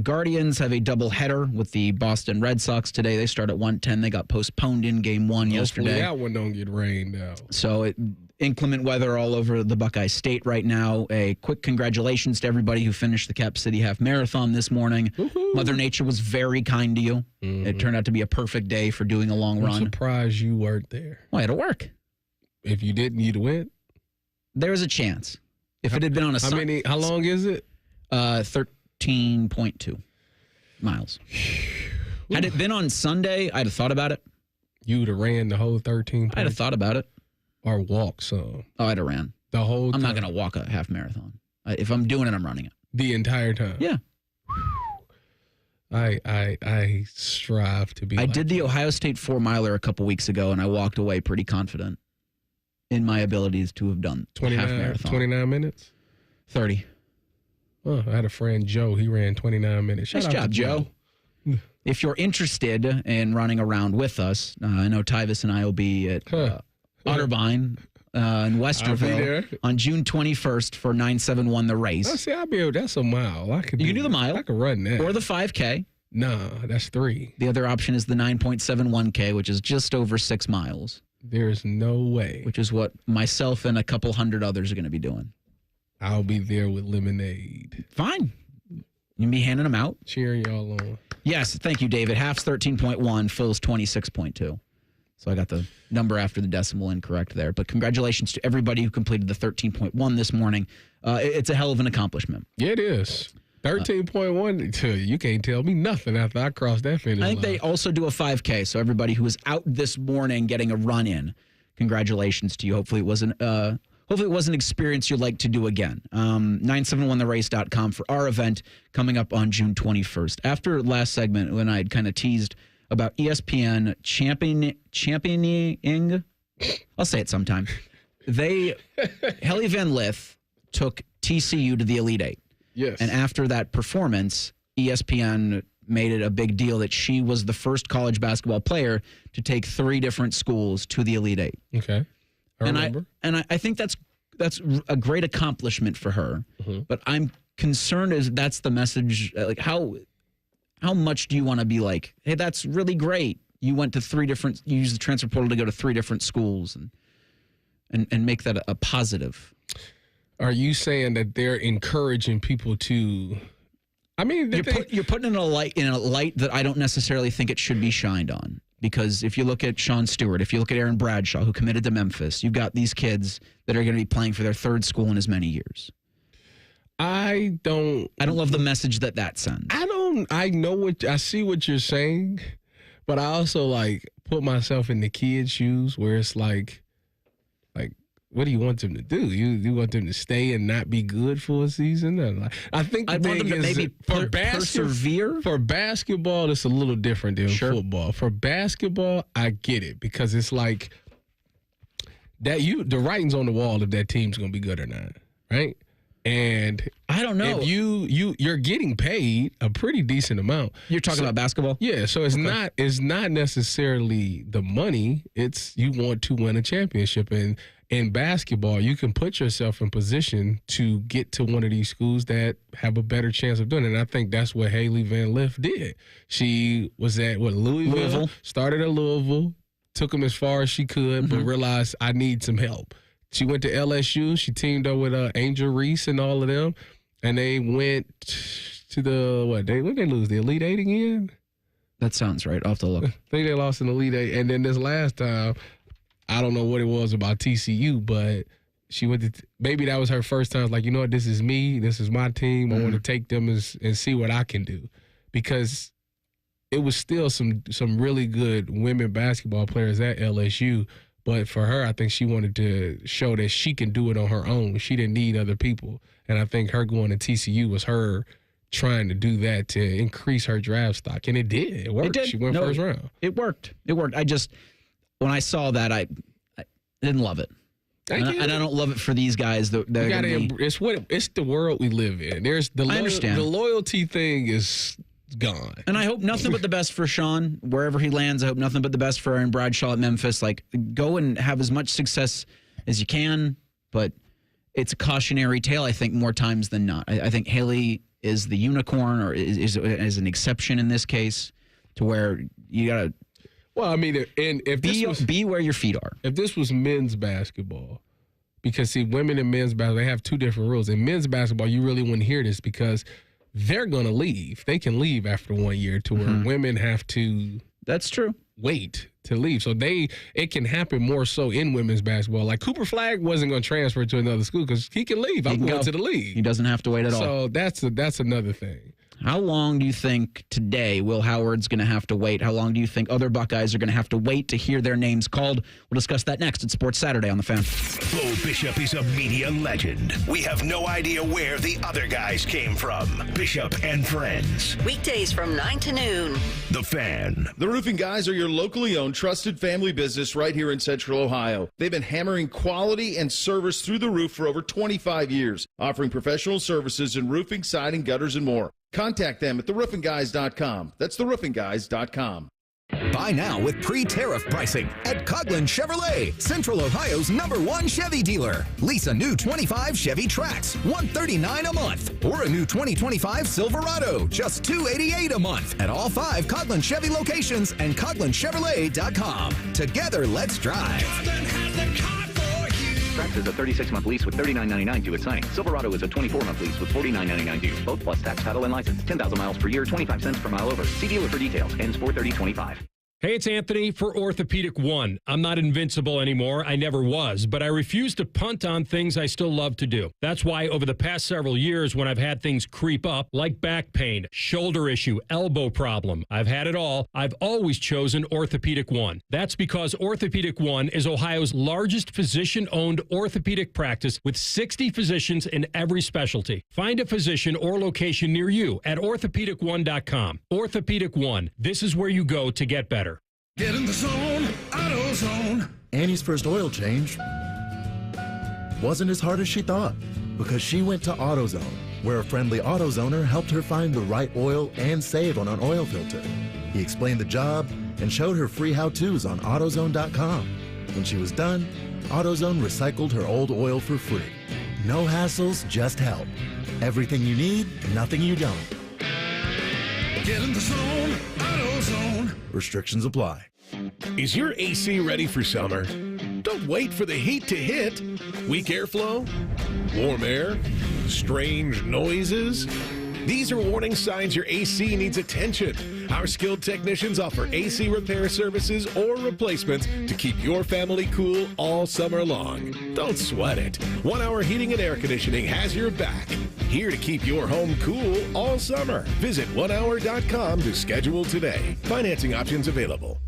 Guardians have a doubleheader with the Boston Red Sox today. They start at 1:10. They got postponed in Game 1 yesterday. That one don't get rained out. So inclement weather all over the Buckeye State right now. A quick congratulations to everybody who finished the Cap City Half Marathon this morning. Woo-hoo. Mother Nature was very kind to you. Mm-hmm. It turned out to be a perfect day for doing a long run. I'm surprised you weren't there. Well, I had to work. If you didn't, you'd win. There was a chance. If it had been on a Sunday. How long is it? 13.2 miles. Had it been on Sunday, I'd have thought about it. You would have ran the whole 13. I'd have thought about it. or walk some? Oh, I'd have ran. The whole time? I'm not going to walk a half marathon. If I'm doing it, I'm running it. The entire time? Yeah. I strive to be I did the Ohio State 4-miler a couple weeks ago, and I walked away pretty confident in my abilities to have done a half marathon. 29 minutes? 30. Oh, I had a friend, Joe. He ran 29 minutes. Nice job, Joe. If you're interested in running around with us, I know Tyvis and I will be at Otterbein in Westerville on June 21st for 971 the race. Oh, see, I'll be able. That's a mile. You can do the mile. I can run that. Or the 5K. No, that's 3. The other option is the 9.71K, which is just over 6 miles. There's no way. Which is what myself and a couple hundred others are going to be doing. I'll be there with lemonade. Fine. You can be handing them out. Cheering y'all on. Yes, thank you, David. Half's 13.1, full's 26.2. So I got the number after the decimal incorrect there. But congratulations to everybody who completed the 13.1 this morning. It's a hell of an accomplishment. Yeah, it is. 13.1, you can't tell me nothing after I cross that finish line. I think they also do a 5K. So everybody who was out this morning getting a run in, congratulations to you. Hopefully it was an experience you'd like to do again. 971therace.com for our event coming up on June 21st. After last segment, when I had kind of teased about ESPN championing, I'll say it sometime. Helly Van Lith took TCU to the Elite Eight. Yes. And after that performance, ESPN made it a big deal that she was the first college basketball player to take 3 different schools to the Elite Eight. Okay. I remember. I think that's a great accomplishment for her. Mm-hmm. But I'm concerned as that's the message. Like how much do you want to be like, hey, that's really great. You went to 3 different. You used the transfer portal to go to 3 different schools and make that a positive. Are you saying that they're encouraging people to? I mean, you're putting in a light that I don't necessarily think it should be shined on. Because if you look at Sean Stewart, if you look at Aaron Bradshaw, who committed to Memphis, you've got these kids that are going to be playing for their 3rd school in as many years. I don't love the message that sends. I see what you're saying, but I also put myself in the kids' shoes where it's like, what do you want them to do? You want them to stay and not be good for a season? I think the thing is maybe persevere. For basketball, it's a little different than football. For basketball, I get it because it's like that. The writing's on the wall if that team's going to be good or not, right? And I don't know. If you're getting paid a pretty decent amount. You're talking about basketball? Yeah, so it's not necessarily the money. It's you want to win a championship. And in basketball, you can put yourself in position to get to one of these schools that have a better chance of doing it. And I think that's what Haley Van Lith did. She was at Louisville, started at Louisville, took them as far as she could, but realized I need some help. She went to LSU. She teamed up with Angel Reese and all of them, and they went to when they lose the Elite Eight again. That sounds right. I'll have to look. I think they lost in the Elite Eight, and then this last time, I don't know what it was about TCU, but she went to maybe that was her first time. Like, you know what? This is me. This is my team. I want to take them and see what I can do, because it was still some really good women basketball players at LSU. But for her, I think she wanted to show that she can do it on her own. She didn't need other people. And I think her going to TCU was her trying to do that to increase her draft stock. And it did. It worked. It did. She went first round. It worked. When I saw that, I didn't love it. And I don't love it for these guys. It's the world we live in. I understand. The loyalty thing is gone. And I hope nothing but the best for Sean wherever he lands. I hope nothing but the best for Aaron Bradshaw at Memphis. Go and have as much success as you can, but it's a cautionary tale, I think, more times than not. I think Haley is the unicorn, or is an exception in this case, to where you got to. Well, I mean, and if be where your feet are. If this was men's basketball, because see, women and men's basketball, they have 2 different rules. In men's basketball, you really wouldn't hear this because they're going to leave. They can leave after 1 year, to where women have to. That's true. Wait to leave. So it can happen more so in women's basketball. Like Cooper Flagg wasn't going to transfer to another school because he can leave. I'm going to the league. He doesn't have to wait at all. So that's another thing. How long do you think today Will Howard's going to have to wait? How long do you think other Buckeyes are going to have to wait to hear their names called? We'll discuss that next at Sports Saturday on The Fan. Bo Bishop is a media legend. We have no idea where the other guys came from. Bishop and Friends. Weekdays from 9 to noon. The Fan. The Roofing Guys are your locally owned, trusted family business right here in Central Ohio. They've been hammering quality and service through the roof for over 25 years, offering professional services in roofing, siding, gutters, and more. Contact them at theroofingguys.com. That's theroofingguys.com. Buy now with pre-tariff pricing at Coughlin Chevrolet, Central Ohio's #1 Chevy dealer. Lease a new 25 Chevy Trax, $139 a month. Or a new 2025 Silverado, just $288 a month. At all 5 Coughlin Chevy locations and CoughlinChevrolet.com. Together, let's drive. Trax is a 36-month lease with $39.99 due at signing. Silverado is a 24-month lease with $49.99 due. Both plus tax, title, and license. 10,000 miles per year, 25 cents per mile over. See dealer for details. Ends 4/30/25. Hey, it's Anthony for Orthopedic One. I'm not invincible anymore. I never was, but I refuse to punt on things I still love to do. That's why over the past several years, when I've had things creep up, like back pain, shoulder issue, elbow problem, I've had it all, I've always chosen Orthopedic One. That's because Orthopedic One is Ohio's largest physician-owned orthopedic practice with 60 physicians in every specialty. Find a physician or location near you at orthopedic1.com. Orthopedic One. This is where you go to get better. Get in the zone, AutoZone. Annie's first oil change wasn't as hard as she thought because she went to AutoZone, where a friendly AutoZoner helped her find the right oil and save on an oil filter. He explained the job and showed her free how-tos on AutoZone.com. When she was done, AutoZone recycled her old oil for free. No hassles, just help. Everything you need, nothing you don't. Get in the zone, AutoZone. Restrictions apply. Is your AC ready for summer? Don't wait for the heat to hit. Weak airflow? Warm air? Strange noises? These are warning signs your AC needs attention. Our skilled technicians offer AC repair services or replacements to keep your family cool all summer long. Don't sweat it. 1 Hour Heating and Air Conditioning has your back. Here to keep your home cool all summer. Visit onehour.com to schedule today. Financing options available.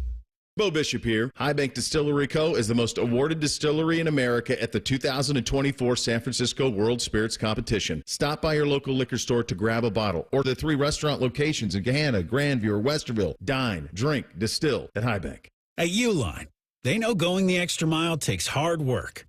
Bo Bishop here. High Bank Distillery Co. is the most awarded distillery in America at the 2024 San Francisco World Spirits Competition. Stop by your local liquor store to grab a bottle, or the 3 restaurant locations in Gahanna, Grandview, or Westerville. Dine, drink, distill at High Bank. At Uline, they know going the extra mile takes hard work.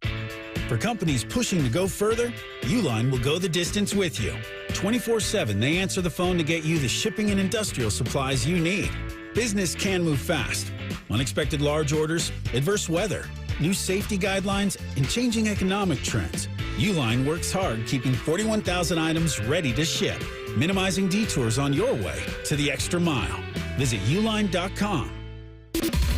For companies pushing to go further, Uline will go the distance with you. 24/7, they answer the phone to get you the shipping and industrial supplies you need. Business can move fast. Unexpected large orders, adverse weather, new safety guidelines, and changing economic trends. Uline works hard keeping 41,000 items ready to ship, minimizing detours on your way to the extra mile. Visit uline.com.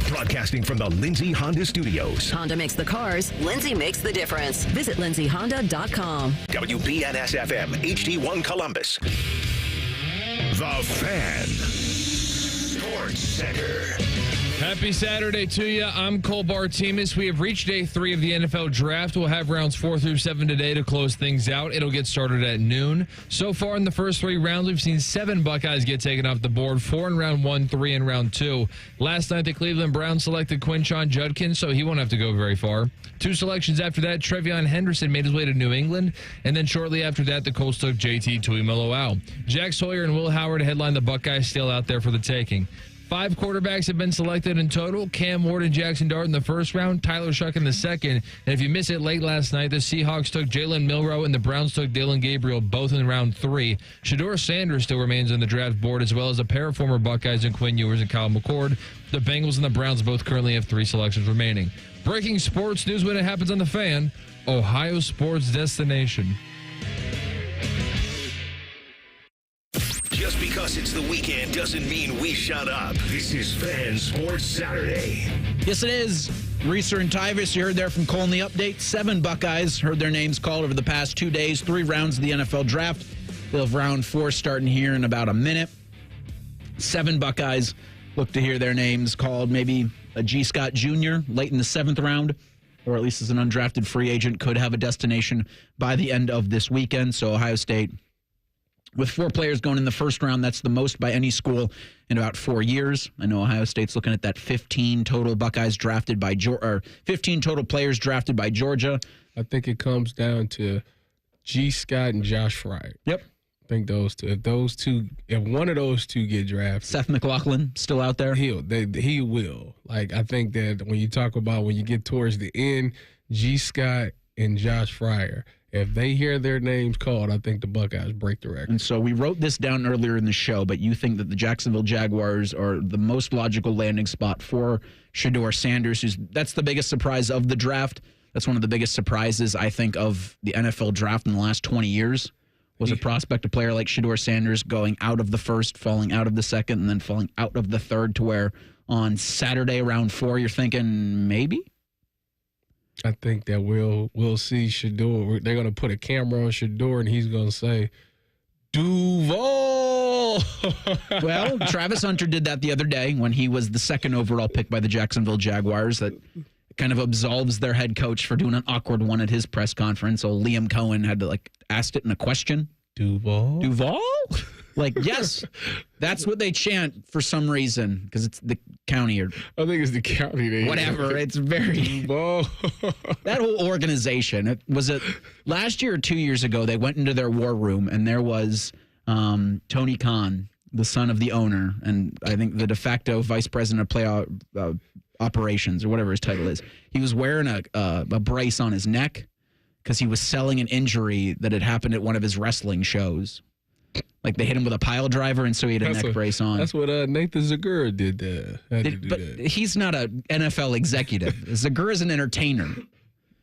Broadcasting from the Lindsay Honda Studios. Honda makes the cars. Lindsay makes the difference. Visit lindsayhonda.com. WBNS-FM, HD1 Columbus. The Fan. Sports Center. Happy Saturday to you. I'm Cole Bartimus. We have reached day 3 of the NFL Draft. We'll have rounds 4 through 7 today to close things out. It'll get started at noon. So far in the first 3 rounds, we've seen 7 Buckeyes get taken off the board, 4 in round 1, 3 in round 2. Last night, the Cleveland Browns selected Quinshon Judkins, so he won't have to go very far. 2 selections after that, Trevion Henderson made his way to New England, and then shortly after that, the Colts took JT Tuimoloau. Jack Sawyer and Will Howard headline the Buckeyes, still out there for the taking. 5 quarterbacks have been selected in total. Cam Ward and Jackson Dart in the first round, Tyler Shuck in the second. And if you missed it late last night, the Seahawks took Jalen Milroe and the Browns took Dylan Gabriel, both in round 3. Shedeur Sanders still remains on the draft board, as well as a pair of former Buckeyes in Quinn Ewers and Kyle McCord. The Bengals and the Browns both currently have 3 selections remaining. Breaking sports news when it happens on The Fan, Ohio sports destination. Just because it's the weekend doesn't mean we shut up. This is Fan Sports Saturday. Yes, it is. Reeser and Tyvis, you heard there from Cole in the update. 7 Buckeyes heard their names called over the past 2 days. 3 rounds of the NFL Draft. They'll have round 4 starting here in about a minute. 7 Buckeyes look to hear their names called. Maybe a G. Scott Jr. late in the 7th round, or at least as an undrafted free agent, could have a destination by the end of this weekend. So Ohio State With 4 players going in the first round, that's the most by any school in about 4 years. I know Ohio State's looking at that 15 total Buckeyes drafted by 15 total players drafted by Georgia. I think it comes down to G. Scott and Josh Fryer. Yep. I think those two. If one of those two get drafted, Seth McLaughlin still out there. He will. Like, I think that when you talk about when you get towards the end, G. Scott and Josh Fryer. If they hear their names called, I think the Buckeyes break the record. And so we wrote this down earlier in the show, but you think that the Jacksonville Jaguars are the most logical landing spot for Shedeur Sanders, that's the biggest surprise of the draft. That's one of the biggest surprises, I think, of the NFL draft in the last 20 years, was a prospect, a player like Shedeur Sanders going out of the first, falling out of the second, and then falling out of the third, to where on Saturday, round 4, you're thinking maybe? I think that we'll see Shedeur. They're going to put a camera on Shedeur, and he's going to say, Duval. Well, Travis Hunter did that the other day when he was the second overall pick by the Jacksonville Jaguars. That kind of absolves their head coach for doing an awkward one at his press conference. So Liam Cohen had to asked it in a question. Duval? Like, yes, that's what they chant for some reason, because it's the county, or I think it's the county. Whatever. It's very that whole organization. Was it last year or 2 years ago? They went into their war room, and there was Tony Khan, the son of the owner, and I think the de facto vice president of play operations, or whatever his title is. He was wearing a brace on his neck because he was selling an injury that had happened at one of his wrestling shows. Like, they hit him with a pile driver, and so he had a neck brace on. That's what Nathan Zagura did. But he's not an NFL executive. Zagura is an entertainer.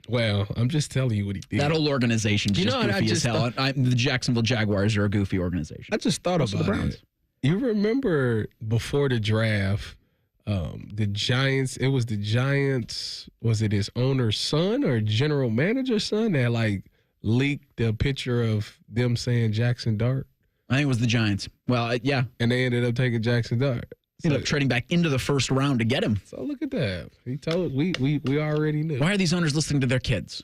Well, I'm just telling you what he did. That whole organization's just goofy as hell. The Jacksonville Jaguars are a goofy organization. I just thought about the Browns. it. You remember before the draft, the Giants, it was the Giants, was it his owner's son or general manager's son that leaked the picture of them saying Jackson Dart? I think it was the Giants. Well, yeah. And they ended up taking Jackson Dart. Ended up trading back into the first round to get him. So look at that. He told we already knew. Why are these owners listening to their kids?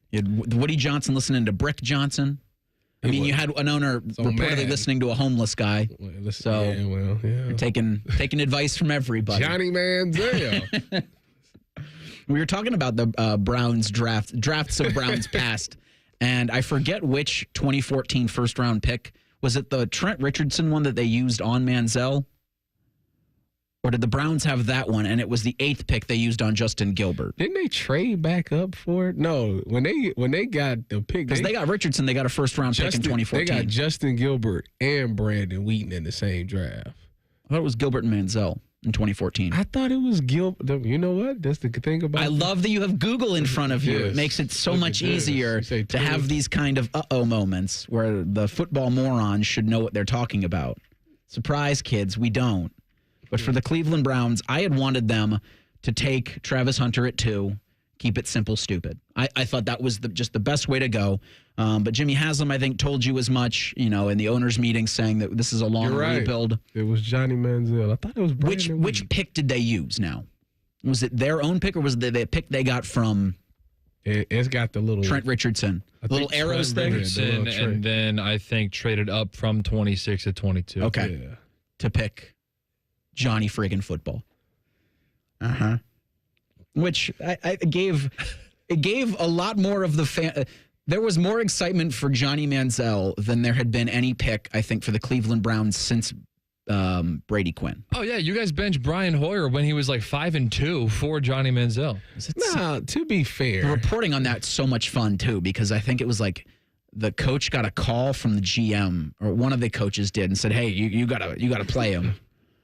You had Woody Johnson listening to Brick Johnson. I mean, you had an owner reportedly listening to a homeless guy. You're taking advice from everybody. Johnny Manziel. We were talking about the Browns drafts of Browns past, and I forget which 2014 first-round pick. Was it the Trent Richardson one that they used on Manziel? Or did the Browns have that one, and it was the 8th pick they used on Justin Gilbert? Didn't they trade back up for it? No, when they got the pick, because they got Richardson, they got a first-round pick in 2014. They got Justin Gilbert and Brandon Wheaton in the same draft. I thought it was Gilbert and Manziel in 2014. I thought it was Gilbert. You know what? That's the thing about it. I love that you have Google in front of you. Yes. It makes it so much easier to have these kind of uh-oh moments where the football morons should know what they're talking about. Surprise, kids, we don't. But for the Cleveland Browns, I had wanted them to take Travis Hunter at 2, keep it simple, stupid. I thought that was just the best way to go. But Jimmy Haslam, I think, told you as much, in the owners' meeting, saying that this is a long rebuild. It was Johnny Manziel. I thought it was Brandon Which pick did they use now? Was it their own pick, or was it the pick they got from It's got the little Trent Richardson? The little arrows thing? Richardson, and then I think traded up from 26 to 22. Okay. Yeah. To pick Johnny friggin' football. Uh-huh. Which I gave a lot more of the there was more excitement for Johnny Manziel than there had been any pick, I think, for the Cleveland Browns since Brady Quinn. Oh, yeah. You guys benched Brian Hoyer when he was 5-2 for Johnny Manziel. No, to be fair. The reporting on that's so much fun, too, because I think it was the coach got a call from the GM, or one of the coaches did, and said, hey, you gotta play him.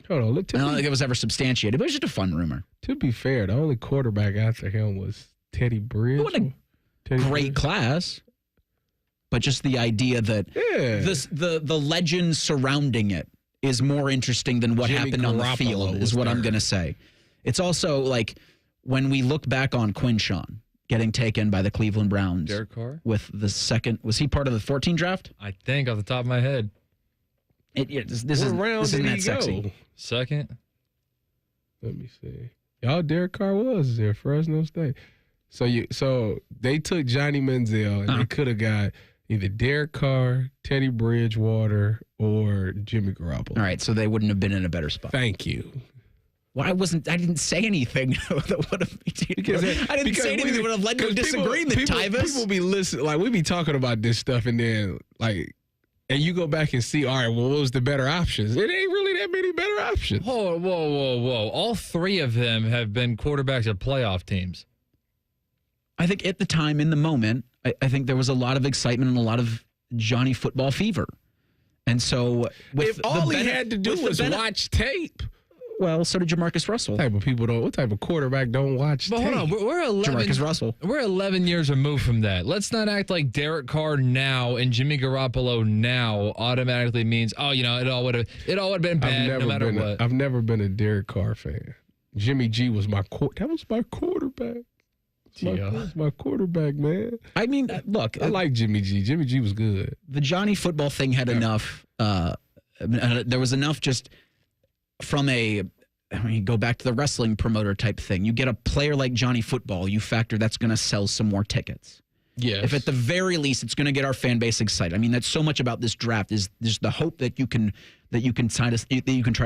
Hold on, I don't think it was ever substantiated, but it was just a fun rumor. To be fair, the only quarterback after him was Teddy Bridge. What a great class. But just the idea that the legend surrounding it is more interesting than what happened on the field, is what I'm going to say. It's also when we look back on Quinshawn getting taken by the Cleveland Browns. Derek Carr? With the second, was he part of the 14 draft? I think off the top of my head. This isn't that sexy. Second. Let me see. Y'all, Derek Carr was there, Fresno State. So they took Johnny Manziel, and they could have got, either Derek Carr, Teddy Bridgewater, or Jimmy Garoppolo. All right, so they wouldn't have been in a better spot. Thank you. Well, I didn't say anything that would have. I didn't say anything that would have led to a disagreement, Tyvis. People be listening, like we be talking about this stuff, and then and you go back and see, all right, well, what was the better options? It ain't really that many better options. Whoa. All three of them have been quarterbacks of playoff teams. I think at the time, in the moment, I think there was a lot of excitement and a lot of Johnny football fever. And so if all he had to do was watch tape. Well, so did Jamarcus Russell. What type of quarterback don't watch tape? Hold on, we're 11. Jamarcus Russell. We're 11 years removed from that. Let's not act like Derek Carr now and Jimmy Garoppolo now automatically means, it all would have been bad no matter what. I've never been a Derek Carr fan. Jimmy G was my quarterback. That's my quarterback, man. I mean, look, I like Jimmy G. Jimmy G was good. The Johnny football thing had enough. There was enough just from go back to the wrestling promoter type thing. You get a player like Johnny Football, you factor that's going to sell some more tickets. Yes. If at the very least it's going to get our fan base excited. I mean, that's so much about this draft is there's the hope that you can try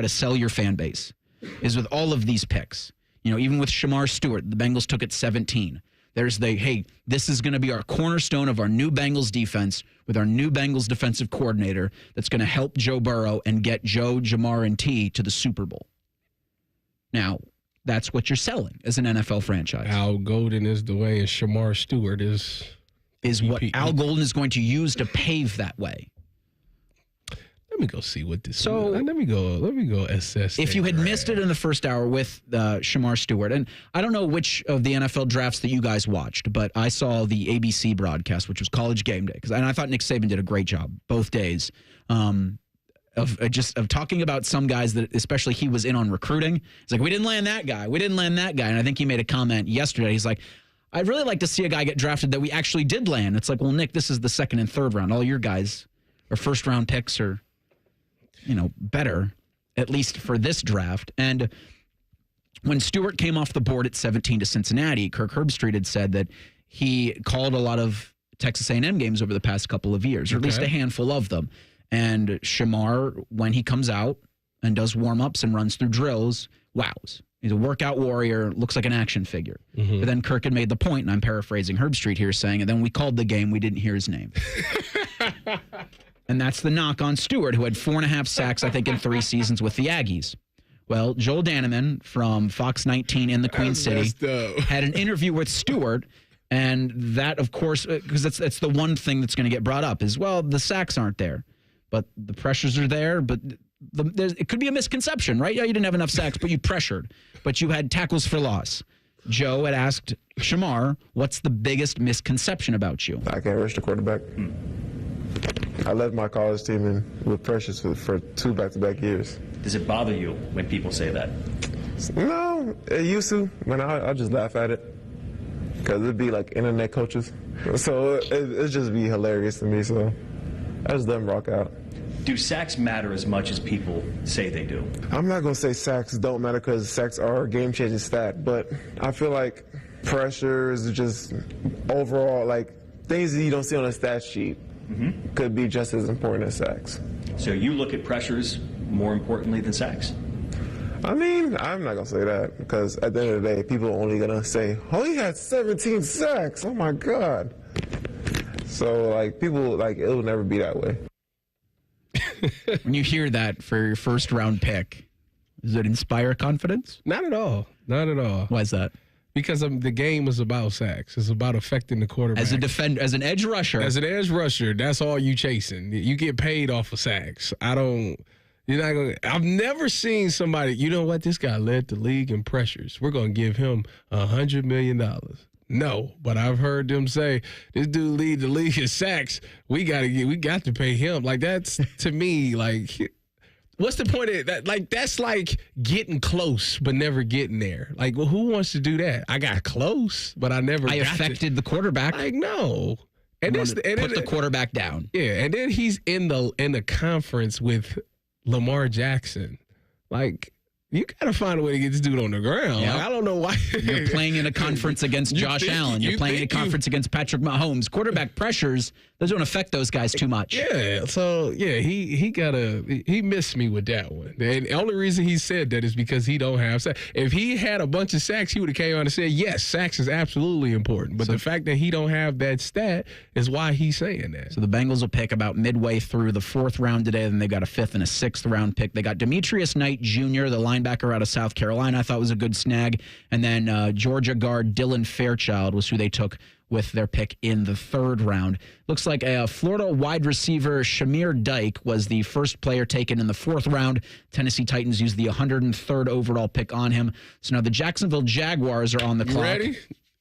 to sell your fan base. Is with all of these picks. Even with Shamar Stewart, the Bengals took at 17. There's this is going to be our cornerstone of our new Bengals defense with our new Bengals defensive coordinator that's going to help Joe Burrow and get Joe, Jamar, and T to the Super Bowl. Now, that's what you're selling as an NFL franchise. Al Golden is the way, and Shamar Stewart is what Al Golden is going to use to pave that way. Let me go see what this. So let me go assess. If you had missed it in the first hour with Shamar Stewart, and I don't know which of the NFL drafts that you guys watched, but I saw the ABC broadcast, which was College Game Day, and I thought Nick Saban did a great job both days of talking about some guys that, especially he was in on recruiting. He's like, we didn't land that guy, and I think he made a comment yesterday. He's like, I'd really like to see a guy get drafted that we actually did land. It's like, well, Nick, this is the second and third round. All your guys are first round picks or better, at least for this draft. And when Stewart came off the board at 17 to Cincinnati, Kirk Herbstreit had said that he called a lot of Texas A&M games over the past couple of years, or at least a handful of them. And Shamar, when he comes out and does warm-ups and runs through drills, wows. He's a workout warrior, looks like an action figure. Mm-hmm. But then Kirk had made the point, and I'm paraphrasing Herbstreit here, saying, and then we called the game, we didn't hear his name. And that's the knock on Stewart, who had 4.5 sacks, I think, in 3 seasons with the Aggies. Well, Joel Danneman from Fox 19 in the Queen City had an interview with Stewart, and that, of course, because that's the one thing that's going to get brought up is, well, the sacks aren't there, but the pressures are there, but it could be a misconception, right? Yeah, you didn't have enough sacks, but you pressured, but you had tackles for loss. Joe had asked Shamar, what's the biggest misconception about you? I can't rush the quarterback. I led my college team with pressures for 2 back-to-back years. Does it bother you when people say that? No, it used to. I just laugh at it because it'd be like internet coaches. So it'd just be hilarious to me. So I just let them rock out. Do sacks matter as much as people say they do? I'm not going to say sacks don't matter because sacks are a game-changing stat, but I feel like pressures, just overall, like things that you don't see on a stat sheet. Mm-hmm. Could be just as important as sacks. So you look at pressures more importantly than sacks? I mean, I'm not going to say that because at the end of the day, people are only going to say, oh, he had 17 sacks. Oh, my God. So, people, it'll never be that way. When you hear that for your first round pick, does it inspire confidence? Not at all. Not at all. Why is that? Because the game is about sacks. It's about affecting the quarterback. As a defender, as an edge rusher. As an edge rusher, that's all you chasing. You get paid off of sacks. You're not going to. I've never seen somebody, you know what, this guy led the league in pressures. We're going to give him $100 million. No, but I've heard them say, this dude lead the league in sacks. We got to pay him. Like, that's, to me, like, what's the point of that? Like, that's like getting close, but never getting there. Like, well, who wants to do that? I got close, but I never got affected the quarterback. Like, no. And put the quarterback down. Yeah, and then he's in the conference with Lamar Jackson. Like, you got to find a way to get this dude on the ground. Yep. Like, I don't know why. You're playing in a conference against Josh Allen. You're playing in a conference against Patrick Mahomes. Quarterback pressures, those don't affect those guys too much. Yeah, so, he missed me with that one. And the only reason he said that is because he don't have sacks. If he had a bunch of sacks, he would have came out and said, yes, sacks is absolutely important. But the fact that he don't have that stat is why he's saying that. So the Bengals will pick about midway through the 4th round today. Then they've got a 5th and a 6th round pick. They got Demetrius Knight Jr., the linebacker out of South Carolina, I thought was a good snag. And then Georgia guard Dylan Fairchild was who they took with their pick in the 3rd round. Looks like a Florida wide receiver, Shamir Dyke, was the first player taken in the 4th round. Tennessee Titans used the 103rd overall pick on him. So now the Jacksonville Jaguars are on the clock.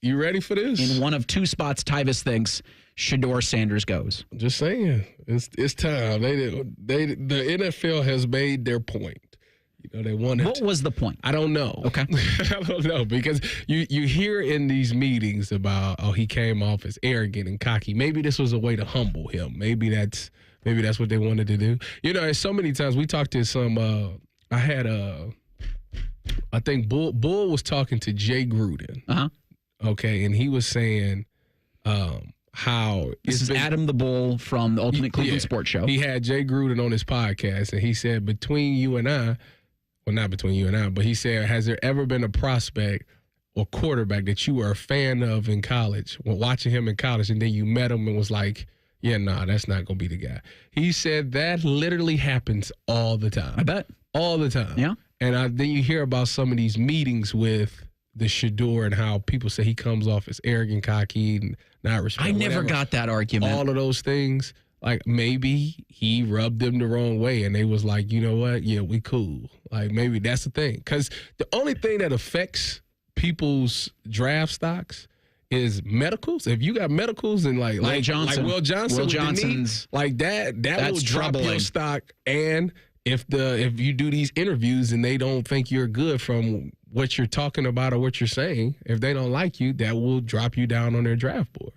You ready for this? In one of 2 spots, Tyvis thinks Shedeur Sanders goes. Just saying. It's time. The NFL has made their point. You know, they wanted. What was the point? I don't know. Okay. I don't know, because you hear in these meetings about, he came off as arrogant and cocky. Maybe this was a way to humble him. Maybe that's what they wanted to do. You know, so many times we talked to some. I think Bull was talking to Jay Gruden. Okay, and he was saying how this is Adam the Bull from the Ultimate Cleveland Sports Show. He had Jay Gruden on his podcast, and he said, between you and I. Well, not between you and I, but he said, has there ever been a prospect or quarterback that you were a fan of in college, watching him in college, and then you met him and was like, yeah, nah, that's not going to be the guy? He said that literally happens all the time. I bet. All the time. Yeah. And then you hear about some of these meetings with the Shedeur and how people say he comes off as arrogant, cocky, and not respectful. I never got that argument. All of those things. Like, maybe he rubbed them the wrong way, and they was like, you know what? Yeah, we cool. Like, maybe that's the thing. Because the only thing that affects people's draft stocks is medicals. If you got medicals and like Will Johnson with the knee, like that will drop your stock. And if you do these interviews and they don't think you're good from what you're talking about or what you're saying, if they don't like you, that will drop you down on their draft board.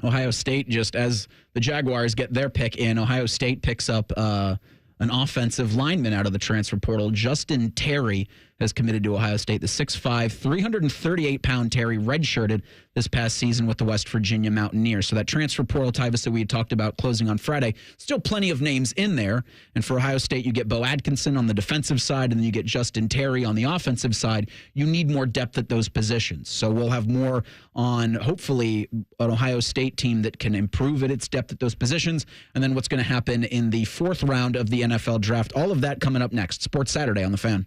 Ohio State, just as the Jaguars get their pick in, Ohio State picks up an offensive lineman out of the transfer portal. Justin Terry has committed to Ohio State. The 6'5", 338-pound Terry redshirted this past season with the West Virginia Mountaineers. So that transfer portal, Tyvis, that we had talked about closing on Friday, still plenty of names in there. And for Ohio State, you get Bo Atkinson on the defensive side, and then you get Justin Terry on the offensive side. You need more depth at those positions. So we'll have more on, hopefully, an Ohio State team that can improve at its depth at those positions, and then what's going to happen in the 4th round of the NFL draft. All of that coming up next. Sports Saturday on The Fan.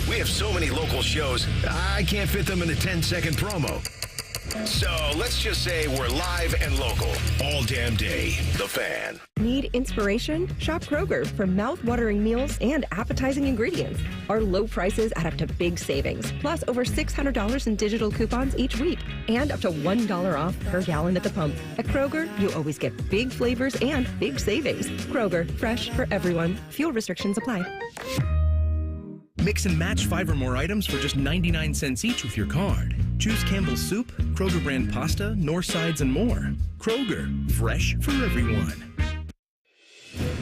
We have so many local shows, I can't fit them in a 10-second promo. So let's just say we're live and local all damn day. The Fan. Need inspiration? Shop Kroger for mouth-watering meals and appetizing ingredients. Our low prices add up to big savings, plus over $600 in digital coupons each week, and up to $1 off per gallon at the pump. At Kroger, you always get big flavors and big savings. Kroger, fresh for everyone. Fuel restrictions apply. Mix and match 5 or more items for just 99 cents each with your card. Choose Campbell's Soup, Kroger brand pasta, North Sides, and more. Kroger, fresh for everyone.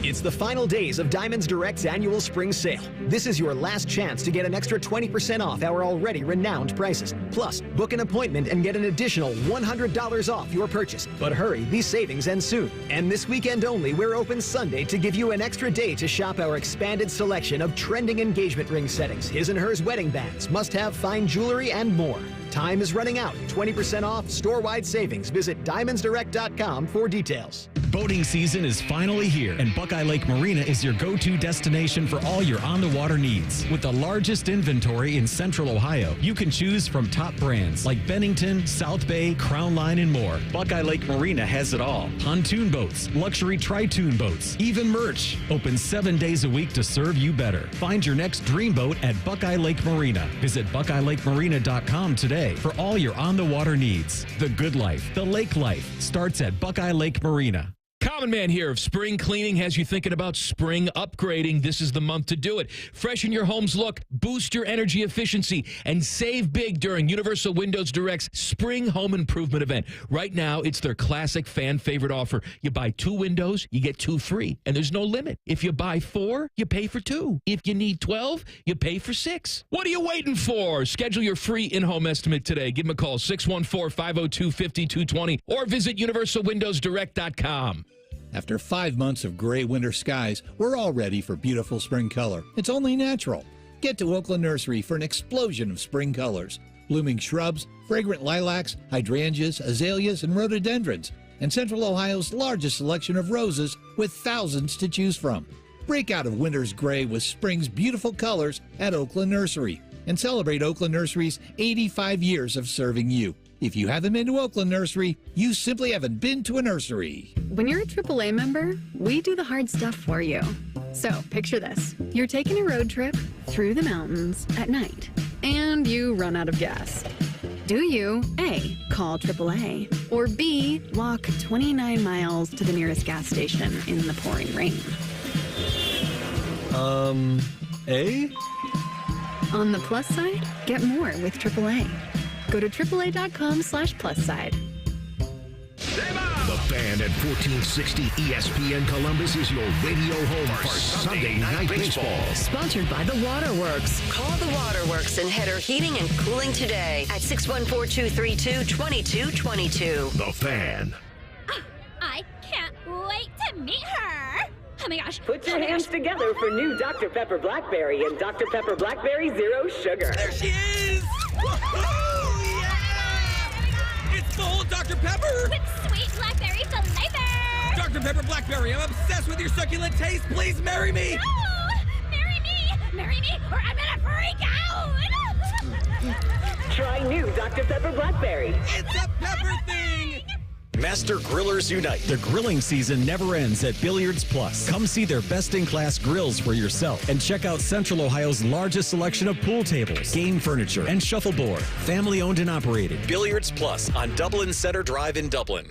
It's the final days of Diamonds Direct's annual spring sale. This is your last chance to get an extra 20% off our already renowned prices. Plus, book an appointment and get an additional $100 off your purchase. But hurry, these savings end soon. And this weekend only, we're open Sunday to give you an extra day to shop our expanded selection of trending engagement ring settings, his and hers wedding bands, must-have fine jewelry, and more. Time is running out. 20% off, store-wide savings. Visit DiamondsDirect.com for details. Boating season is finally here, and Buckeye Lake Marina is your go-to destination for all your on-the-water needs. With the largest inventory in Central Ohio, you can choose from top brands like Bennington, South Bay, Crown Line, and more. Buckeye Lake Marina has it all. Pontoon boats, luxury tri-toon boats, even merch. Open 7 days a week to serve you better. Find your next dream boat at Buckeye Lake Marina. Visit BuckeyeLakeMarina.com today for all your on-the-water needs. The good life, the lake life, starts at Buckeye Lake Marina. Common Man here of Spring Cleaning has you thinking about spring upgrading. This is the month to do it. Freshen your home's look, boost your energy efficiency, and save big during Universal Windows Direct's Spring Home Improvement event. Right now, it's their classic fan favorite offer. You buy 2 windows, you get 2 free, and there's no limit. If you buy 4, you pay for 2. If you need 12, you pay for 6. What are you waiting for? Schedule your free in-home estimate today. Give them a call, 614-502-5220, or visit universalwindowsdirect.com. After 5 months of gray winter skies, we're all ready for beautiful spring color. It's only natural. Get to Oakland Nursery for an explosion of spring colors. Blooming shrubs, fragrant lilacs, hydrangeas, azaleas, and rhododendrons, and Central Ohio's largest selection of roses with thousands to choose from. Break out of winter's gray with spring's beautiful colors at Oakland Nursery and celebrate Oakland Nursery's 85 years of serving you. If you haven't been to Oakland Nursery, you simply haven't been to a nursery. When you're a AAA member, we do the hard stuff for you. So picture this. You're taking a road trip through the mountains at night, and you run out of gas. Do you, A, call AAA, or B, walk 29 miles to the nearest gas station in the pouring rain? A? On the plus side, get more with AAA. Go to AAA.com/plusside. The Fan at 1460 ESPN Columbus is your radio home for Sunday Night Baseball. Sponsored by The Waterworks. Call The Waterworks and Header Heating and Cooling today at 614-232-2222. The Fan. I can't wait to meet her. Oh my gosh. Put your hands together for new Dr. Pepper Blackberry and Dr. Pepper Blackberry Zero Sugar. There she is! Woohoo! Yeah! It's full Dr. Pepper! With sweet blackberry flavor! Dr. Pepper Blackberry, I'm obsessed with your succulent taste. Please marry me! No! Marry me! Marry me, or I'm gonna freak out! Try new Dr. Pepper Blackberry. It's a pepper thing! Master Grillers Unite. The grilling season never ends at Billiards Plus. Come see their best-in-class grills for yourself and check out Central Ohio's largest selection of pool tables, game furniture, and shuffleboard. Family-owned and operated. Billiards Plus on Dublin Center Drive in Dublin.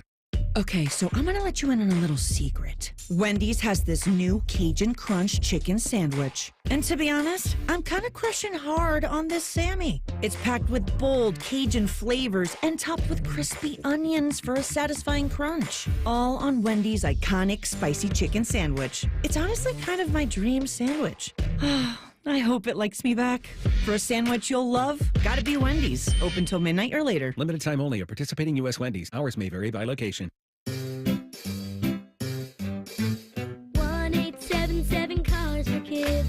Okay, so I'm gonna let you in on a little secret. Wendy's has this new Cajun Crunch chicken sandwich. And to be honest, I'm kind of crushing hard on this Sammy. It's packed with bold Cajun flavors and topped with crispy onions for a satisfying crunch. All on Wendy's iconic spicy chicken sandwich. It's honestly kind of my dream sandwich. I hope it likes me back. For a sandwich you'll love, gotta be Wendy's. Open till midnight or later. Limited time only at participating U.S. Wendy's. Hours may vary by location. 1877 Cars for Kids.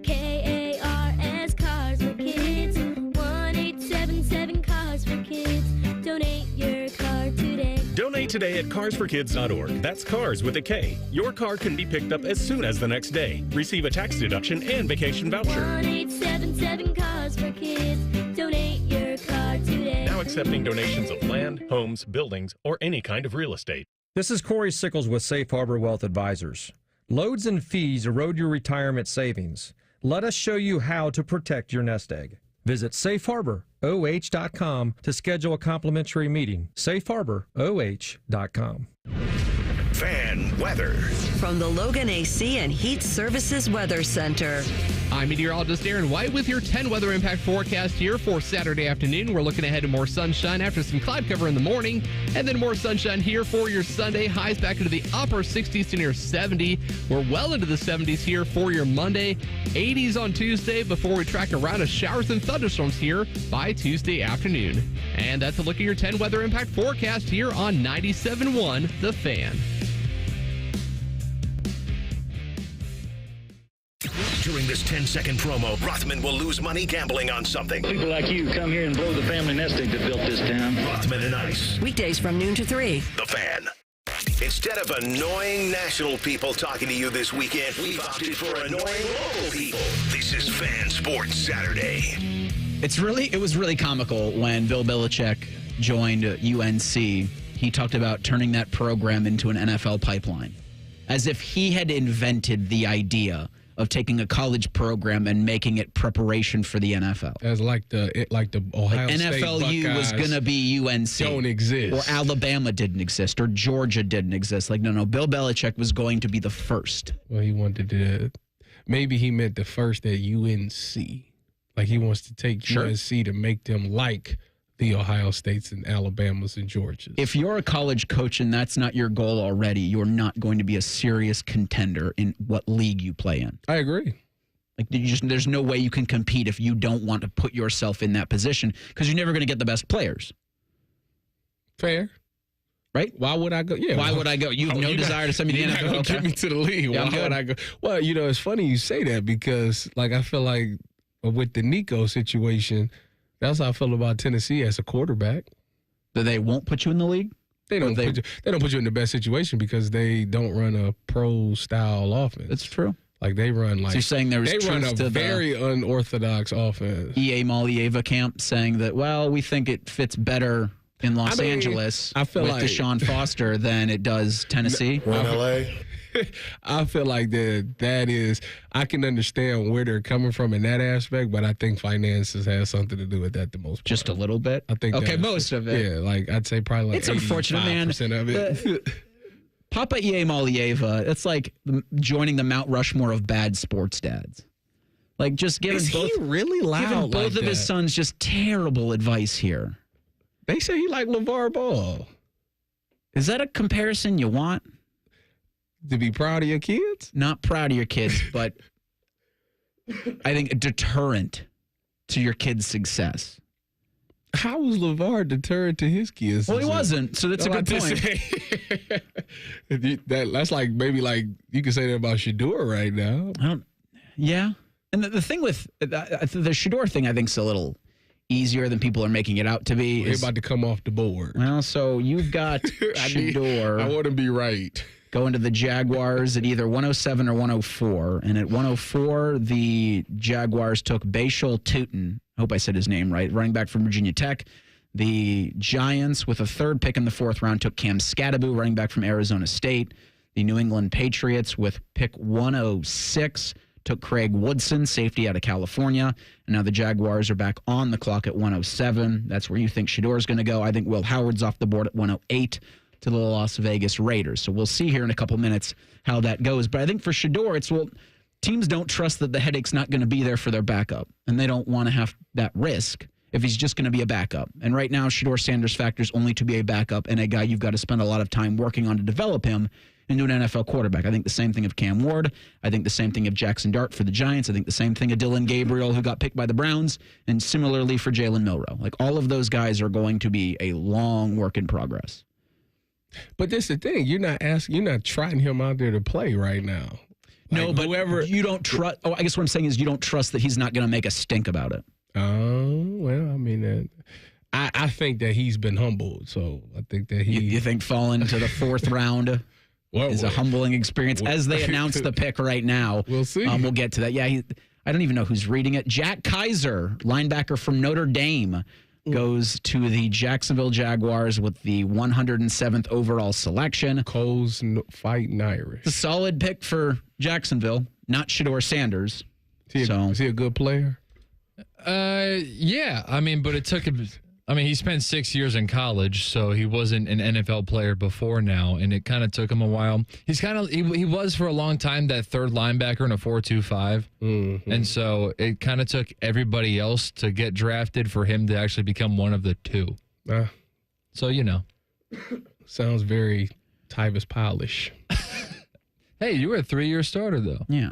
KARS Cars for Kids. 1877 Cars for Kids. Donate your car today. Donate today at carsforkids.org. That's cars with a K. Your car can be picked up as soon as the next day. Receive a tax deduction and vacation voucher. 1877 Cars for Kids. Donate your car today. Now accepting donations of land, homes, buildings, or any kind of real estate. This is Corey Sickles with Safe Harbor Wealth Advisors. Loads and fees erode your retirement savings. Let us show you how to protect your nest egg. Visit safeharboroh.com to schedule a complimentary meeting. safeharboroh.com. Fan weather. From the Logan AC and Heat Services Weather Center. I'm meteorologist Aaron White with your 10 weather impact forecast here for Saturday afternoon. We're looking ahead to more sunshine after some cloud cover in the morning, and then more sunshine here for your Sunday. Highs back into the upper 60s to near 70. We're well into the 70s here for your Monday. 80s on Tuesday before we track a round of showers and thunderstorms here by Tuesday afternoon. And that's a look at your 10 weather impact forecast here on 97.1 The Fan. During this 10-second promo, Rothman will lose money gambling on something. People like you come here and blow the family nest egg that built this town. Rothman and Ice. Weekdays from noon to 3. The Fan. Instead of annoying national people talking to you this weekend, we've opted for annoying local people. This is Fan Sports Saturday. It was really comical when Bill Belichick joined UNC. He talked about turning that program into an NFL pipeline, as if he had invented the idea of taking a college program and making it preparation for the NFL. As like the Ohio State NFLU was going to be UNC. Don't exist. Or Alabama didn't exist. Or Georgia didn't exist. Like, no. Bill Belichick was going to be the first. Well, he wanted to. Maybe he meant the first at UNC. Like he wants to take UNC to make them like the Ohio States and Alabamas and Georgias. If you're a college coach and that's not your goal already, you're not going to be a serious contender in what league you play in. I agree. Like there's no way you can compete if you don't want to put yourself in that position because you're never going to get the best players. Fair. Right? Why would I go? Yeah. Why would I go? You have no desire to send me to the NFL. Get me to the league. Yeah, why would I go? Well, it's funny you say that because, like, I feel like with the Nico situation, that's how I feel about Tennessee as a quarterback. That they won't put you in the league? They don't put you in the best situation because they don't run a pro-style offense. That's true. Like, they run like... So you're saying there was they run a to very unorthodox offense. E.A. Malieva camp saying that, well, we think it fits better in Los Angeles I feel with like Deshaun Foster than it does Tennessee. We're in L.A. I feel like that is, I can understand where they're coming from in that aspect, but I think finances has something to do with that the most part. Just a little bit? I think most of it. Yeah, like I'd say probably like it's unfortunate, man. 85% of it. Papa E.A. Malieva, it's like joining the Mount Rushmore of bad sports dads. Like just giving he really loud giving both like of his that? sons just terrible advice here. They say he like LeVar Ball. Is that a comparison you want? To be proud of your kids? Not proud of your kids, but I think a deterrent to your kids' success. How was LeVar deterrent to his kids? Well, he wasn't, so that's a good point. That's like maybe like you could say that about Shedeur right now. Yeah. And the thing with the Shedeur thing, I think, is a little easier than people are making it out to be. They're about to come off the board. Well, so you've got Shedeur. I want to be right. Going to the Jaguars at either 107 or 104. And at 104, the Jaguars took Bashal Tutin. I hope I said his name right. Running back from Virginia Tech. The Giants, with a third pick in the fourth round, took Cam Scatterbu, running back from Arizona State. The New England Patriots, with pick 106, took Craig Woodson, safety out of California. And now the Jaguars are back on the clock at 107. That's where you think Shedeur is going to go. I think Will Howard's off the board at 108 to the Las Vegas Raiders. So we'll see here in a couple minutes how that goes. But I think for Shedeur, teams don't trust that the headache's not going to be there for their backup, and they don't want to have that risk if he's just going to be a backup. And right now, Shedeur Sanders factors only to be a backup and a guy you've got to spend a lot of time working on to develop him into an NFL quarterback. I think the same thing of Cam Ward. I think the same thing of Jackson Dart for the Giants. I think the same thing of Dylan Gabriel, who got picked by the Browns, and similarly for Jalen Milroe. Like, all of those guys are going to be a long work in progress. But that's the thing. You're not trotting him out there to play right now. No, but you don't trust. Oh, I guess what I'm saying is you don't trust that he's not going to make a stink about it. Oh, well, I mean, I think that he's been humbled. So I think that You think falling to the fourth round is a humbling experience? As they announce the pick right now. We'll see. We'll get to that. Yeah, I don't even know who's reading it. Jack Kaiser, linebacker from Notre Dame, goes to the Jacksonville Jaguars with the 107th overall selection. Cole's fighting Irish. It's a solid pick for Jacksonville, not Shedeur Sanders. Is he a good player? Yeah. I mean, but it took him. I mean, he spent 6 years in college, so he wasn't an NFL player before now, and it kind of took him a while. He was for a long time that third linebacker in a 4-2-5, and so it kind of took everybody else to get drafted for him to actually become one of the two. So sounds very Tyvis Powell-ish. Hey, you were a 3-year starter though. Yeah.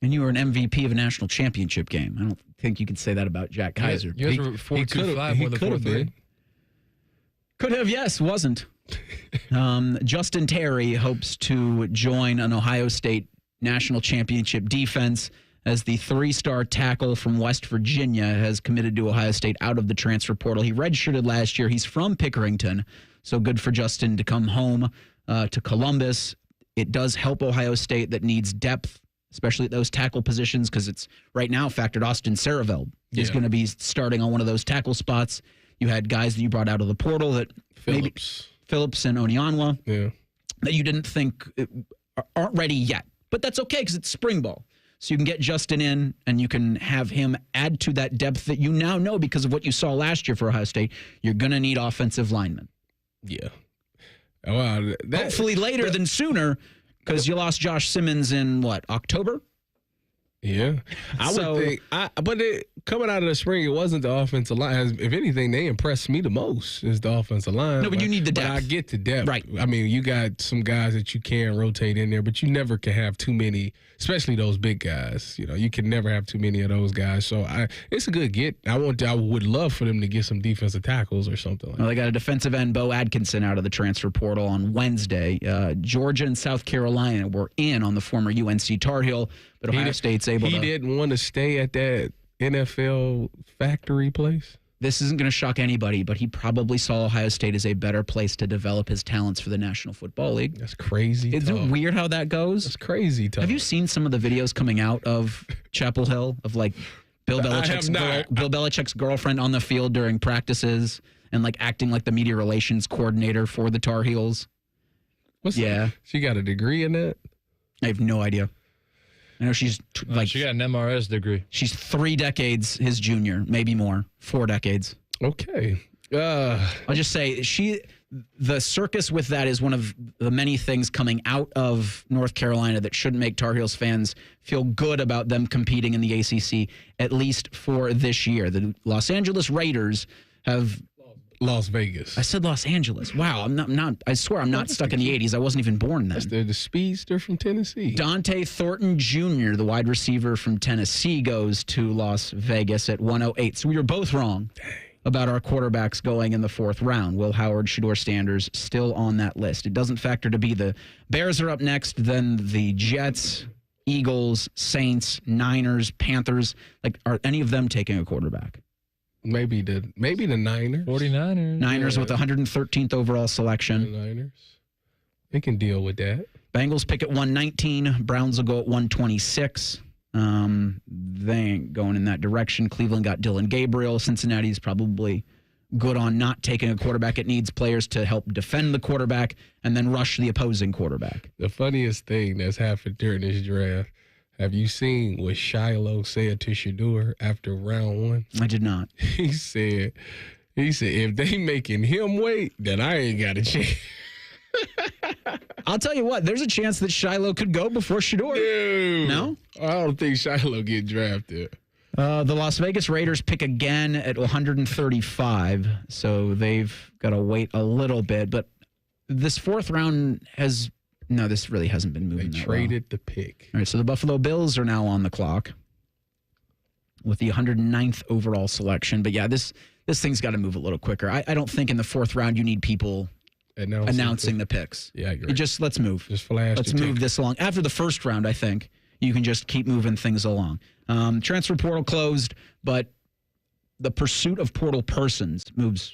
And you were an MVP of a national championship game. I don't think you could say that about Jack Kaiser. You guys were 4-2-5 more than 4-3. Could have, yes, wasn't. Justin Terry hopes to join an Ohio State national championship defense as the 3-star tackle from West Virginia has committed to Ohio State out of the transfer portal. He redshirted last year. He's from Pickerington, so good for Justin to come home to Columbus. It does help Ohio State that needs depth, especially at those tackle positions, because it's right now factored Austin Sareveld is going to be starting on one of those tackle spots. You had guys that you brought out of the portal that Phillips and Onyanwa that you didn't think aren't ready yet. But that's okay because it's spring ball. So you can get Justin in, and you can have him add to that depth that you now know because of what you saw last year for Ohio State. You're going to need offensive linemen. Yeah. Well, hopefully later than sooner, because you lost Josh Simmons in, October? Yeah. I would think. But coming out of the spring, it wasn't the offensive line. If anything, they impressed me the most is the offensive line. No, but you need the depth. But I get the depth. Right. I mean, you got some guys that you can rotate in there, but you never can have too many, especially those big guys. You can never have too many of those guys. So it's a good get. I would love for them to get some defensive tackles or something like that. Well, they got a defensive end, Bo Atkinson, out of the transfer portal on Wednesday. Georgia and South Carolina were in on the former UNC Tar Heel, but Ohio State's able to. He didn't want to stay at that NFL factory place. This isn't going to shock anybody, but he probably saw Ohio State as a better place to develop his talents for the National Football League. That's crazy. Isn't it weird how that goes? That's crazy talk. Have you seen some of the videos coming out of Chapel Hill of Bill Belichick's girlfriend on the field during practices and acting like the media relations coordinator for the Tar Heels? That? She got a degree in that? I have no idea. I know she's she got an MRS degree. She's 3 decades his junior, maybe more, 4 decades. Okay. I'll just say the circus with that is one of the many things coming out of North Carolina that shouldn't make Tar Heels fans feel good about them competing in the ACC, at least for this year. The Los Angeles Raiders have Las Vegas. I said Los Angeles. Wow, I'm not. I swear I'm not stuck in the 80s. I wasn't even born then. That's the speedster from Tennessee. Dante Thornton Jr., the wide receiver from Tennessee, goes to Las Vegas at 108. So we were both wrong about our quarterbacks going in the 4th round. Will Howard, Shedeur Sanders, still on that list. It doesn't factor to be the Bears are up next, then the Jets, Eagles, Saints, Niners, Panthers. Are any of them taking a quarterback? Maybe the Niners. 49ers. Niners with the 113th overall selection. The Niners. They can deal with that. Bengals pick at 119. Browns will go at 126. They ain't going in that direction. Cleveland got Dylan Gabriel. Cincinnati's probably good on not taking a quarterback. It needs players to help defend the quarterback and then rush the opposing quarterback. The funniest thing that's happened during this draft, have you seen what Shiloh said to Shedeur after round 1? I did not. He said, if they making him wait, then I ain't got a chance. I'll tell you what, there's a chance that Shiloh could go before Shedeur. No? I don't think Shiloh get drafted. The Las Vegas Raiders pick again at 135, so they've got to wait a little bit. But this 4th round has... No, this really hasn't been moving. They traded the pick. All right, so the Buffalo Bills are now on the clock with the 109th overall selection. But yeah, this thing's got to move a little quicker. I don't think in the 4th round you need people announcing the picks. Yeah, I agree. Let's move. Just flash. Let's move this along. After the 1st round, I think you can just keep moving things along. Transfer portal closed, but the pursuit of portal persons moves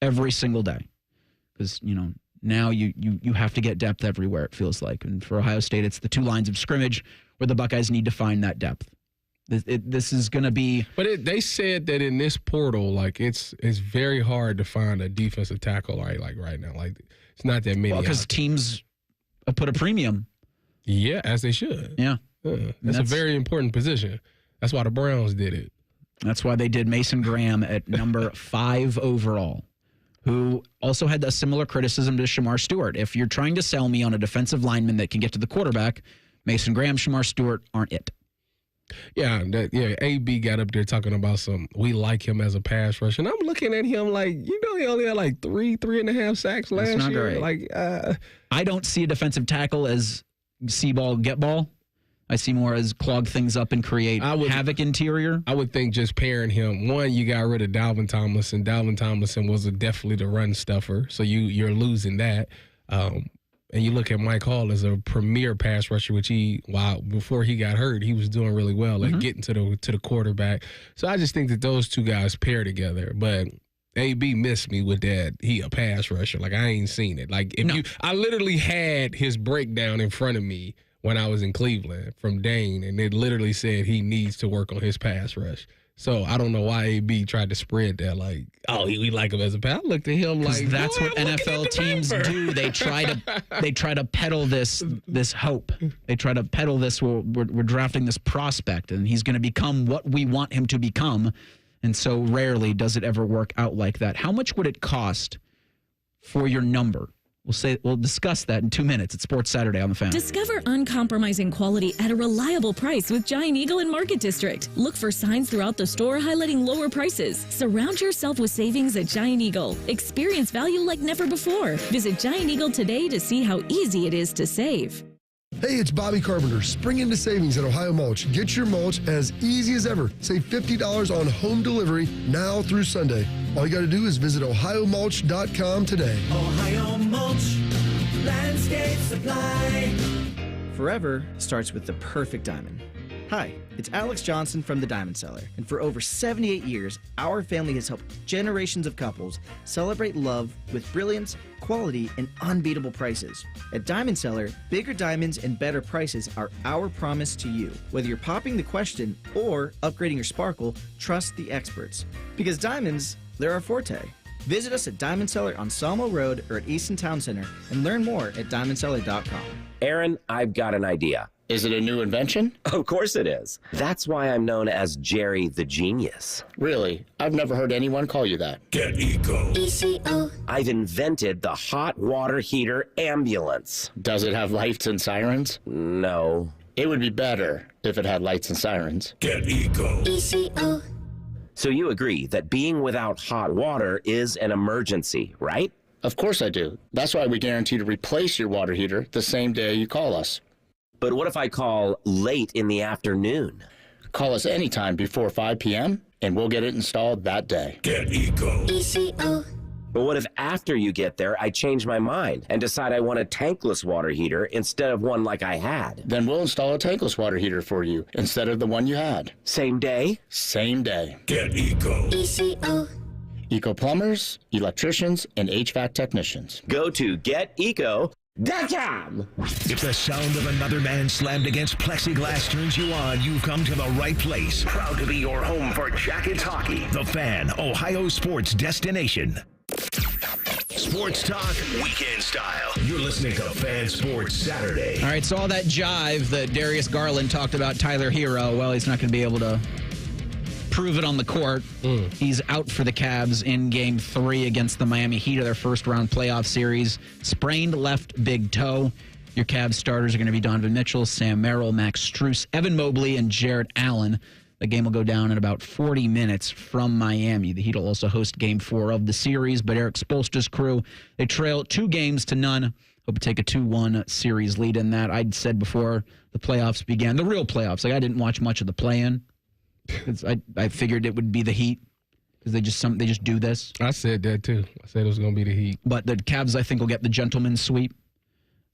every single day because now you have to get depth everywhere, it feels like. And for Ohio State, it's the 2 lines of scrimmage where the Buckeyes need to find that depth. This is going to be... But they said that in this portal, it's very hard to find a defensive tackle right now. It's not that many. Because teams put a premium. Yeah, as they should. Yeah. That's a very important position. That's why the Browns did it. That's why they did Mason Graham at number 5 overall, who also had a similar criticism to Shamar Stewart. If you're trying to sell me on a defensive lineman that can get to the quarterback, Mason Graham, Shamar Stewart aren't it. Yeah, AB got up there talking about we like him as a pass rusher. And I'm looking at him he only had 3.5 sacks last year. Great. I don't see a defensive tackle as see ball, get ball. I see more as clog things up and create havoc interior. I would think just pairing him. One, you got rid of Dalvin Tomlinson. Dalvin Tomlinson was definitely the run stuffer, so you're losing that. And you look at Mike Hall as a premier pass rusher, which before he got hurt, he was doing really well at getting to the quarterback. So I just think that those 2 guys pair together. But AB missed me with that. He a pass rusher. I ain't seen it. I literally had his breakdown in front of me when I was in Cleveland from Dane, and it literally said he needs to work on his pass rush. So I don't know why AB tried to spread that like, oh, we like him as a pal. I looked at him like that's what NFL teams do. They try to peddle this hope. They try to peddle this. We're drafting this prospect, and he's going to become what we want him to become. And so rarely does it ever work out like that. How much would it cost for your number? We'll discuss that in 2 minutes. It's Sports Saturday on the Fan. Discover uncompromising quality at a reliable price with Giant Eagle and Market District. Look for signs throughout the store highlighting lower prices. Surround yourself with savings at Giant Eagle. Experience value like never before. Visit Giant Eagle today to see how easy it is to save. Hey, it's Bobby Carpenter. Spring into savings at Ohio Mulch. Get your mulch as easy as ever. Save $50 on home delivery now through Sunday. All you got to do is visit ohiomulch.com today. Ohio Mulch, landscape supply. Forever starts with the perfect diamond. Hi, it's Alex Johnson from The Diamond Seller, and for over 78 years, our family has helped generations of couples celebrate love with brilliance, quality, and unbeatable prices. At Diamond Seller, bigger diamonds and better prices are our promise to you. Whether you're popping the question or upgrading your sparkle, trust the experts. Because diamonds, they're our forte. Visit us at Diamond Seller on Sawmill Road or at Easton Town Center and learn more at diamondseller.com. Aaron, I've got an idea. Is it a new invention? Of course it is. That's why I'm known as Jerry the Genius. Really? I've never heard anyone call you that. Get Eco. ECO. I've invented the hot water heater ambulance. Does it have lights and sirens? No. It would be better if it had lights and sirens. Get Eco. ECO. So you agree that being without hot water is an emergency, right? Of course I do. That's why we guarantee to replace your water heater the same day you call us. But what if I call late in the afternoon? Call us anytime before 5 p.m. and we'll get it installed that day. Get Eco. ECO. But what if after you get there, I change my mind and decide I want a tankless water heater instead of one like I had? Then we'll install a tankless water heater for you instead of the one you had. Same day? Same day. Get Eco. ECO. Eco plumbers, electricians, and HVAC technicians. Go to geteco.com. If the sound of another man slammed against plexiglass turns you on, you've come to the right place. Proud to be your home for Jackets hockey. The Fan, Ohio sports destination. Sports talk, weekend style. You're listening to Fan Sports Saturday. All right, so all that jive that Darius Garland talked about Tyler Hero, well, he's not going to be able to prove it on the court. He's out for the Cavs in Game 3 against the Miami Heat of their first-round playoff series. Sprained left big toe. Your Cavs starters are going to be Donovan Mitchell, Sam Merrill, Max Strus, Evan Mobley, and Jarrett Allen. The game will go down in about 40 minutes from Miami. The Heat will also host Game 4 of the series, but Eric Spoelstra's crew, they trail 2-0. Hope to take a 2-1 series lead in that. I'd said before the playoffs began, the real playoffs, like I didn't watch much of the play-in. I figured it would be the Heat because they just do this. I said that too. I said it was going to be the Heat. But the Cavs, I think, will get the gentleman's sweep.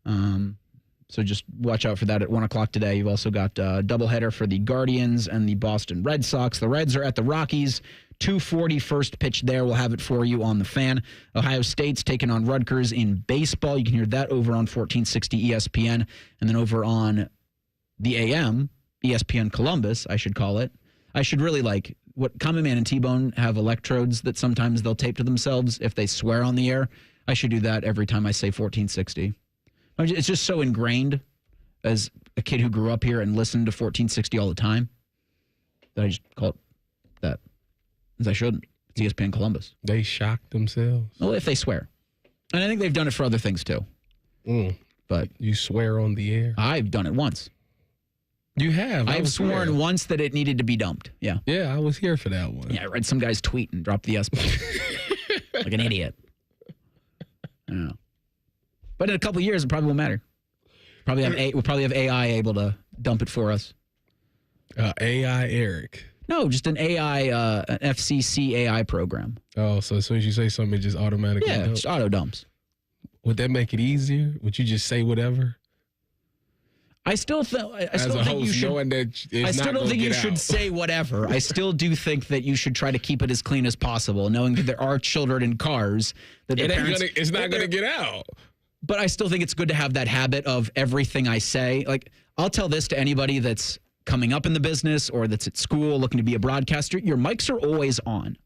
So just watch out for that at 1 o'clock today. You've also got a doubleheader for the Guardians and the Boston Red Sox. The Reds are at the Rockies. 2:40 first pitch there. We'll have it for you on the Fan. Ohio State's taking on Rutgers in baseball. You can hear that over on 1460 ESPN. And then over on the AM, ESPN Columbus, I should call it. I should really what Common Man and T-Bone have electrodes that sometimes they'll tape to themselves if they swear on the air. I should do that every time I say 1460. It's just so ingrained as a kid who grew up here and listened to 1460 all the time that I just call it that. As I shouldn't. It's ESPN Columbus. They shock themselves. Well, if they swear. And I think they've done it for other things too. But you swear on the air? I've done it once. You have? I've sworn once that it needed to be dumped. Yeah. Yeah, I was here for that one. Yeah, I read some guy's tweet and dropped the S bomb. Like an idiot. I don't know. But in a couple of years, it probably won't matter. We'll probably have AI able to dump it for us. AI Eric. No, just an AI, an FCC AI program. Oh, so as soon as you say something, it just automatically dumps? Just auto dumps. Would that make it easier? Would you just say whatever? I still think you should say whatever. I still do think that you should try to keep it as clean as possible, knowing that there are children in cars that it's not going to get out. But I still think it's good to have that habit of everything I say. Like, I'll tell this to anybody that's coming up in the business or that's at school looking to be a broadcaster, your mics are always on.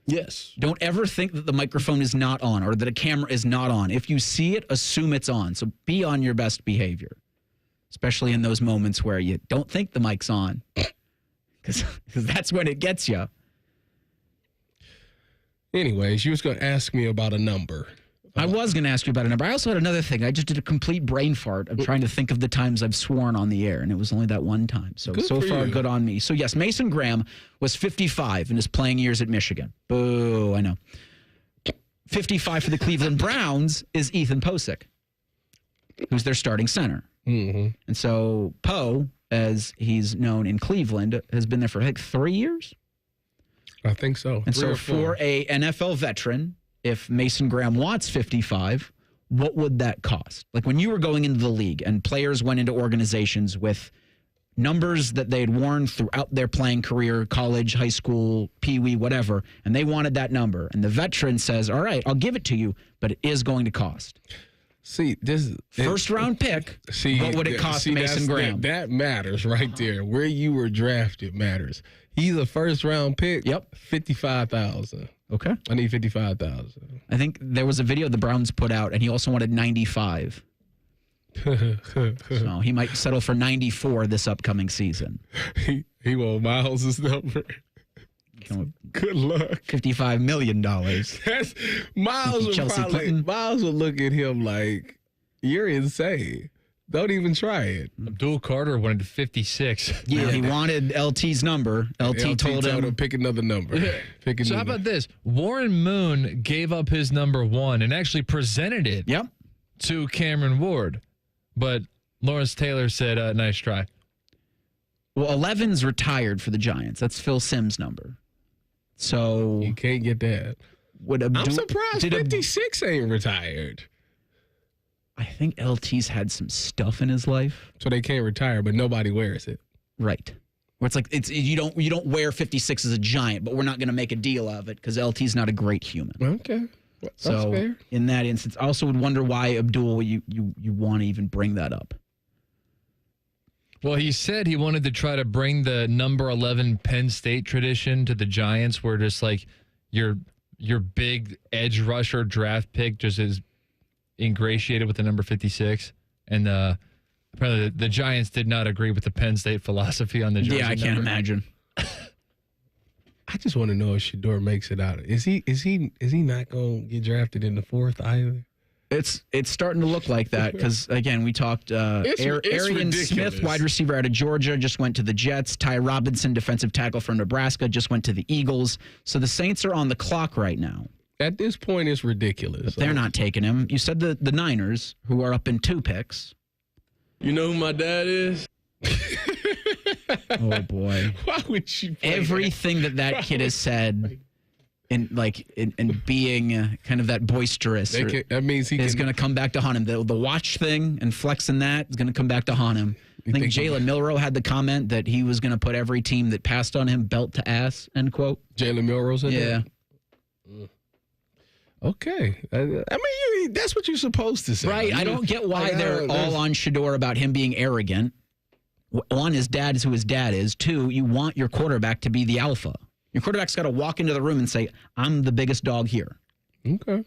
Yes. Don't ever think that the microphone is not on or that a camera is not on. If you see it, assume it's on. So be on your best behavior, especially in those moments where you don't think the mic's on, because that's when it gets you. Anyways, you was going to ask me about a number. I was going to ask you about a number. I also had another thing. I just did a complete brain fart of trying to think of the times I've sworn on the air, and it was only that one time. So far, good on me. So, yes, Mason Graham was 55 in his playing years at Michigan. Boo, I know. 55 for the Cleveland Browns is Ethan Posick, who's their starting center. Mm-hmm. And so Poe, as he's known in Cleveland, has been there for, 3 years? I think so. And so for a NFL veteran, if Mason Graham wants 55, what would that cost? Like when you were going into the league and players went into organizations with numbers that they had worn throughout their playing career, college, high school, pee-wee, whatever, and they wanted that number. And the veteran says, all right, I'll give it to you, but it is going to cost. See, first round pick. What would it cost Mason Graham? That matters right there. Where you were drafted matters. He's a first round pick. Yep. 55,000. Okay. I need 55,000. I think there was a video the Browns put out, and he also wanted 95. So he might settle for 94 this upcoming season. He won't Miles' number. Good luck. $55 million. That's Miles would look at him like, you're insane. Don't even try it. Abdul Carter wanted 56. Yeah, he wanted LT's number. LT told him pick another number. So how about this? Warren Moon gave up his number 1 and actually presented it to Cameron Ward. But Lawrence Taylor said, nice try. Well, 11's retired for the Giants. That's Phil Simms' number. So you can't get that. I'm surprised 56 ain't retired. I think LT's had some stuff in his life, so they can't retire, but nobody wears it. Right. Where it's like you don't wear 56 as a Giant, but we're not going to make a deal of it because LT's not a great human. Okay. That's so fair. In that instance, I also would wonder why Abdul you want to even bring that up. Well, he said he wanted to try to bring the number 11 Penn State tradition to the Giants, where just like your big edge rusher draft pick just is ingratiated with the number 56. And apparently the Giants did not agree with the Penn State philosophy on the jersey. Yeah, I can't imagine. I just want to know if Shedeur makes it out. Is he not going to get drafted in the 4th either? It's starting to look like that because, again, we talked Arian Smith, wide receiver out of Georgia, just went to the Jets. Ty Robinson, defensive tackle from Nebraska, just went to the Eagles. So the Saints are on the clock right now. At this point, it's ridiculous. But they're not taking him. You said the Niners, who are up in 2 picks. You know who my dad is? Oh, boy. Why would you play everything that kid has said in being kind of that boisterous. That means he is going to come back to haunt him. The watch thing and flexing that is going to come back to haunt him. I think Jalen Milroe had the comment that he was going to put every team that passed on him belt to ass, end quote. Jalen Milroe said that? Yeah. Okay. I mean, that's what you're supposed to say. Right. I don't get why they're all on Shedeur about him being arrogant. One, his dad is who his dad is. 2, you want your quarterback to be the alpha. Your quarterback's got to walk into the room and say, I'm the biggest dog here. Okay.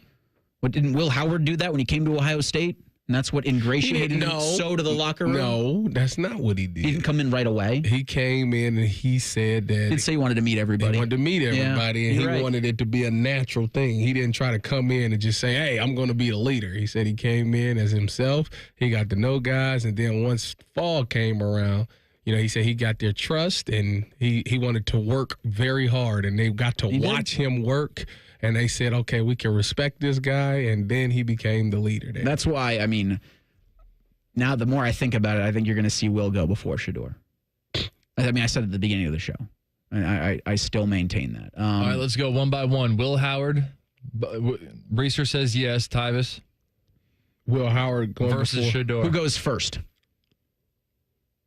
What, didn't Will Howard do that when he came to Ohio State? And that's what ingratiated him so to the locker room? No, that's not what he did. He didn't come in right away? He came in and he said that... He didn't say he wanted to meet everybody. He wanted to meet everybody, and he wanted it to be a natural thing. He didn't try to come in and just say, hey, I'm going to be the leader. He said he came in as himself. He got to know guys, and then once fall came around, he said he got their trust, and he wanted to work very hard, and they got to watch him work. And they said, okay, we can respect this guy, and then he became the leader there. That's why, now the more I think about it, I think you're going to see Will go before Shedeur. I said at the beginning of the show. I still maintain that. All right, let's go one by one. Will Howard. Reeser says yes. Tyvis. Will Howard going versus Shedeur. Who goes first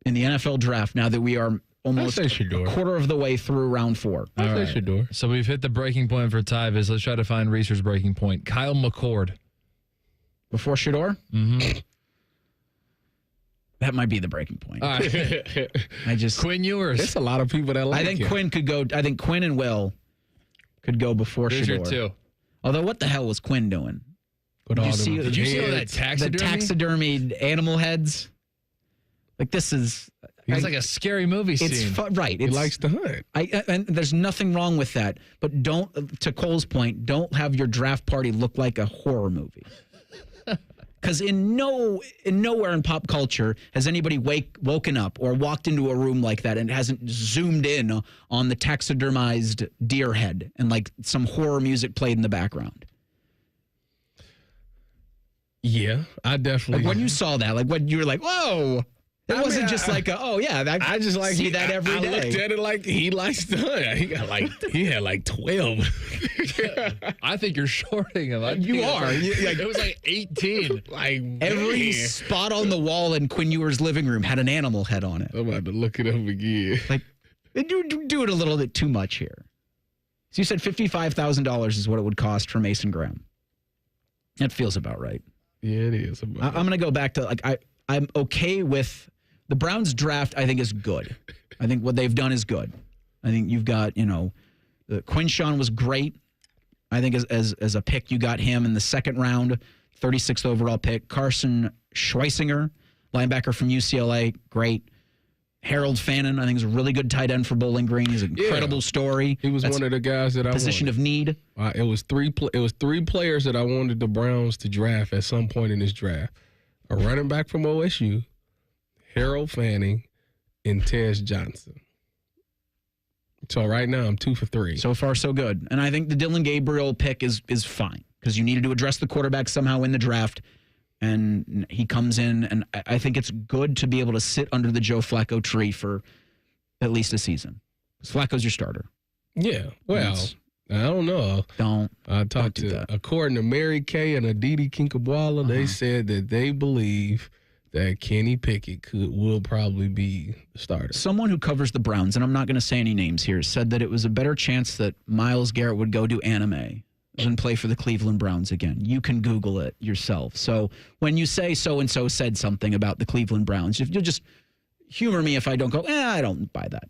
in the NFL draft now that we are almost a quarter of the way through round 4? I say Shedeur. So we've hit the breaking point for Tyvis. Let's try to find Reeser's breaking point. Kyle McCord. Before Shedeur? Mm-hmm. That might be the breaking point. All right. Quinn Ewers. There's a lot of people that like I think him. Quinn could go. I think Quinn and Will could go before There's your Shedeur. two. Although, what the hell was Quinn doing? Did you see all that taxidermy? The taxidermied animal heads? Like, this is... It's like a scary movie scene. It's right. He likes to hunt. And there's nothing wrong with that. But don't, to Cole's point, don't have your draft party look like a horror movie. Because nowhere in pop culture has anybody woken up or walked into a room like that and hasn't zoomed in on the taxidermized deer head and like some horror music played in the background. Yeah, I definitely. Like when you saw that, like when you were like, whoa. It wasn't just like, I just like see that every day. I looked at it like he likes to hunt. He had like 12. I think you're shorting him. You are. It was like 18. Like every spot on the wall in Quinn Ewer's living room had an animal head on it. I'm about to look it up again. Like, you do it a little bit too much here. So you said $55,000 is what it would cost for Mason Graham. That feels about right. Yeah, it is. I'm going to go back to I'm okay with the Browns draft. I think is good. I think what they've done is good. I think you've got Quinshawn was great. I think as a pick you got him in the second round, 36th overall pick. Carson Schweisinger, linebacker from UCLA, great. Harold Fannin, I think, is a really good tight end for Bowling Green. He's an incredible story. He was one of the guys that I position wanted. of need. It was three players that I wanted the Browns to draft at some point in this draft. A running back from OSU, Harold Fanning, and Tez Johnson. So right now I'm 2 for 3. So far, so good. And I think the Dylan Gabriel pick is fine because you needed to address the quarterback somehow in the draft. And he comes in, and I think it's good to be able to sit under the Joe Flacco tree for at least a season. Because Flacco's your starter. Yeah, well, I don't know. I talked to, according to Mary Kay and Aditi Kinkabwala, they said that they believe that Kenny Pickett will probably be the starter. Someone who covers the Browns, and I'm not going to say any names here, said that it was a better chance that Myles Garrett would go do anime than play for the Cleveland Browns again. You can Google it yourself. So when you say so-and-so said something about the Cleveland Browns, if you'll just humor me if I don't go, I don't buy that.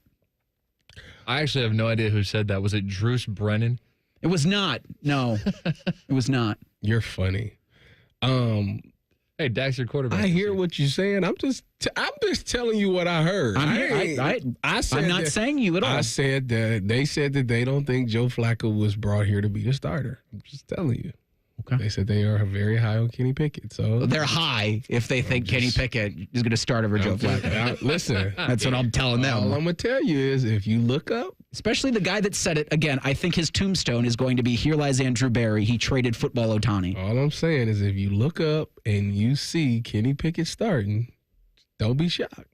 I actually have no idea who said that. Was it Bruce Brennan? It was not. No, it was not. You're funny. Hey, Dak's your quarterback. I hear what you're saying. I'm just telling you what I heard. I'm not saying you at all. I said that they said that they don't think Joe Flacco was brought here to be the starter. I'm just telling you. Okay. They said they are very high on Kenny Pickett. So they're high if they think Kenny Pickett is going to start over Joe Flacco. Listen, that's what I'm telling them. All I'm going to tell you is if you look up, especially the guy that said it again, I think his tombstone is going to be "Here lies Andrew Barry. He traded football Ohtani." All I'm saying is if you look up and you see Kenny Pickett starting, don't be shocked.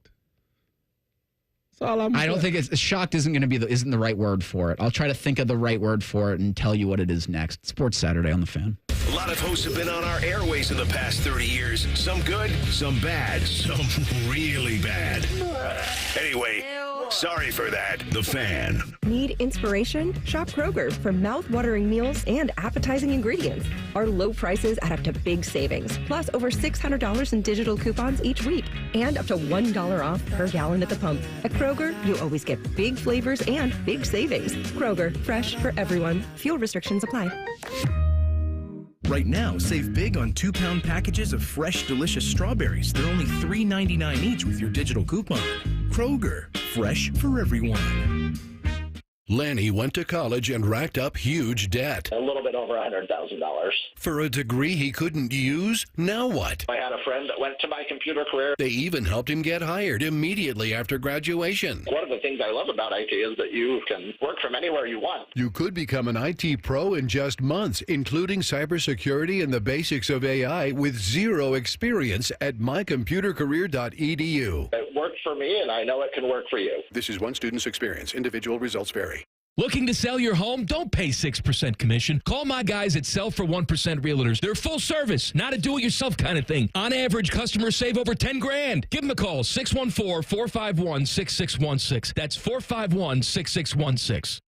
I don't think it's shocked. Isn't the right word for it. I'll try to think of the right word for it and tell you what it is next. Sports Saturday on the Fan. A lot of hosts have been on our airways in the past 30 years. Some good, some bad, some really bad. Anyway, sorry for that. The Fan. Need inspiration? Shop Kroger for mouth-watering meals and appetizing ingredients. Our low prices add up to big savings, plus over $600 in digital coupons each week, and up to $1 off per gallon at the pump. At Kroger, you always get big flavors and big savings. Kroger, fresh for everyone. Fuel restrictions apply. Right now, save big on 2-pound packages of fresh, delicious strawberries. They're only $3.99 each with your digital coupon. Kroger, fresh for everyone. Lanny went to college and racked up huge debt. A little bit over $100,000. For a degree he couldn't use? Now what? I had a friend that went to my computer career. They even helped him get hired immediately after graduation. One of the things I love about IT is that you can work from anywhere you want. You could become an IT pro in just months, including cybersecurity and the basics of AI with zero experience at mycomputercareer.edu. It worked for me, and I know it can work for you. This is one student's experience. Individual results vary. Looking to sell your home? Don't pay 6% commission. Call my guys at Sell for 1% Realtors. They're full service, not a do-it-yourself kind of thing. On average, customers save over $10,000. Give them a call, 614-451-6616. That's 451-6616.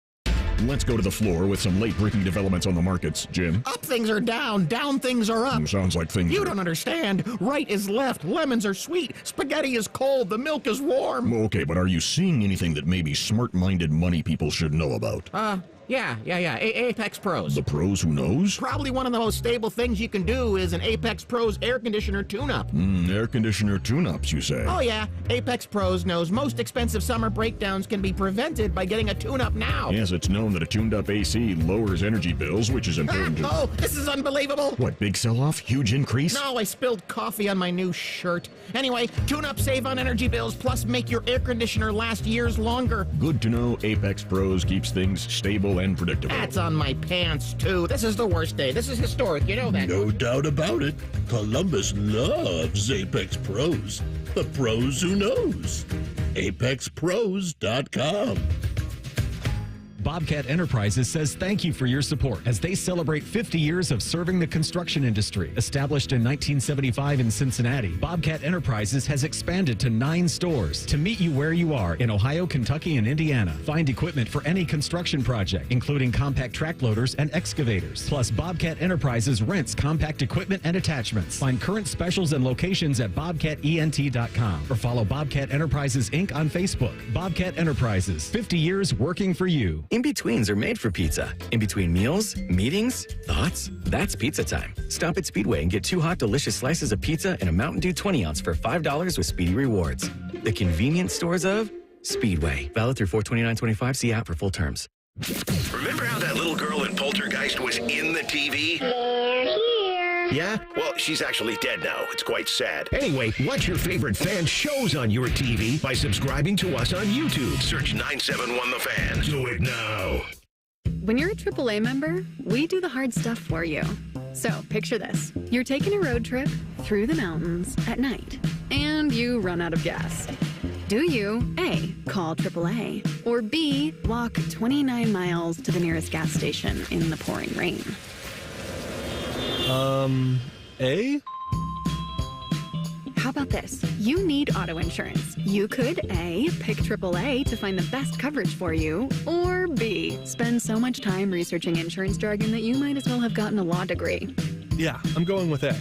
Let's go to the floor with some late-breaking developments on the markets. Jim? Up things are down things are up. Sounds like things You are... don't understand. Right is left, lemons are sweet, spaghetti is cold, the milk is warm. Okay, but are you seeing anything that maybe smart-minded money people should know about? Yeah. Apex Pros. The pros who knows? Probably one of the most stable things you can do is an Apex Pros air conditioner tune-up. Air conditioner tune-ups, you say? Oh yeah, Apex Pros knows most expensive summer breakdowns can be prevented by getting a tune-up now. Yes, it's known that a tuned-up AC lowers energy bills, which is important to... Oh, this is unbelievable. What, big sell-off? Huge increase? No, I spilled coffee on my new shirt. Anyway, tune-up save on energy bills, plus make your air conditioner last years longer. Good to know Apex Pros keeps things stable and predictable. That's on my pants, too. This is the worst day. This is historic, you know that. No doubt about it. Columbus loves Apex Pros. The pros who knows. ApexPros.com. Bobcat Enterprises says thank you for your support as they celebrate 50 years of serving the construction industry. Established in 1975 in Cincinnati, Bobcat Enterprises has expanded to 9 stores to meet you where you are in Ohio, Kentucky, and Indiana. Find equipment for any construction project, including compact track loaders and excavators. Plus, Bobcat Enterprises rents compact equipment and attachments. Find current specials and locations at bobcatent.com or follow Bobcat Enterprises Inc. on Facebook. Bobcat Enterprises, 50 years working for you. In-betweens are made for pizza. In between meals, meetings, thoughts, that's pizza time. Stop at Speedway and get 2 hot, delicious slices of pizza and a Mountain Dew 20-ounce for $5 with Speedy Rewards. The convenience stores of Speedway. Valid through 4/29/25. See app for full terms. Remember how that little girl in Poltergeist was in the TV? They're here. Yeah? Well, she's actually dead now. It's quite sad. Anyway, watch your favorite fan shows on your TV by subscribing to us on YouTube. Search 971 The Fan. Do it now. When you're a AAA member, we do the hard stuff for you. So picture this. You're taking a road trip through the mountains at night, and you run out of gas. Do you, A, call AAA, or B, walk 29 miles to the nearest gas station in the pouring rain? A? How about this? You need auto insurance. You could A, pick AAA to find the best coverage for you, or B, spend so much time researching insurance jargon that you might as well have gotten a law degree. Yeah, I'm going with A.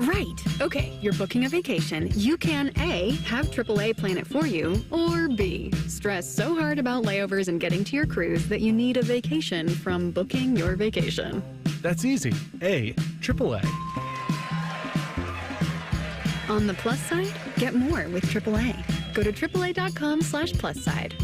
Right. Okay, you're booking a vacation. You can A, have AAA plan it for you, or B, stress so hard about layovers and getting to your cruise that you need a vacation from booking your vacation. That's easy. A, AAA. On the plus side, get more with AAA. Go to AAA.com/plus side.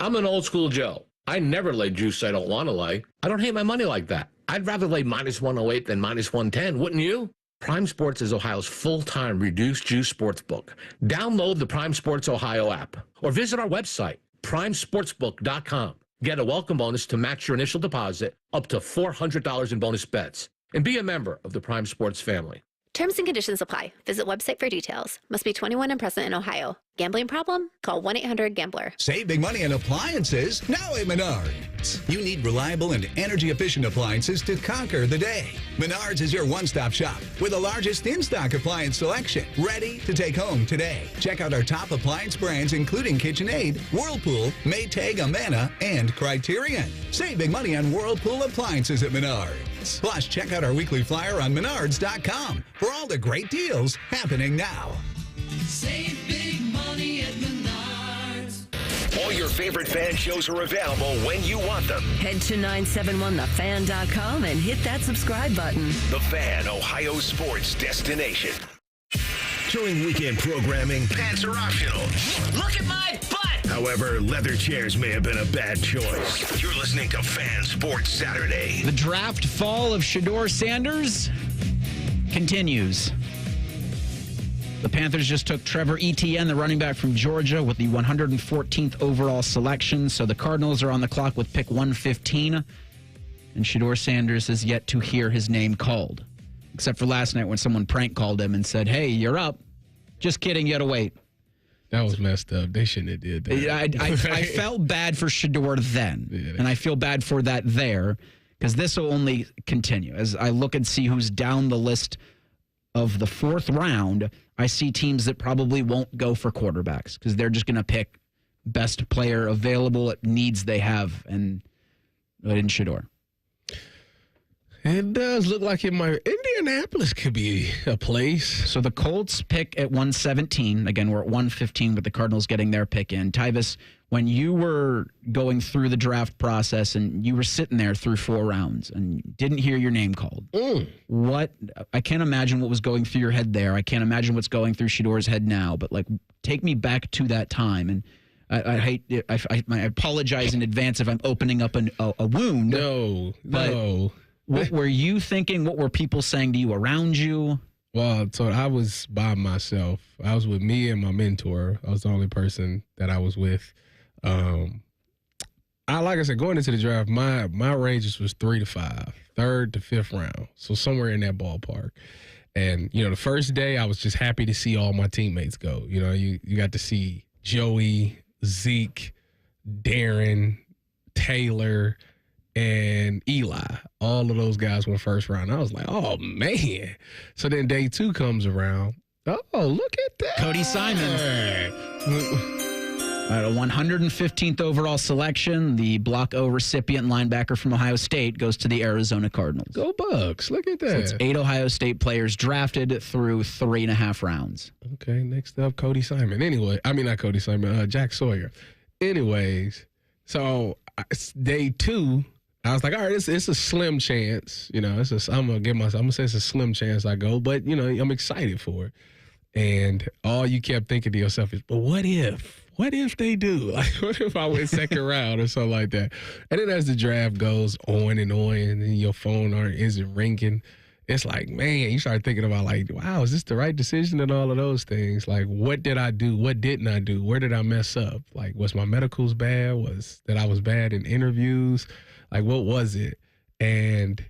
I'm an old school Joe. I never lay juice I don't want to lay. I don't hate my money like that. I'd rather lay -108 than -110, wouldn't you? Prime Sports is Ohio's full-time reduced juice sportsbook. Download the Prime Sports Ohio app or visit our website, primesportsbook.com. Get a welcome bonus to match your initial deposit up to $400 in bonus bets. And be a member of the Prime Sports family. Terms and conditions apply. Visit website for details. Must be 21 and present in Ohio. Gambling problem? Call 1-800-GAMBLER. Save big money on appliances now at Menards. You need reliable and energy-efficient appliances to conquer the day. Menards is your one-stop shop with the largest in-stock appliance selection, ready to take home today. Check out our top appliance brands including KitchenAid, Whirlpool, Maytag, Amana, and Criterion. Save big money on Whirlpool appliances at Menards. Plus, check out our weekly flyer on Menards.com for all the great deals happening now. Save big money at Menards. All your favorite fan shows are available when you want them. Head to 971thefan.com and hit that subscribe button. The Fan, Ohio sports destination. During weekend programming, pants are optional. Look at my butt! However, leather chairs may have been a bad choice. You're listening to Fan Sports Saturday. The draft fall of Shedeur Sanders continues. The Panthers just took Trevor Etienne, the running back from Georgia, with the 114th overall selection. So the Cardinals are on the clock with pick 115. And Shedeur Sanders has yet to hear his name called. Except for last night when someone prank called him and said, hey, you're up. Just kidding, you gotta wait. That was messed up. They shouldn't have did that. I felt bad for Shedeur then, and I feel bad for that there, because this will only continue. As I look and see who's down the list of the 4th round, I see teams that probably won't go for quarterbacks because they're just going to pick best player available at needs they have, and in Shedeur. It does look like Indianapolis could be a place. So the Colts pick at 117. Again, we're at 115 with the Cardinals getting their pick in. Tyvis, when you were going through the draft process and you were sitting there through 4 rounds and didn't hear your name called, I can't imagine what was going through your head there. I can't imagine what's going through Shedeur's head now, but like, take me back to that time. And I apologize in advance if I'm opening up a wound. No. What were you thinking? What were people saying to you around you? Well, so I was by myself. I was with me and my mentor. I was the only person that I was with. Like I said, going into the draft, my ranges was 3 to 5, 3rd to 5th round. So somewhere in that ballpark. And, the first day I was just happy to see all my teammates go. You got to see Joey, Zeke, Darren, Taylor, and Eli. All of those guys went first round. I was like, oh, man. So then day 2 comes around. Oh, look at that. Cody Simon. All right, a 115th overall selection. The Block O recipient linebacker from Ohio State goes to the Arizona Cardinals. Go Bucks. Look at that. So it's 8 Ohio State players drafted through 3.5 rounds. Okay, next up, Cody Simon. Anyway, I mean, not Cody Simon, Jack Sawyer. Anyways, so day 2, I was like, all right, it's a slim chance. I'm gonna say it's a slim chance I go, but I'm excited for it. And all you kept thinking to yourself is, but what if? What if they do? Like, what if I went second round or something like that? And then as the draft goes on and then your phone isn't ringing, it's like, man, you start thinking about like, wow, is this the right decision and all of those things? Like, what did I do? What didn't I do? Where did I mess up? Like, was my medicals bad? Was that I was bad in interviews? Like, what was it? And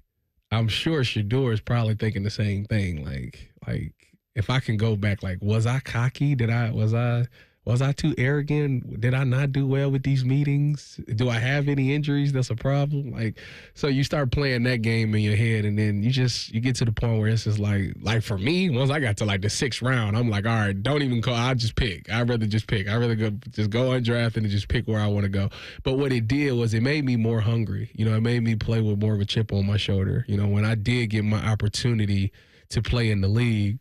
I'm sure Shedeur is probably thinking the same thing. Like if I can go back, like, was I cocky? Was I too arrogant? Did I not do well with these meetings? Do I have any injuries that's a problem? Like, so you start playing that game in your head, and then you get to the point where it's just like for me, once I got to like the 6th round, I'm like, all right, don't even call. I'll just pick. I'd rather just pick. I'd rather go undrafted and just pick where I want to go. But what it did was it made me more hungry. It made me play with more of a chip on my shoulder. When I did get my opportunity to play in the league,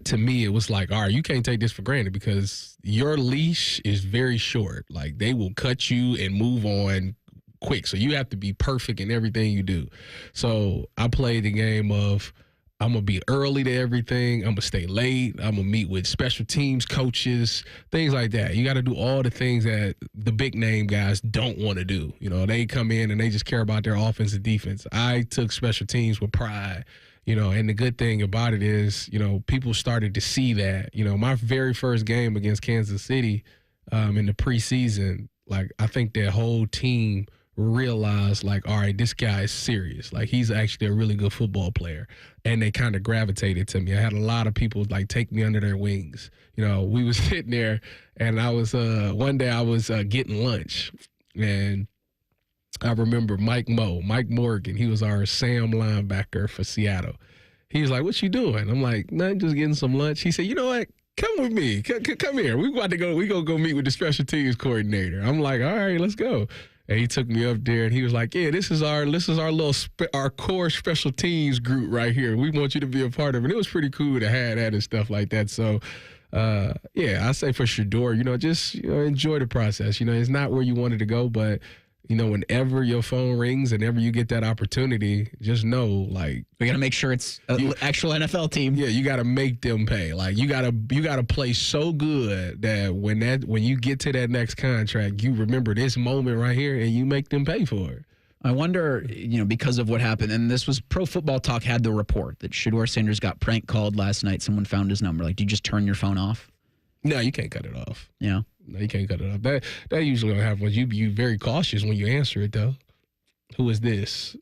to me, it was like, all right, you can't take this for granted because your leash is very short. Like, they will cut you and move on quick. So you have to be perfect in everything you do. So I played the game of, I'm going to be early to everything. I'm going to stay late. I'm going to meet with special teams coaches, things like that. You got to do all the things that the big name guys don't want to do. They come in and they just care about their offense and defense. I took special teams with pride. And the good thing about it is, people started to see that. My very first game against Kansas City in the preseason, like, I think that whole team realized, like, all right, this guy is serious. Like, he's actually a really good football player. And they kind of gravitated to me. I had a lot of people, like, take me under their wings. We was sitting there, and I was one day I was getting lunch, and I remember Mike Morgan. He was our Sam linebacker for Seattle. He was like, what you doing? I'm like, nothing, just getting some lunch. He said, you know what? Come with me. Come here. We going to go meet with the special teams coordinator. I'm like, all right, let's go. And he took me up there, and he was like, yeah, this is our little our core special teams group right here. We want you to be a part of it. And it was pretty cool to have that and stuff like that. So, I say for Shedeur, just enjoy the process. It's not where you wanted to go, but whenever your phone rings and ever you get that opportunity, just know, like, we got to make sure it's an actual NFL team. Yeah, you got to make them pay. Like, you got to play so good that when you get to that next contract, you remember this moment right here and you make them pay for it. I wonder, because of what happened, and this was Pro Football Talk had the report that Shedeur Sanders got prank called last night. Someone found his number. Like, do you just turn your phone off? No, you can't cut it off. Yeah. No, you can't cut it off. That usually don't happen. You be very cautious when you answer it, though. Who is this?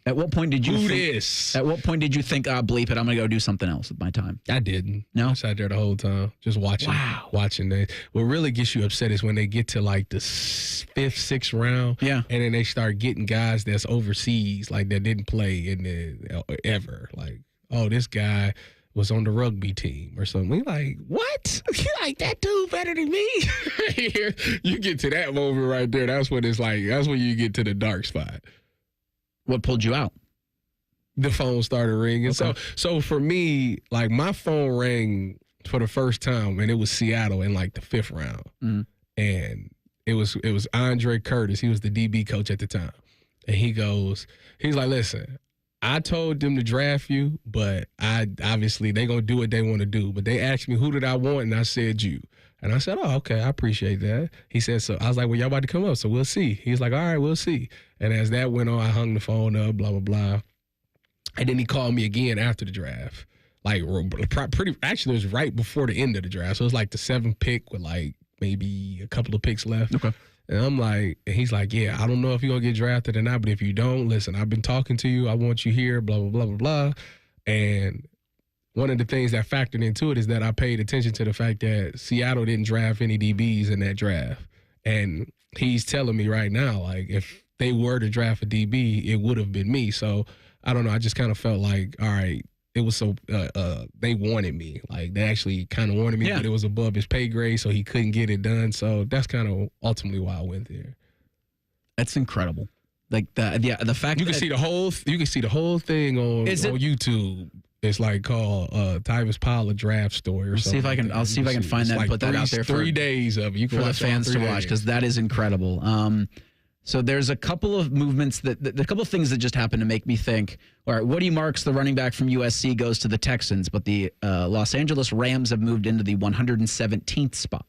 At what point did you Who think, this? At what point did you think, bleep it, I'm going to go do something else with my time? I didn't. No? I sat there the whole time, just watching. Wow. Watching that. What really gets you upset is when they get to, like, the 5th, 6th round. Yeah. And then they start getting guys that's overseas, like, that didn't play in the ever. Like, oh, this guy was on the rugby team or something. We like, what? Like, that dude better than me? You get to that moment right there. That's what it's like. That's when you get to the dark spot. What pulled you out? The phone started ringing. Okay. So for me, like, my phone rang for the first time, and it was Seattle in like the 5th round. Mm-hmm. And it was Andre Curtis. He was the DB coach at the time. And he's like, listen, I told them to draft you, but obviously they going to do what they want to do. But they asked me, who did I want? And I said you. And I said, oh, okay, I appreciate that. He said, so I was like, well, y'all about to come up, so we'll see. He's like, all right, we'll see. And as that went on, I hung the phone up, blah, blah, blah. And then he called me again after the draft. Like, actually, it was right before the end of the draft. So it was like the 7th pick with like maybe a couple of picks left. Okay. And I'm like, and he's like, yeah, I don't know if you're going to get drafted or not, but if you don't, listen, I've been talking to you. I want you here, blah, blah, blah, blah, blah. And one of the things that factored into it is that I paid attention to the fact that Seattle didn't draft any DBs in that draft. And he's telling me right now, like, if they were to draft a DB, it would have been me. So I don't know. I just kind of felt like, all right, it was so they wanted me. Like, they actually kind of wanted me, but it was above his pay grade, so he couldn't get it done. So that's kind of ultimately why I went there. That's incredible. Like the fact you can see the whole thing on YouTube. It's like called Tyvis Powell draft story or something. I'll see if I can find that and put that out there for 3 days of it. You can for the watch fans to watch, because that is incredible. So there's a couple of movements a couple of things that just happened to make me think, all right, Woody Marks, the running back from USC, goes to the Texans, but the Los Angeles Rams have moved into the 117th spot.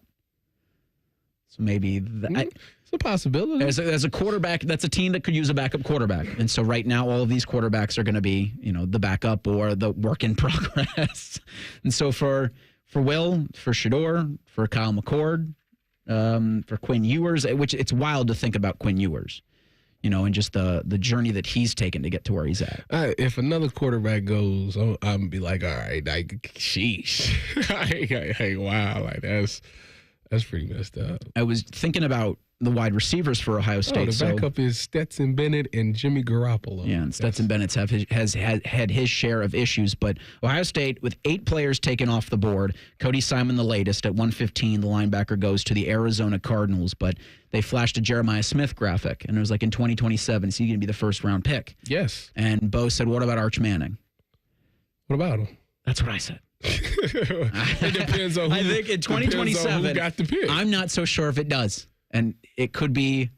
So maybe it's a possibility. As a quarterback, that's a team that could use a backup quarterback. And so right now, all of these quarterbacks are going to be, the backup or the work in progress. And so for Will, for Shedeur, for Kyle McCord, for Quinn Ewers, which it's wild to think about Quinn Ewers, and just the journey that he's taken to get to where he's at. If another quarterback goes, I'm going to be like, all right, like, sheesh. Hey, wow, like that's pretty messed up. I was thinking about the wide receivers for Ohio State. The backup is Stetson Bennett and Jimmy Garoppolo. Yeah, and Stetson Bennett has had his share of issues. But Ohio State, with 8 players taken off the board, Cody Simon the latest at 115, the linebacker goes to the Arizona Cardinals. But they flashed a Jeremiah Smith graphic, and it was like in 2027, is he going to be the first-round pick? Yes. And Bo said, what about Arch Manning? What about him? That's what I said. It depends on who, I think in 2027, who got the pick. I'm not so sure if it does. And it could be,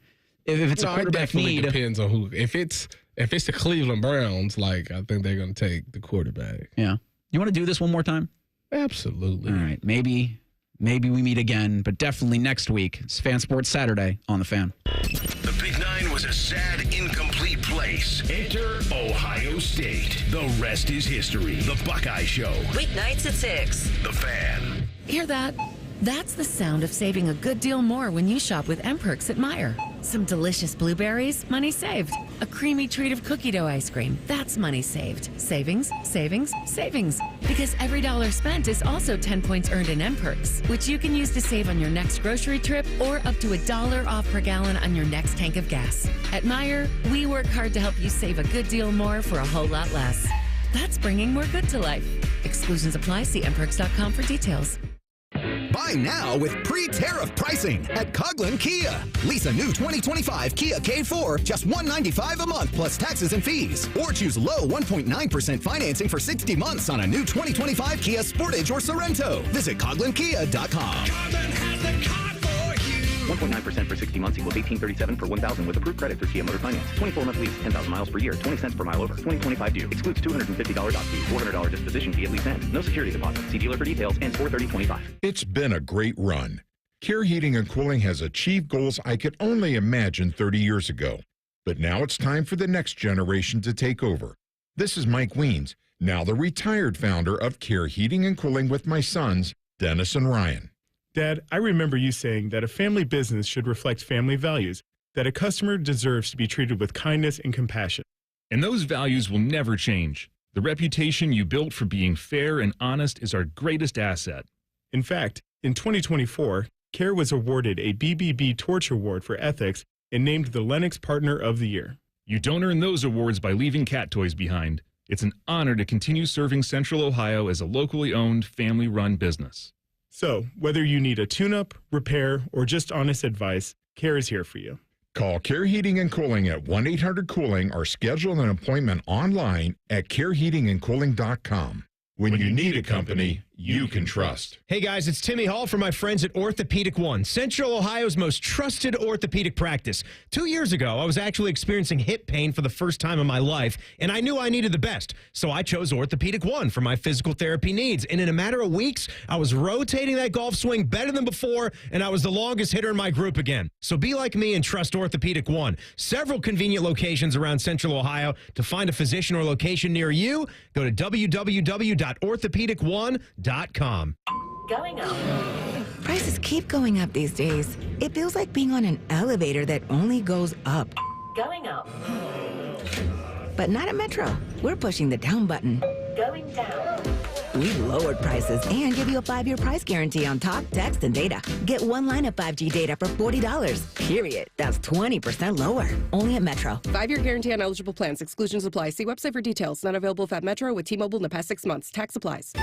if it's a quarterback need. It depends on who. If it's the Cleveland Browns, like, I think they're going to take the quarterback. Yeah. You want to do this one more time? Absolutely. All right. Maybe we meet again, but definitely next week. It's Fan Sports Saturday on The Fan. The Big Nine was a sad, incomplete place. Enter Ohio State. The rest is history. The Buckeye Show. Weeknights at 6. The Fan. Hear that? That's the sound of saving a good deal more when you shop with M-Perks at Meijer. Some delicious blueberries, money saved. A creamy treat of cookie dough ice cream, that's money saved. Savings, savings, savings. Because every dollar spent is also 10 points earned in M-Perks, which you can use to save on your next grocery trip or up to $1 off per gallon on your next tank of gas. At Meijer, we work hard to help you save a good deal more for a whole lot less. That's bringing more good to life. Exclusions apply. See mperks.com for details. Buy now with pre-tariff pricing at Coughlin Kia. Lease a new 2025 Kia K4, just $195 a month plus taxes and fees. Or choose low 1.9% financing for 60 months on a new 2025 Kia Sportage or Sorrento. Visit CoughlinKia.com. Coughlin has the car for you. 1.9% for 60 months equals $18.37 per 1,000 with approved credit through Kia Motor Finance. 24-month lease, 10,000 miles per year, 20 cents per mile over. 2025 due. Excludes $250 dock fee, $400 disposition fee at lease end. No security deposit. See dealer for details. Ends 4/30/25. It's been a great run. Care Heating and Cooling has achieved goals I could only imagine 30 years ago. But now it's time for the next generation to take over. This is Mike Weens, now the retired founder of Care Heating and Cooling with my sons, Dennis and Ryan. Dad, I remember you saying that a family business should reflect family values, that a customer deserves to be treated with kindness and compassion. And those values will never change. The reputation you built for being fair and honest is our greatest asset. In fact, in 2024, Care was awarded a BBB Torch Award for ethics and named the Lennox Partner of the Year. You don't earn those awards by leaving cat toys behind. It's an honor to continue serving Central Ohio as a locally owned, family-run business. So, whether you need a tune-up, repair, or just honest advice, CARE is here for you. Call Care Heating and Cooling at 1-800-COOLING or schedule an appointment online at careheatingandcooling.com. When you need a company you can trust. Hey guys, it's Timmy Hall from my friends at Orthopedic One, Central Ohio's most trusted orthopedic practice. 2 years ago, I was actually experiencing hip pain for the first time in my life, and I knew I needed the best. So I chose Orthopedic One for my physical therapy needs. And in a matter of weeks, I was rotating that golf swing better than before, and I was the longest hitter in my group again. So be like me and trust Orthopedic One. Several convenient locations around Central Ohio. To find a physician or location near you, go to www.orthopedic1.com. Going up. Prices keep going up these days. It feels like being on an elevator that only goes up. Going up. But not at Metro. We're pushing the down button. Going down. We've lowered prices and give you a 5-year price guarantee on talk, text, and data. Get one line of 5G data for $40. Period. That's 20% lower. Only at Metro. 5-year guarantee on eligible plans. Exclusions apply. See website for details. Not available at Metro with T-Mobile in the past 6 months. Tax applies.